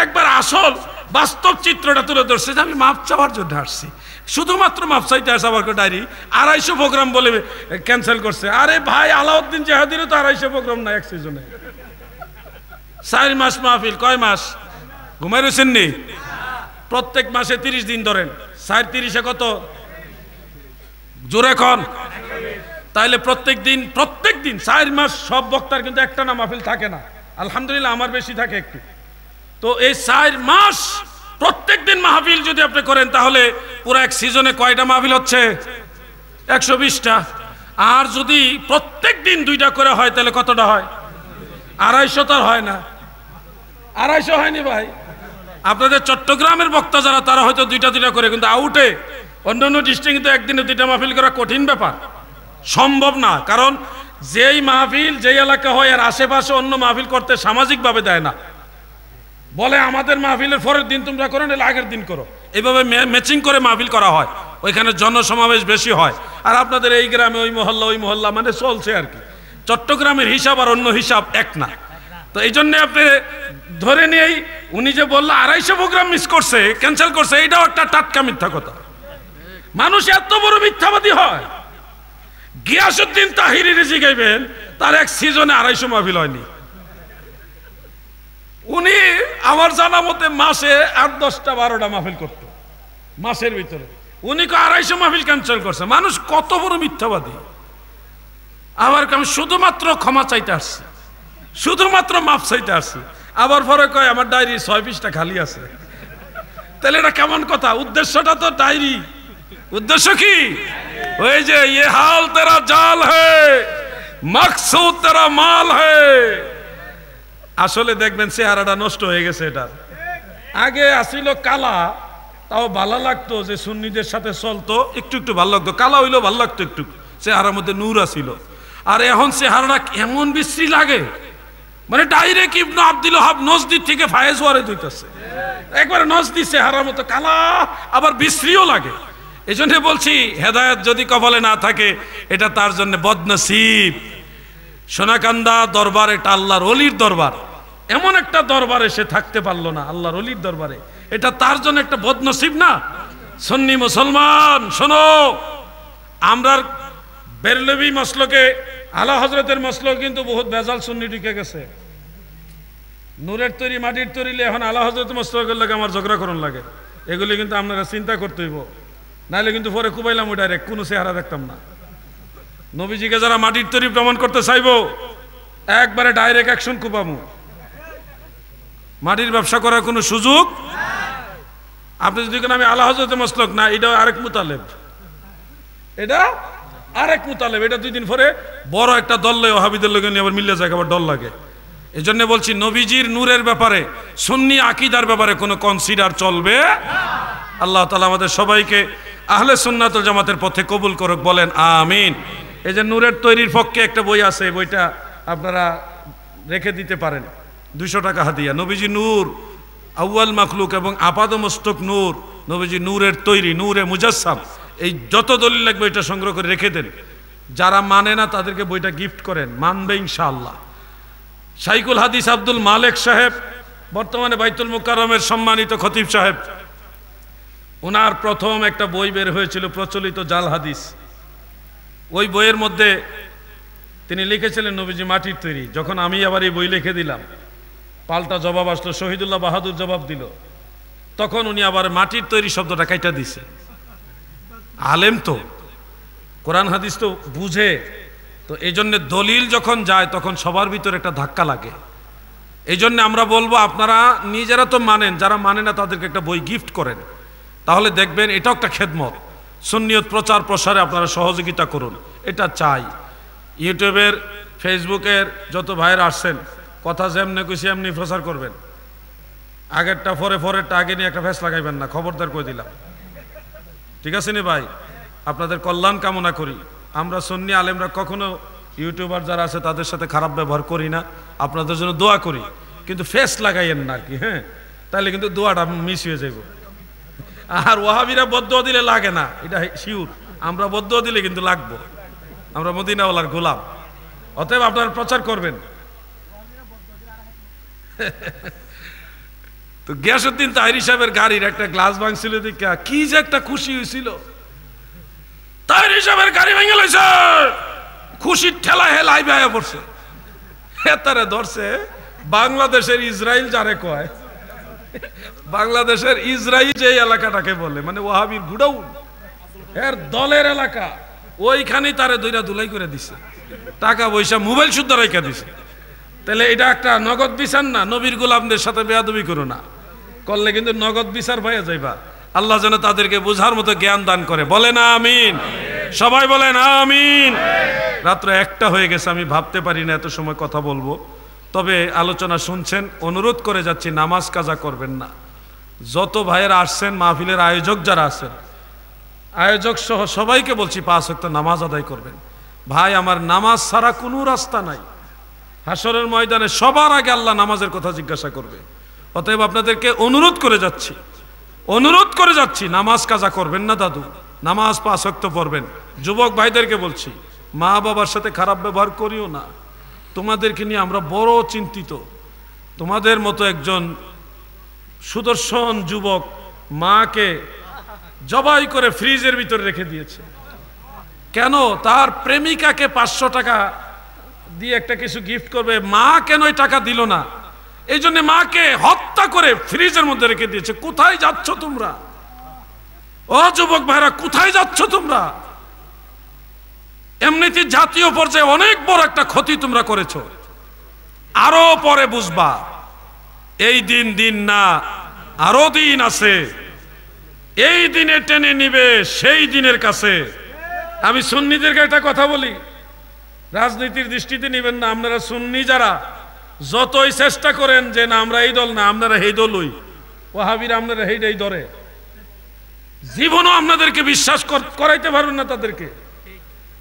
[SPEAKER 1] একবার আসল বাস্তব চিত্রটা তুলে ধরছে যে আমি মাপ চাওয়ার জন্য আসছি, শুধুমাত্র মাপ চাইতে আসে। আবার ডায়েরি 250 প্রোগ্রাম বলে ক্যান্সেল করছে। আরে ভাই, আলাউদ্দিন জিহাদিরও তো 250 প্রোগ্রাম না এক সিজনে। 4 মাস মাহফিল, কয় মাস ঘুমাই রয়েছেন নি? প্রত্যেক মাসে 30 দিন ধরেন, 4 30 কত জোরে খন? তাইলে প্রত্যেক দিন 4 মাস সব বক্তার কিন্তু একটা না মাহফিল থাকে না। আলহামদুলিল্লাহ আমার বেশি থাকে একটু। তো এই 4 মাস প্রত্যেক দিন মাহফিল যদি আপনি করেন, তাহলে পুরো এক সিজনে কয়টা মাহফিল হচ্ছে? 120টা। আর যদি প্রত্যেক দিন 2টা করে হয়, তাহলে কতটা হয়? 250 তো হয় না, 250 হয়নি ভাই। আপনাদের চট্টগ্রামের বক্তা যারা, তারা হয়তো 2টা করে, কিন্তু আউটে অন্যান্য ডিস্ট্রিক্টে একদিনে 2টা মাহফিল করা কঠিন ব্যাপার, সম্ভব না। কারণ যেই মাহফিল যেই এলাকা হয় আর আশেপাশে অন্য মাহফিল করতে সামাজিকভাবে দেয় না, বলে আমাদের মাহফিলের পরের দিন তোমরা করো, নাহলে আগের দিন করো। এইভাবে ম্যাচিং করে মাহফিল করা হয়, ওইখানে জনসমাবেশ বেশি হয়। আর আপনাদের এই গ্রামে ওই মহল্লা মানে চলছে আর কি। চট্টগ্রামের হিসাব আর অন্য হিসাব এক না। তো এই জন্য আপনি ধরে নিয়েই উনি যে বললো 250 প্রোগ্রাম মিস করছে, ক্যান্সেল করছে, এইটাও একটা টাটকা মিথ্যা কথা। মানুষ এত বড় মিথ্যাবাদী হয়? গিয়াসউদ্দিন তাহিরি জিগাইবেন, তার এক সিজনে 250 মাহফিল হয়নি। উনি আমার জানা মতে মাসে 8-10টা 12টা মাহফিল করতো মাসের ভিতরে, উনি 250 মাহফিল ক্যান্সেল করছে। মানুষ কত বড় মিথ্যাবাদী। আবার আমি শুধুমাত্র ক্ষমা চাইতে আসছি, শুধুমাত্র মাফ চাইতে আসছি, আবার পরে কয় আমার ডায়েরি 6 পৃষ্ঠা খালি আছে। তাহলে এটা কেমন কথা? উদ্দেশ্যটা তো ডায়েরি, উদ্দেশ্য কি? ওই যে ये हाल तेरा जाल है मकसूद तेरा माल है। আসলে দেখবেন চেহারাটা নষ্ট হয়ে গেছে। এটা আগে আসিল কালা, তাও ভালো লাগতো, যে সুন্নিদের সাথে চলতো, একটু একটু ভালো লাগতো, কালা হইলেও ভালো লাগতো একটু, চেহারার মধ্যে নূর আসিল। আর এখন চেহারাটা এমন বিশ্রী লাগে, মানে ডাইরেক্ট ইবনে আব্দুল ওহাব নজদির থেকে ফায়েজ ওয়ারেদ হইতেছে, একবারে নজদি চেহারার মতো কালা, আবার বিশ্রীও লাগে। এই জন্য বলছি, হেদায়েত যদি কপালে না থাকে এটা তার জন্য বদনসিব। সোনাকান্দা দরবার একটা আল্লাহর ওলির দরবার, এমন একটা দরবারে সে থাকতে পারলো না, আল্লাহর ওলির দরবারে, এটা তার জন্য একটা বদনসিব না? সুন্নি মুসলমান শোনো, আমরা বেরলভী মসলকে, আলা হজরতের মসলক কিন্তু বহুত বেজাল সুন্নি ঢুকে গেছে। নূরের তৈরি মাটির তৈরি এখন আলা হজরত মসলকের লাগে আমার ঝগড়া করন লাগে। এগুলি কিন্তু আপনারা চিন্তা করতে হইব, নাহলে কিন্তু পরে কুবাইলাম ওই ডাইরেক্ট, কোনো চেহারা দেখতাম না। নবীজিকে যারা মাটির তৈরি প্রমাণ করতে চাইব, একবারে ডাইরেক্ট অ্যাকশন কুপামু। মাটির ব্যবসা করার কোনো সুযোগ। আপনি যদি আমি আলা হজরত মসলক না, এটা আরেক মুতালেব, এটা আরেক মুতালেব, এটা 2 দিন পরে বড় একটা দল লয়, ওহাবিদের লোক নিয়ে আবার মিলে যায়, আবার ডর লাগে। এই জন্য বলছি, নবীজির নূরের ব্যাপারে, সুন্নি আকীদার ব্যাপারে কোনো কনসিডার চলবে। আল্লাহ তাআলা আমাদের সবাইকে আহলে সুন্নাত ওয়াল জামাতের পথে কবুল করুক, বলেন আমিন। এই যে নূরের তৈরির পক্ষে একটা বই আছে, বইটা আপনারা রেখে দিতে পারেন, 200 টাকা হাদিয়া। নবীজি নূর, আউয়াল মাখলুক এবং আপাদমস্তক নূর, নবীজি নূরের তৈরি, নূরে মুজাসসাম, এই যত দলিল লাগবে এটা সংগ্রহ করে রেখে দেন। যারা মানে না তাদেরকে বইটা গিফট করেন, মানবে ইনশাআল্লাহ। শাইখুল হাদিস আব্দুল মালেক সাহেব, বর্তমানে বাইতুল মুকাররমের সম্মানিত খতিব সাহেব, ওনার প্রথম একটা বই বের হয়েছিল, প্রচলিত জাল হাদিস। ওই বইয়ের মধ্যে তিনি লিখেছিলেন নবীজি মাটির তৈরি। যখন আমি আবার এই বই লিখে দিলাম, পাল্টা জবাব আসলো, শহীদুল্লাহ বাহাদুর জবাব দিল, তখন উনি আবার মাটির তৈরি শব্দটা কাইটা দিছে। আলেম তো, কোরআন হাদিস তো বুঝে, তো এই জন্য দলিল যখন যায় তখন সবার ভিতরে একটা ধাক্কা লাগে। এই জন্য আমরা বলবো, আপনারা নিজেরা তো মানেন, যারা মানে না তাদেরকে একটা বই গিফট করেন, তাহলে দেখবেন এটাও একটা খেদমত। সুন্নিয়ত প্রচার প্রসারে আপনারা সহযোগিতা করুন, এটা চাই। ইউটিউবের, ফেসবুকের যত ভাইয়েরা আসছেন, কথা যেমনি খুশি এমনি প্রচার করবেন। আগেরটা পরেরটা আগে নিয়ে একটা ফেস লাগাইবেন না, খবরদার করে দিলাম, ঠিক আছে নি ভাই? আপনাদের কল্যাণ কামনা করি। আমরা সুন্নি আলেমরা কখনো ইউটিউবার যারা আছে তাদের সাথে খারাপ ব্যবহার করি না, আপনাদের জন্য দোয়া করি, কিন্তু ফেস লাগাইয়েন না আর কি, হ্যাঁ? তাহলে কিন্তু দোয়াটা মিস হয়ে যাবে। আর ওয়াহাবিরা বদদোয়া দিলে লাগে না, এটা শিওর। আমরা বদদোয়া দিলে কিন্তু লাগবো, আমরা মদিনাওয়ালার গোলাম। অতএব আপনারা প্রচার করবেন। তো গিয়াসউদ্দিন তাহিরি সাহেবের গাড়ির একটা গ্লাস ভাঙছিল, দেখা কি যে একটা খুশি হয়েছিল। তাহিরি সাহেবের গাড়ি ভেঙে লাইছে, খুশির ঠেলা হেলাই বেয়ে পড়ছে। তারা ধরছে বাংলাদেশের ইসরায়েল যারে কয়, বাংলাদেশের ইসরায়েল যে এলাকাটাকে বলে, মানে ওয়াহাবির গুডাউন, এর দলের এলাকা, ওইখানেই তারে দইরা দুলাই করে দিছে, টাকা পয়সা মোবাইল শুদ্ধ রেখে দিছে। তাহলে এটা একটা নগদ বিচার না? নবীর গোলামদের সাথে বেয়াদবি করো না, করলে কিন্তু নগদ বিচার পাইয়া যাইবা। আল্লাহ যেন তাদেরকে বোঝার মতো জ্ঞান দান করে, বলেন আমিন। সবাই বলেন আমিন। রাত্র 1টা হয়ে গেছে, আমি ভাবতে পারি না এত সময় কথা বলবো। তবে আলোচনা শুনছেন, অনুরোধ করে যাচ্ছি নামাজ কাজা করবেন না। যত ভাইয়েরা আসছেন, মাহফিলের আয়োজক যারা আছেন, আয়োজক সহ সবাইকে বলছি 5 ওয়াক্ত নামাজ আদায় করবেন। ভাই আমার, নামাজ ছাড়া কোনো রাস্তা নাই। হাসরের ময়দানে সবার আগে আল্লাহ নামাজের কথা জিজ্ঞাসা করবে। অতএব আপনাদেরকে অনুরোধ করে যাচ্ছি, নামাজ কাজা করবেন না দাদু, নামাজ 5 ওয়াক্ত পড়বেন। যুবক ভাইদেরকে বলছি, মা বাবার সাথে খারাপ ব্যবহার করিও না। তোমাদেরকে নিয়ে আমরা বড় চিন্তিত। তোমাদের মতো একজন সুদর্শন যুবক মাকে জবাই করে ফ্রিজের ভিতরে রেখে দিয়েছে। কেন? তার প্রেমিকাকে 500 টাকা দিয়ে একটা কিছু গিফট করবে, মা কেন ওই টাকা দিল না? এই জন্য মাকে হত্যা করে ফ্রিজের মধ্যে রেখে দিয়েছে। কোথায় যাচ্ছ তোমরা? ও যুবক ভাইরা, কোথায় যাচ্ছ তোমরা? এমনিতে জাতীয় পর্যায়ে অনেক বড় একটা ক্ষতি তোমরা করেছো। আরো পরে বুঝবা, এই দিন না, আরো দিন আছে। এই দিনে টেনে নিবে সেই দিনের কাছে। আমি সুন্নিদেরকে একটা কথা বলি, রাজনীতির দৃষ্টিতে নিবেন না। আপনারা সুন্নি যারা যতই চেষ্টা করেন যে না আমরা এই দল না, আপনারা এই দলই, ওয়াহাবিরা আপনারা এইটাই ধরে, জীবনও আপনাদেরকে বিশ্বাস করাইতে পারবেন না তাদেরকে।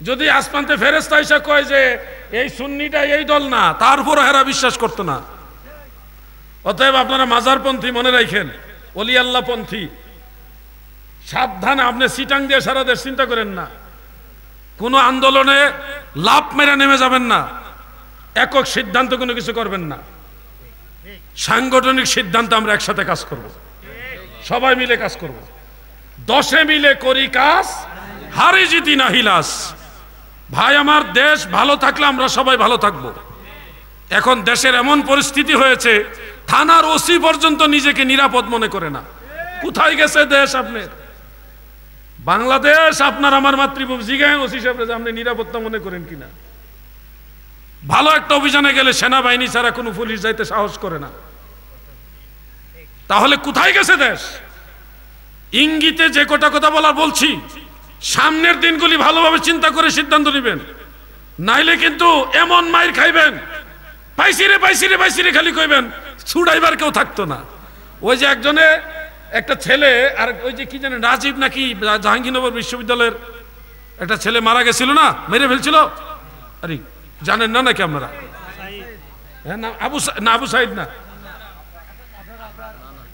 [SPEAKER 1] যদি আসমানতে ফেরেশতা এসে কয় যে এই সুন্নিটা এই দল না, তারপর হেরা বিশ্বাস করতো না। অতএব আপনারা মাজারপন্থী মনে রাখেন, ওলি আল্লাহ পন্থী সাবধান। আপনি সিটাং দিয়ে সারা দেশ চিন্তা করেন না, কোনো আন্দোলনে লাভ মেরে নেমে যাবেন না, একক সিদ্ধান্ত কোনো কিছু করবেন না। সাংগঠনিক সিদ্ধান্ত আমরা একসাথে কাজ করব, সবাই মিলে কাজ করব। 10 মিলে করি কাজ, হারি জিতি না হিলাস। ভাই আমার, দেশ ভালো থাকলে আমরা সবাই ভালো থাকব। এখন দেশের এমন পরিস্থিতি হয়েছে, থানার ওসি পর্যন্ত নিজেকে নিরাপদ মনে করে না। কোথায় গেছে দেশ আপনার? বাংলাদেশ আপনার আমার মাতৃভূমি। জিজ্ঞাসা ওসি সাহেব যে আপনি নিরাপত্তা মনে করেন কিনা। ভালো একটা অভিযানে গেলে সেনাবাহিনী ছাড়া কোনো পুলিশ যাইতে সাহস করে না। তাহলে কোথায় গেছে দেশ? ইঙ্গিতে যে কটা কথা বলার বলছি, সামনের দিনগুলি ভালোভাবে চিন্তা করে সিদ্ধান্ত নেবেন, নাইলে কিন্তু এমন মাইর খাইবেন, পাইছিরে পাইছিরে পাইছিরে খালি কইবেন, ছুড়াইবার কেউ থাকতো না। ওই যে একজনে একটা ছেলে, আর ওই যে কি জানেন রাজীব নাকি জাহাঙ্গীরনগর বিশ্ববিদ্যালয়ের একটা ছেলে মারা গেছিল না, মেরে ফেলছিল। আরে জানেন না নাকি আপনারা? হ্যাঁ, না আবু সাইদ না,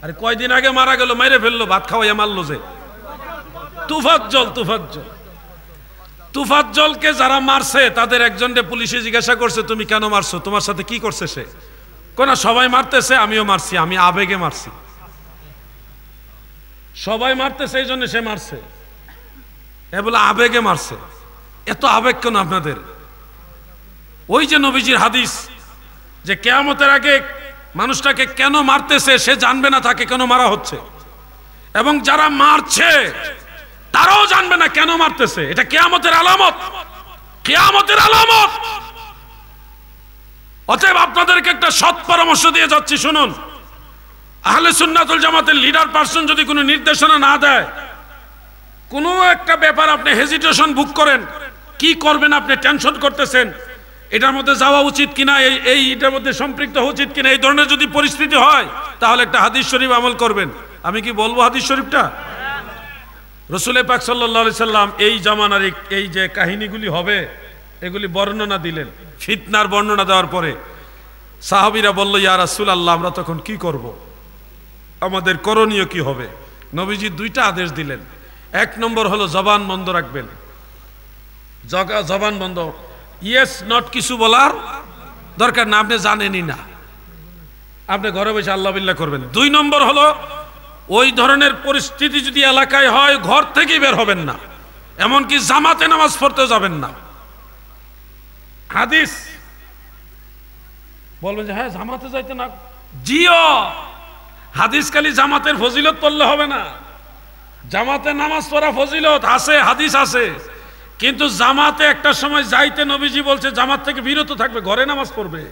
[SPEAKER 1] আরে কয়দিন আগে মারা গেল, মেরে ফেললো, ভাত খাওয়াইয়া মারলো যে। তুফাজ্জলকে যারা মারছে তাদের একজনকে পুলিশে জিজ্ঞাসা করছে তুমি কেন মারছো, তোমার সাথে কি করছে সে? কোন সবাই মারতেছে, আমিও মারছি, আমি আবেগে মারছি। সবাই মারতেছে এই জন্য সে মারছে, এ বলে আবেগে মারছে। এত আবেগ কেন আপনাদের? ওই যে নবীজির হাদিস যে কিয়ামতের আগে মানুষটাকে কেন মারতেছে সে জানবে না তাকে কেন মারা হচ্ছে, এবং যারা মারছে তারাও জানবে না কেন মারতেছে। এটা কিয়ামতের আলামত, কিয়ামতের আলামত। অতএব আপনাদেরকে একটা সৎ পরামর্শ দিয়ে যাচ্ছি, শুনুন। আহলে সুন্নাতুল জামাতের লিডার পারসন যদি কোনো নির্দেশনা না দেয়, কোনো একটা ব্যাপার আপনি হেজিটেশন বুক করেন, কি করবেন আপনি টেনশন করতেছেন, এটার মধ্যে যাওয়া উচিত কিনা, এটার মধ্যে সম্পৃক্ত হওয়া উচিত কিনা, এই ধরনের যদি পরিস্থিতি হয় তাহলে একটা হাদিস শরীফ আমল করবেন। আমি কি বলবো হাদিস শরীফটা? রাসূল পাক সাল্লাল্লাহু আলাইহি সাল্লাম এই জামানার এই যে কাহিনীগুলি হবে এগুলি বর্ণনা দিলেন। ফিতনার বর্ণনা দেওয়ার পরে সাহাবীরা বলল, ইয়া রাসূলুল্লাহ, আমরা তখন কি করব, আমাদের করণীয় কি হবে? নবীজি 2টা আদেশ দিলেন। 1 নম্বর হলো জবান বন্ধ রাখবেন, জবান বন্ধ, ইয়েস নট কিছু বলার দরকার না, আপনি জানেনই না, আপনি ঘরে বসে আল্লাহ বিল্লাহ করবেন। 2 নম্বর হলো ওই ধরনের পরিস্থিতি যদি এলাকায় হয় ঘর থেকে বের হবেন না, এমনকি জামাতে নামাজ পড়তেও যাবেন না। হাদিস বলবেন যে হ্যাঁ জামাতে যাইতে না, জিও হাদিস খালি জামাতের ফজিলত পড়লে হবে না। জামাতে নামাজ পড়া ফজিলত আছে, হাদিস আছে, কিন্তু জামাতে একটা সময় যাইতে নবীজি বলছে জামাত থেকে বিরত থাকবে, ঘরে নামাজ পড়বে।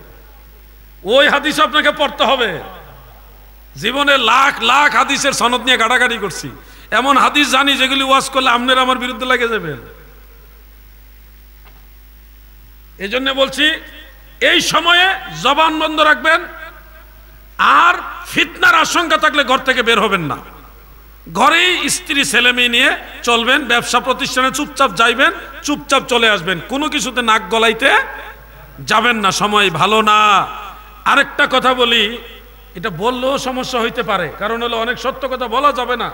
[SPEAKER 1] ওই হাদিস আপনাকে পড়তে হবে। জীবনে লাখ লাখ হাদিসের সনদ নিয়ে গাড়াগাড়ি করছি, এমন হাদিস জানি যেগুলি ওয়াজ করলে আপনারা আমার বিরুদ্ধে লাগে যাবেন। এই জন্য বলছি এই সময়ে জবান বন্ধ রাখবেন, আর ফিতনার আশঙ্কা থাকলে ঘর থেকে বের হবেন না। ঘরেই স্ত্রী ছেলে মেয়ে নিয়ে চলবেন, ব্যবসা প্রতিষ্ঠানে চুপচাপ যাইবেন, চুপচাপ চলে আসবেন, কোনো কিছুতে নাক গলাইতে যাবেন না, সময় ভালো না। আরেকটা কথা বলি, এটা বললেও সমস্যা হইতে পারে, কারণ হলো অনেক সত্য কথা বলা যাবে না।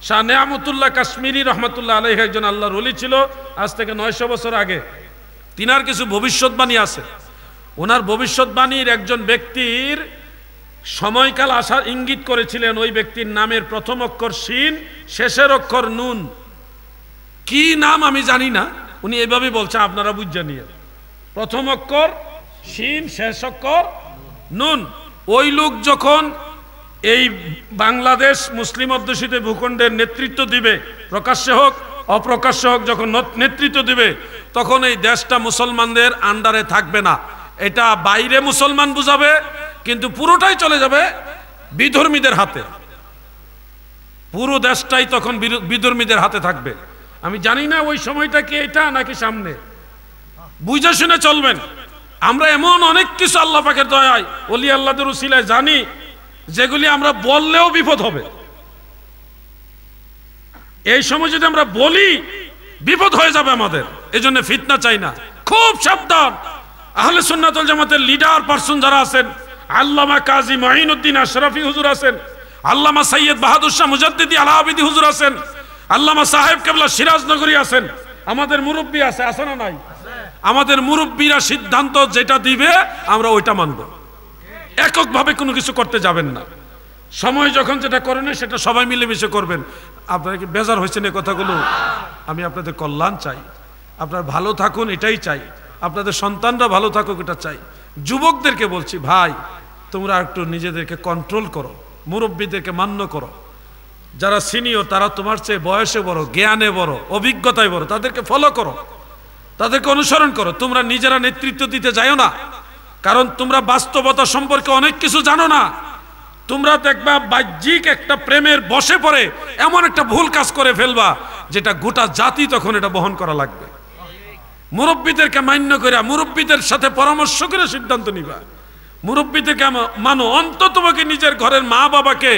[SPEAKER 1] শাহ নেয়ামতুল্লাহ কাশ্মীরি রহমতুল্লাহ আলাইহি একজন আল্লাহর ওলি ছিল, আজ থেকে 900 বছর আগে। তিনার কিছু ভবিষ্যৎবাণী আছে। ওনার ভবিষ্যৎবাণীর একজন ব্যক্তির সময়কাল আসার ইঙ্গিত করেছিলেন। ওই ব্যক্তির নামের প্রথম অক্ষর শিন, শেষের অক্ষর নুন। কি নাম আমি জানি না, উনি এভাবে বলছেন, আপনারা বুঝে নিয়ে। প্রথম অক্ষর শিন, শেষ অক্ষর নুন। ওই লোক যখন এই বাংলাদেশ মুসলিম অধ্যুষিত ভূখণ্ডের নেতৃত্ব দিবে, প্রকাশ্যে হোক অপ্রকাশ্যে হোক, যখন নেতৃত্ব দিবে, তখন এই দেশটা মুসলমানদের আন্ডারে থাকবে না। এটা বাইরে মুসলমান বুঝাবে, কিন্তু পুরোটাই চলে যাবে বিধর্মীদের হাতে। পুরো দেশটাই তখন বিধর্মীদের হাতে থাকবে। আমি জানি না ওই সময়টা কি এটা নাকি সামনে, বুঝে শুনে চলবেন। আমরা এমন অনেক কিছু আল্লাহ পাকের দয়ায় ওলি আল্লাহদের উসিলায় জানি, যেগুলি আমরা বললেও বিপদ হবে। এই সময় যদি আমরা বলি, বিপদ হয়ে যাবে আমাদের। এজন্য ফিতনা চাই না, খুব সাবধান। আহলে সুন্নাত ওয়াল জামাতের লিডার পারসন যারা আছেন, আল্লামা কাজী মঈনুদ্দিন আশরাফি হুজুর আছেন, আল্লামা সৈয়দ বাহাদুর শাহ মুজাদ্দিদি আলাহাবিদি হুজুর আছেন, আল্লামা সাহেব কেবলা সিরাজনগরী আছেন, আমাদের মুরব্বী আছে না নাই? আমাদের মুরব্বীরা সিদ্ধান্ত যেটা দিবে আমরা ওইটা মানব। এককভাবে কোনো কিছু করতে যাবেন না। সময় যখন যেটা করেন সেটা সবাই মিলেমিশে করবেন। আপনারা কি বেজার হয়েছেন এই কথাগুলো? আমি আপনাদের কল্যাণ চাই, আপনারা ভালো থাকুন, এটাই চাই। আপনাদের সন্তানরা ভালো থাকুক, এটা চাই। যুবকদেরকে বলছি, ভাই তোমরা একটু নিজেদেরকে কন্ট্রোল করো, মুরব্বীদেরকে মান্য করো। যারা সিনিয়র, তারা তোমার চেয়ে বয়সে বড়, জ্ঞানে বড়, অভিজ্ঞতায় বড়, তাদেরকে ফলো করো, তাদেরকে অনুসরণ করো। তোমরা নিজেরা নেতৃত্ব দিতে যাও না, কারণ তোমরা বাস্তবতা সম্পর্কে অনেক কিছু জানো না। তোমরা দেখবা বাহ্যিক একটা প্রেমের বশে পড়ে এমন একটা ভুল কাজ করে ফেলবা, যেটা গোটা জাতি তখন এটা বহন করা লাগবে। মুরব্বীদেরকে মান্য করে, মুরব্বীদের সাথে পরামর্শ করে সিদ্ধান্ত নিবা। মুরব্বীদেরকে মানো, অন্তত তোমাকে নিজের ঘরের মা বাবাকে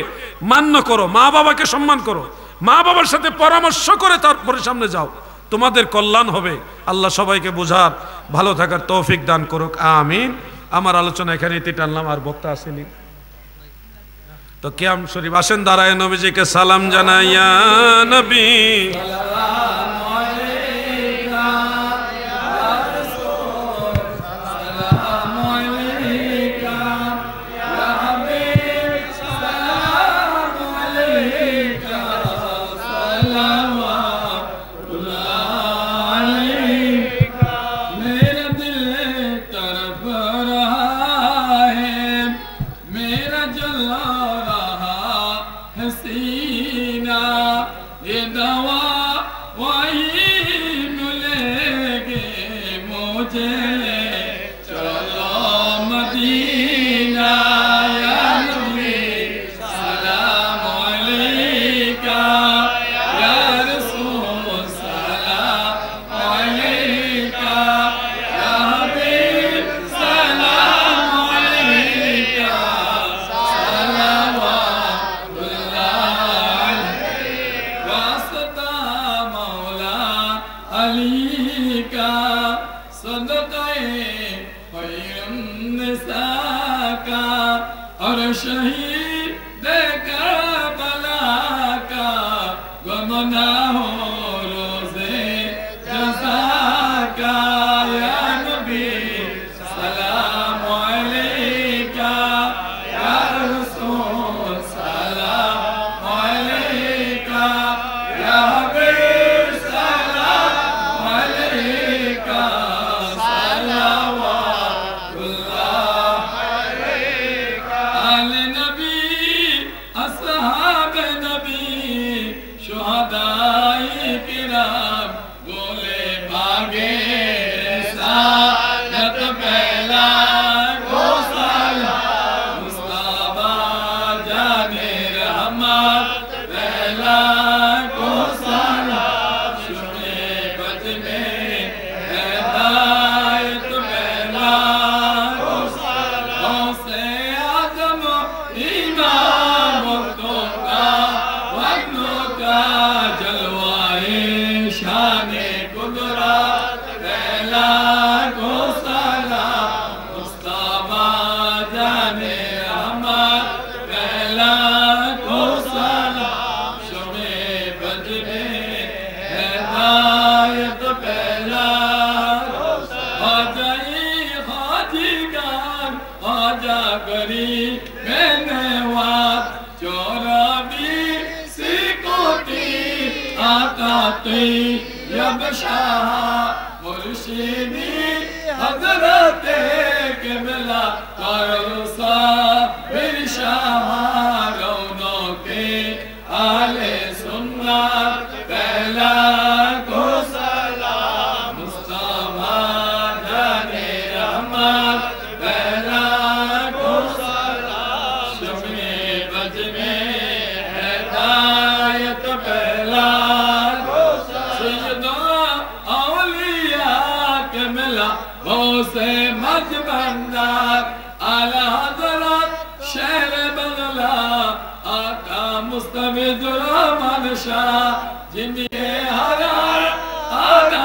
[SPEAKER 1] মান্য করো, মা বাবাকে সম্মান করো, মা বাবার সাথে পরামর্শ করে তারপরে সামনে যাও, তোমাদের কল্যাণ হবে। আল্লাহ সবাইকে বোঝার, ভালো থাকার তৌফিক দান করুক, আমিন। আমার আলোচনা এখানে ইতি টানলাম, আর বক্তা আসেনি তো কিয়াম শরীফ আসেন, দাঁড়ায় নবীজিকে সালাম জানাইয়া নবী
[SPEAKER 2] أصحاب نبي شهداء तैयब शाह मुर्शिदी हजरत क़िबला क़ौसा फिर शाह रौनों के आले सुन्नत पहला को सलाम मुस्तफा जाने रहमत पहला को सलाम शमे बज में हिदायत पहला को सैयदा औलिया के मिला वो से मज बंदार आला हज़रत शहर बगला आका मुस्तफ़िज़ुर-रहमान शाह जिनके हर आका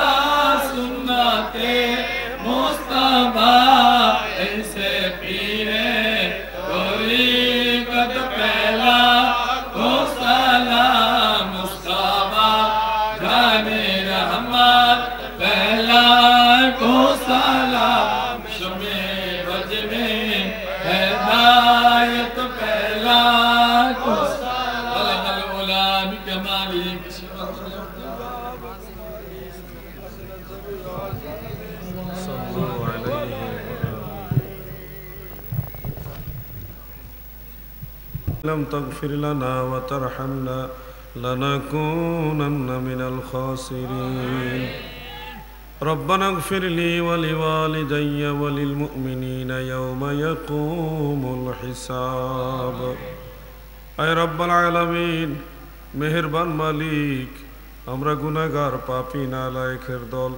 [SPEAKER 2] सुन्नते मुस्तफा ऐसे पीरे तरीक़त पहला को सलाम मुस्तफा जाने रहमत पहला को सलाम शमे बज में हिदायत पहला को सलाम उला बिकमाली
[SPEAKER 1] لم تغفر لنا وترحمنا لنكونن من الخاسرين ربنا اغفر لي ولوالدي وللمؤمنين يوم يقوم الحساب اے رب العالمين মেহেরবান মালিক আমরা গুনাহগার পাপী নালায়েকের দল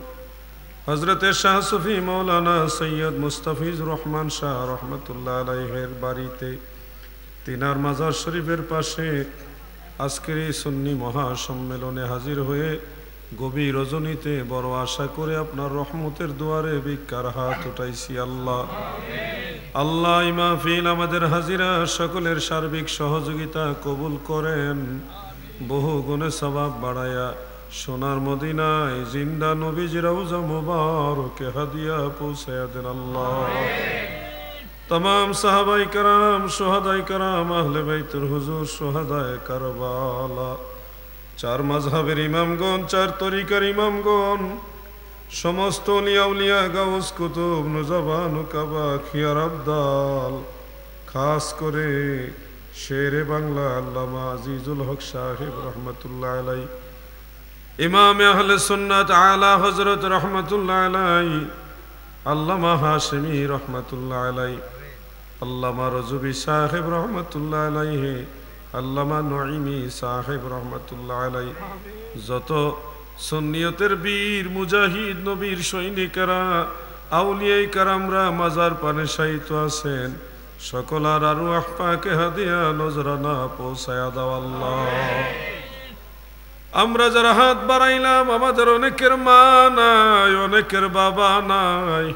[SPEAKER 1] হযরতে শাহ সুফি মাওলানা সৈয়দ মুস্তাফিজুর রহমান শাহ রহমাতুল্লাহ আলাইহির বাড়িতে তিনার মাজার শরীফের পাশে আজকের এই সুন্নি মহাসম্মেলনে হাজির হয়ে গভীর রজনীতে বড় আশা করে আপনার রহমতের দুয়ারে ভিক্ষার হাত উঠাইছি আল্লাহ আল্লাহ এই মাহফিল আমাদের হাজিরা সকলের সার্বিক সহযোগিতা কবুল করেন বহু গুণে সওয়াব বাড়ায়া সোনার মদিনায় জিন্দা নবীজির রওজা মুবারকে হাদিয়া পৌঁছায়া দেন আল্লাহ तमाम साहबाए कराम शुहदाए कराम अहले बैতুল হুজুর शुहदाए কারবালা চার মাযহাবের ইমামগণ চার তরিকার ইমামগণ সমস্ত ওলিয়া উলিয়া গাউস কুতুব নুজাবান নুকাবা খিয়ার আবদাল খাস করে শেরে বাংলা আল্লামা আজিজুল হক সাহেব রহমাতুল্লাহ আলাইহি ইমাম আহলে সুন্নাত আলা হযরত রহমাতুল্লাহ আলাইহি আল্লামা হাশিমি রহমাতুল্লাহ আলাইহি আল্লামা রজবি সাহেব রহমাতুল্লাহ আলাইহি আল্লামা নঈমি সাহেব রহমাতুল্লাহ আলাইহি যত সুন্নিয়তের বীর মুজাহিদ নবীর সৈনিকেরা আউলিয়ায়ে কেরামরা মাজার পানে শায়িত আছেন সকলার আরওয়াহ পাকে হাদিয়া নজরানা পৌঁছায়া দাও আল্লাহ আমরা যারা হাত বাড়াইলাম আমাদের অনেকের মা নাই অনেকের বাবা নাই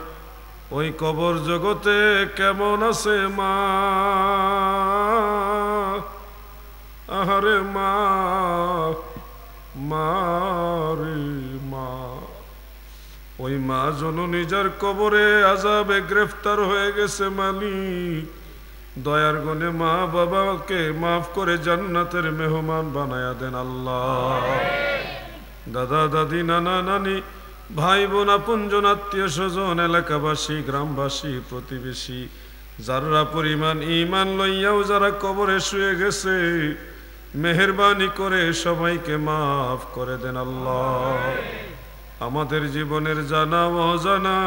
[SPEAKER 1] ওই কবর জগতে কেমন আছে মা আহারে মা মারে মা ওই মা জননী যার কবরে আযাবে গ্রেফতার হয়ে গেছে মালিক দয়ার গুণে মা বাবাকে মাফ করে জান্নাতের মেহমান বানায়া দেন আল্লাহ দাদা দাদি নানা নানি ভাই বোন আপনজন আত্মীয় স্বজন এলাকাবাসী গ্রামবাসী প্রতিবেশী যারা পরিমাণ ঈমান লইয়াও যারা কবরে শুয়ে গেছে মেহেরবানি করে সবাইকে মাফ করে দেন আল্লাহ আমাদের জীবনের জানা অজানা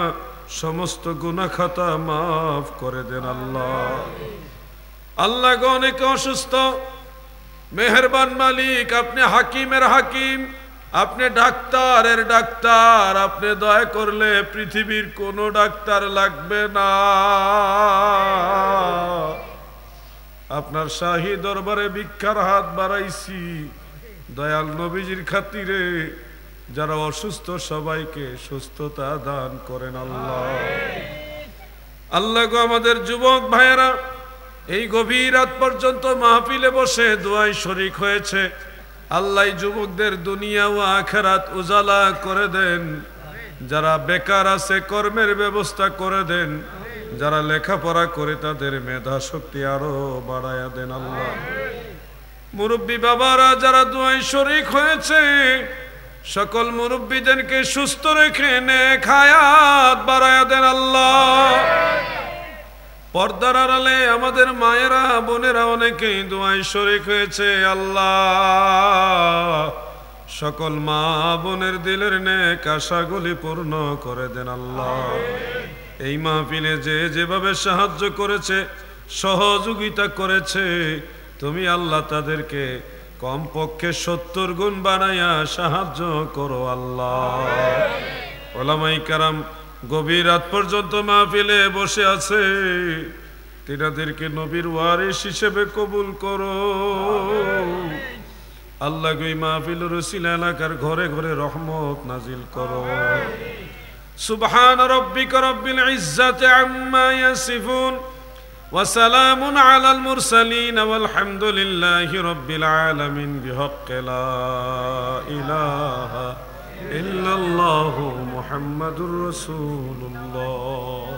[SPEAKER 1] সমস্ত গুনাহ খাতা মাফ করে দেন আল্লাহ আল্লাহ গো অনেকে অসুস্থ মেহেরবান মালিক আপনি হাকিমের হাকিম আপনি ডাক্তারের ডাক্তার আপনি দয়া করলে পৃথিবীর কোনো ডাক্তার লাগবে না আপনার শাহী দরবারে ভিক্ষার হাত বাড়াইছি দয়াল নবীজির খাতিরে যারা অসুস্থ সবাইকে সুস্থতা দান করেন আল্লাহ আল্লাহ গো আমাদের যুবক ভাইয়েরা এই গভীর রাত পর্যন্ত মাহফিলে বসে দোয়ায় শরীক হয়েছে আল্লাহ যুবকদের দুনিয়া ও আখিরাত উজালা করে দেন যারা বেকার আছে কর্মের ব্যবস্থা করে দেন যারা লেখাপড়া করে তাদের মেধা শক্তি আরো বাড়ায়া দেন আল্লাহ মুরব্বী বাবারা যারা দোয়ায় শরীক হয়েছে সকল মুরব্বীদেরকে সুস্থ রেখে নেক হায়াত বাড়ায়া দেন আল্লাহ। পর্দার আড়ালে আমাদের মায়েরা বোনেরা অনেকেই দোয়ায় শরীক হয়েছে আল্লাহ, সকল মা বোনের দিলের নেক আশাগুলি পূর্ণ করে দেন আল্লাহ। এই মাহফিলে যে যেভাবে সাহায্য করেছে, সহযোগিতা করেছে, তুমি আল্লাহ তাদেরকে কমপক্ষে 70 গুণ বানাইয়া সাহায্য করো আল্লাহ। ওলামাই কারাম গভীর রাত পর্যন্ত মাহফিলে বসে আছে, তিনাদেরকে নবীর ওয়ারিস হিসেবে কবুল করো আল্লাহ। গই মাহফিলের উসিলা এলাকার ঘরে ঘরে রহমত নাজিল করো। সুবহান রাব্বিকা রাব্বিল ইজ্জাতি আম্মা ইয়াসিফুন ওয়া সালামুন আলাল মুরসালিন ওয়াল হামদুলিল্লাহি রাব্বিল আলামিন বিহাক্কি লা ইলাহা ইল্লাল্লাহু মুহাম্মাদুর রাসূলুল্লাহ।